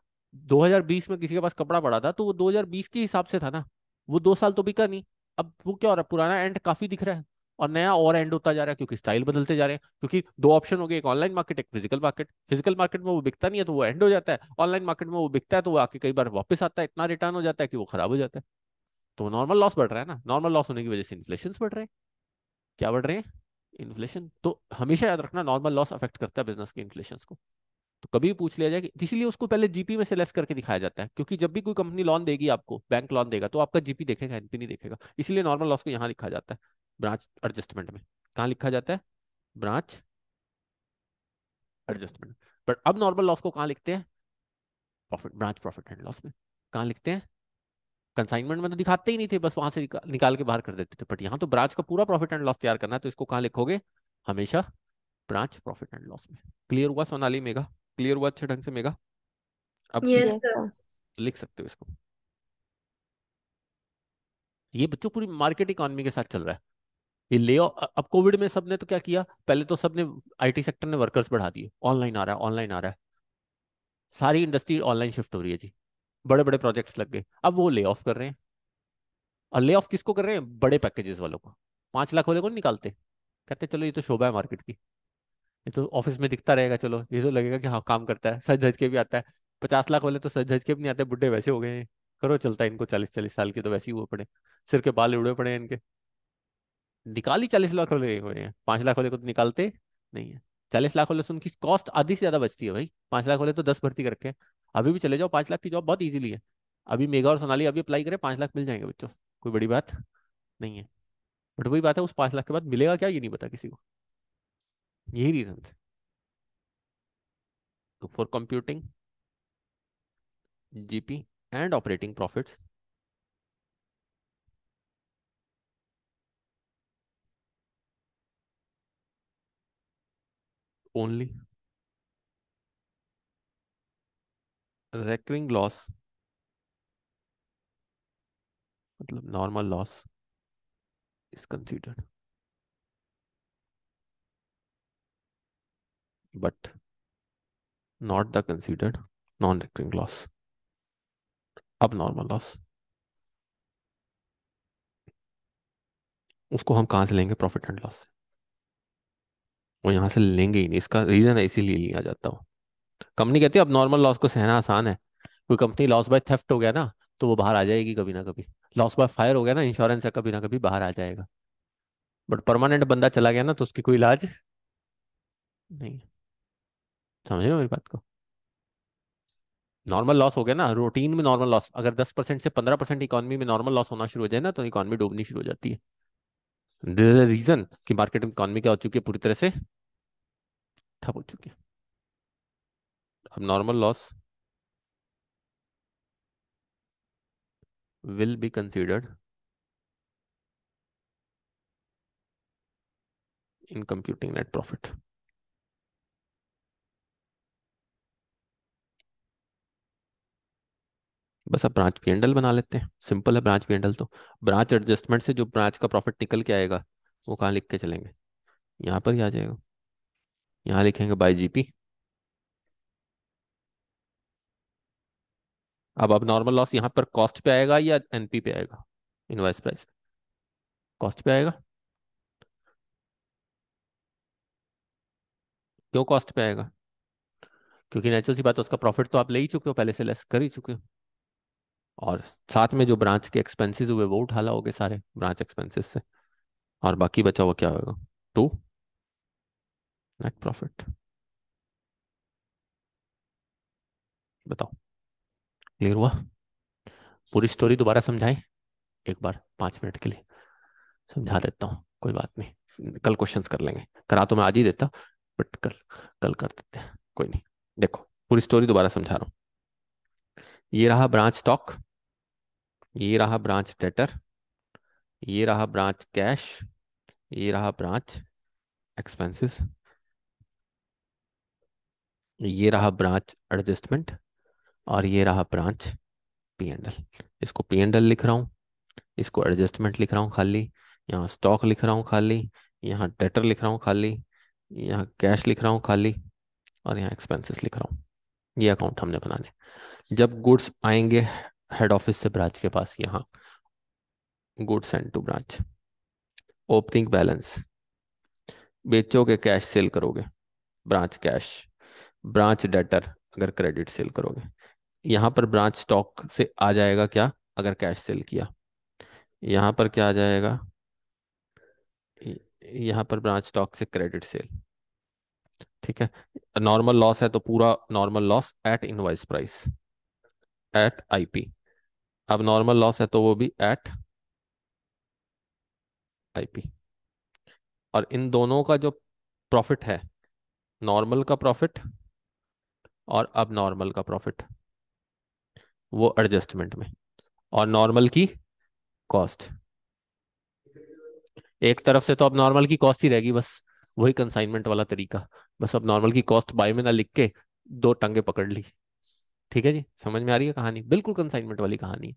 2020 में किसी के पास कपड़ा पड़ा था तो वो 2020 के हिसाब से था ना, वो 2 साल तो बिका नहीं। अब वो क्या हो रहा है, पुराना एंड काफी दिख रहा है और नया और एंड होता जा रहा है, क्योंकि स्टाइल बदलते जा रहे हैं। क्योंकि दो ऑप्शन हो गए, एक ऑनलाइन मार्केट, एक फिजिकल मार्केट। फिजिकल मार्केट में वो बिकता नहीं है तो वो एंड हो जाता है, ऑनलाइन मार्केट में वो बिकता है तो वो आके कई बार वापस आता है, इतना रिटर्न हो जाता है कि वो खराब हो जाता है। तो नॉर्मल लॉस बढ़ रहा है ना, नॉर्मल लॉस होने की वजह से इन्फ्लेशन बढ़ रहे हैं। क्या बढ़ रहे हैं, इन्फ्लेशन। तो हमेशा याद रखना नॉर्मल लॉस अफेक्ट करता है बिजनेस के इन्फ्लेशन को। तो कभी भी पूछ लिया जाए कि, इसीलिए उसको पहले जीपी में से लेस करके दिखाया जाता है, क्योंकि जब भी कोई कंपनी लोन देगी आपको, बैंक लोन देगा, तो आपका जीपी देखेगा, एनपी नहीं देखेगा। इसीलिए नॉर्मल लॉस को यहाँ लिखा जाता है, ब्रांच एडजस्टमेंट में। कहाँ लिखा जाता है, ब्रांच एडजस्टमेंट। बट अब नॉर्मल लॉस को कहाँ लिखते हैं, profit, branch profit and loss में। कहाँ लिखते हैं, कंसाइनमेंट में तो दिखाते ही नहीं थे, बस वहां से निकाल के बाहर कर देते थे। बट यहाँ तो ब्रांच का पूरा प्रॉफिट एंड लॉस तैयार करना है, तो इसको कहाँ लिखोगे, हमेशा ब्रांच प्रॉफिट एंड लॉस में। क्लियर हुआ सोनाली, मेगा क्लियर हुआ अच्छे ढंग से मेगा। अब यस यस सर। सर। लिख सकते हो इसको। ये बच्चों पूरी मार्केट इकोनॉमी के साथ चल रहा है। ये ले अब कोविड में सबने तो क्या किया, पहले तो सबने आईटी सेक्टर ने वर्कर्स बढ़ा दिए, ऑनलाइन आ रहा है, ऑनलाइन आ रहा है, सारी इंडस्ट्री ऑनलाइन शिफ्ट हो रही है जी। बड़े बड़े प्रोजेक्ट्स लग गए, अब वो ले ऑफ कर रहे हैं। और ले ऑफ किसको कर रहे हैं, बड़े पैकेजेस वालों को। 5 लाख वाले को नहीं निकालते, कहते चलो ये तो शोभा है मार्केट की, ये तो ऑफिस में दिखता रहेगा, चलो ये तो लगेगा कि हाँ काम करता है, सज धज के भी आता है। 50 लाख वाले तो सज धज के भी नहीं आते, बुढ़े वैसे हो गए हैं, करो चलता है इनको, 40-40 साल के तो वैसे ही हुए पड़े, सिर के बाल उड़े पड़े हैं इनके। निकाल ही 40 लाख वाले हो रहे हैं, 5 लाख वाले को तो निकालते नहीं है। 40 लाख वाले से उनकी कॉस्ट आधी से ज्यादा बचती है भाई, 5 लाख वाले तो 10 भर्ती कर रखे हैं। अभी भी चले जाओ, 5 लाख की जॉब बहुत इजीली है। अभी मेगा और सोनाली अभी अप्लाई करें, 5 लाख मिल जाएंगे बच्चों, कोई बड़ी बात नहीं है। बट वही बात है, उस 5 लाख के बाद मिलेगा क्या ये नहीं पता किसी को, यही रीजन है। तो for computing GP and operating profits, only recurring loss, मतलब normal loss is considered, but not the considered non recurring loss. अब नॉर्मल लॉस, उसको हम कहाँ से लेंगे, प्रॉफिट एंड लॉस से। वो यहाँ से लेंगे ही नहीं, इसका रीजन है, इसीलिए लिया जाता हो। कंपनी कहती है अब नॉर्मल लॉस को सहना आसान है। कोई कंपनी लॉस बाय थेफ्ट हो गया ना, तो वो बाहर आ जाएगी कभी ना कभी। लॉस बाय फायर हो गया ना, इंश्योरेंस है, कभी ना कभी बाहर आ जाएगा। बट परमानेंट बंदा चला गया ना, तो उसकी कोई इलाज नहीं। समझ रहे हो मेरी बात को। नॉर्मल लॉस हो गया ना, रूटीन में नॉर्मल लॉस, अगर 10% से 15% इकोनॉमी में नॉर्मल लॉस होना शुरू हो जाए ना, तो इकोनॉमी डूबनी शुरू हो जाती है। दिस इज रीजन कि मार्केट में इकोनॉमी क्या हो चुकी है, पूरी तरह से ठप हो चुकी है। अब normal loss will be considered in computing net profit. बस अब ब्रांच पी बना लेते हैं, सिंपल है ब्रांच पी तो। ब्रांच एडजस्टमेंट से जो ब्रांच का प्रॉफिट निकल के आएगा, वो कहाँ लिख के चलेंगे, यहाँ पर ही आ जाएगा। यहाँ लिखेंगे बाय जीपी। अब नॉर्मल लॉस यहाँ पर कॉस्ट पे आएगा या एनपी पे आएगा, इनवॉइस प्राइस पे, कॉस्ट पे आएगा। क्यों कॉस्ट पे आएगा, क्योंकि नेचुरल सी बात है, उसका प्रॉफिट तो आप ले ही चुके हो, पहले से लेस कर ही चुके हो। और साथ में जो ब्रांच के एक्सपेंसेस हुए वो उठा लाओगे सारे ब्रांच एक्सपेंसेस से, और बाकी बचा हुआ क्या होगा, टू नेट प्रॉफिट। बताओ, क्लियर हुआ। पूरी स्टोरी दोबारा समझाएं, एक बार 5 मिनट के लिए समझा देता हूँ, कोई बात नहीं, कल क्वेश्चंस कर लेंगे, करा तो मैं आज ही देता, बट कल कल कर देते हैं, कोई नहीं। देखो पूरी स्टोरी दोबारा समझा रहा हूँ। ये रहा ब्रांच स्टॉक, ये रहा ब्रांच डेटर, ये रहा ब्रांच कैश, ये रहा ब्रांच एक्सपेंसेस, ये रहा ब्रांच एडजस्टमेंट, और ये रहा ब्रांच पी एंड एल। इसको पी एंड एल लिख रहा हूँ, इसको एडजस्टमेंट लिख रहा हूँ खाली, यहाँ स्टॉक लिख रहा हूँ खाली, यहाँ डेटर लिख रहा हूँ खाली, यहाँ कैश लिख रहा हूँ खाली, और यहाँ एक्सपेंसेस लिख रहा हूँ। ये अकाउंट हमने बनाने। जब गुड्स आएंगे हेड ऑफिस से ब्रांच के पास, यहाँ goods and to branch, opening balance, बेचोगे कैश सेल करोगे, ब्रांच कैश, ब्रांच डेटर अगर क्रेडिट सेल करोगे, यहाँ पर ब्रांच स्टॉक से आ जाएगा क्या अगर कैश सेल किया, यहाँ पर क्या आ जाएगा, यहाँ पर ब्रांच स्टॉक से क्रेडिट सेल। ठीक है, नॉर्मल लॉस है तो पूरा normal loss at invoice price, at IP. अब नॉर्मल लॉस है तो वो भी एट आईपी। और इन दोनों का जो प्रॉफिट है, नॉर्मल का प्रॉफिट और अब नॉर्मल का प्रॉफिट, वो एडजस्टमेंट में, और नॉर्मल की कॉस्ट। एक तरफ से तो अब नॉर्मल की कॉस्ट ही रहेगी बस, वही कंसाइनमेंट वाला तरीका। बस अब नॉर्मल की कॉस्ट बाय में ना लिख के दो टंगे पकड़ ली। ठीक है जी, समझ में आ रही है कहानी, बिल्कुल कंसाइनमेंट वाली कहानी है।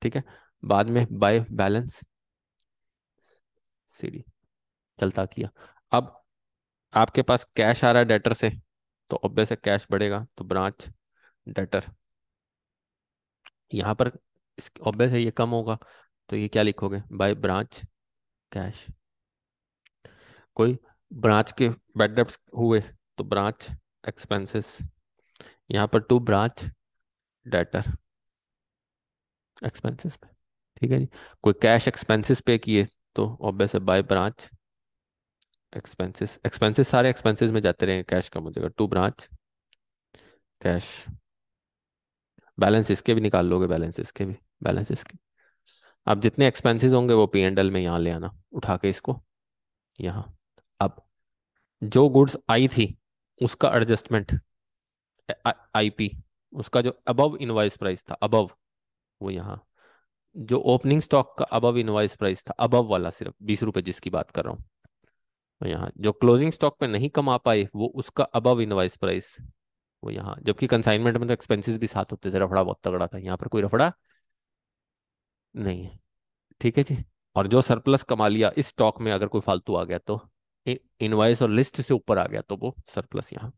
ठीक है, बाद में बाय बैलेंस सीडी चलता किया। अब आपके पास कैश आ रहा है डेटर से, तो ऑब्वियस है कैश बढ़ेगा, तो ब्रांच डेटर। यहाँ पर ऑब्वियस है ये कम होगा, तो ये क्या लिखोगे, बाय ब्रांच कैश। कोई ब्रांच के बैड डेब्ट्स हुए तो ब्रांच एक्सपेंसेस, यहाँ पर टू ब्रांच डेटर एक्सपेंसेस पे। ठीक है जी, कोई कैश एक्सपेंसेस पे किए तो ऑब्वियस है बाय ब्रांच एक्सपेंसेस। एक्सपेंसेस सारे एक्सपेंसेस में जाते रहेंगे, कैश कम हो जाएगा, टू ब्रांच कैश। बैलेंस इसके भी निकाल लोगे, बैलेंस इसके भी, बैलेंस इसके। अब जितने एक्सपेंसेस होंगे वो पी एंड एल में यहाँ ले आना उठा के इसको यहाँ। अब जो गुड्स आई थी उसका एडजस्टमेंट आईपी, उसका जो अबव इनवॉइस प्राइस था, अबव, वो यहाँ। जो ओपनिंग स्टॉक का अबव इनवॉइस प्राइस था, अबव वाला सिर्फ 20 रुपए जिसकी बात कर रहा हूँ, और यहाँ जो क्लोजिंग स्टॉक पे नहीं कमा पाए वो उसका अबव इनवॉइस प्राइस, वो यहाँ। जबकि कंसाइनमेंट में तो एक्सपेंसेस भी साथ होते थे, रफड़ा बहुत तगड़ा था, यहाँ पर कोई रफड़ा नहीं है। ठीक है जी। और जो सरप्लस कमा लिया इस स्टॉक में, अगर कोई फालतू आ गया तो इनवॉइस और लिस्ट से ऊपर आ गया तो वो सरप्लस यहाँ।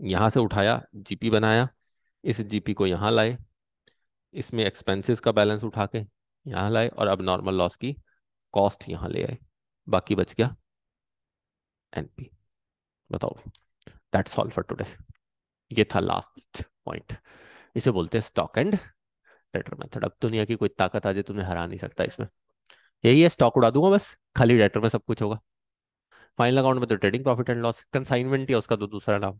यहाँ से उठाया, जीपी बनाया, इस जीपी को यहाँ लाए, इसमें एक्सपेंसेस का बैलेंस उठा के यहाँ लाए, और अब नॉर्मल लॉस की कॉस्ट यहाँ ले आए, बाकी बच गया एनपी। बताओ, दैट्स ऑल फॉर टुडे। ये था लास्ट पॉइंट, इसे बोलते हैं स्टॉक एंड डेटर मेथड। अब दुनिया की कोई ताकत आ जाए तुम्हें हरा नहीं सकता इसमें। यही है, स्टॉक उड़ा दूंगा बस, खाली डेटर में सब कुछ होगा। फाइनल अकाउंट में तो trading profit and loss, consignment या उसका तो दूसरा नाम।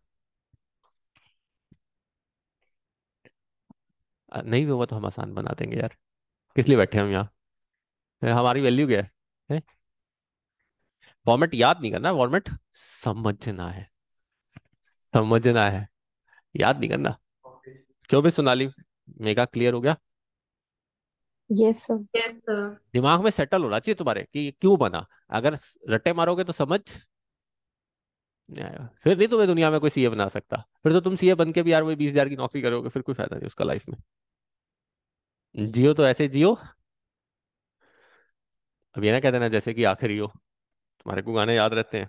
नहीं भी होगा तो हम आसान बना देंगे यार, किस लिए बैठे हम यहाँ, हमारी वैल्यू क्या है? फॉर्मेट याद नहीं करना, फॉर्मेट समझना है, समझना है, याद नहीं करना। क्यों भी सोनाली, मेगा क्लियर हो गया? Yes sir. Yes sir. दिमाग में सेटल होना चाहिए तुम्हारे कि ये क्यों बना। अगर रट्टे मारोगे तो समझ नहीं आएगा, फिर नहीं तुम्हें दुनिया में कोई सीए बना सकता। फिर तो तुम सीए बन के भी यार वही 20,000 की नौकरी करोगे, फिर कोई फायदा नहीं उसका लाइफ में। जियो तो ऐसे जियो। अब ये ना कह देना जैसे कि आखिरी हो, तुम्हारे को गाने याद रहते हैं।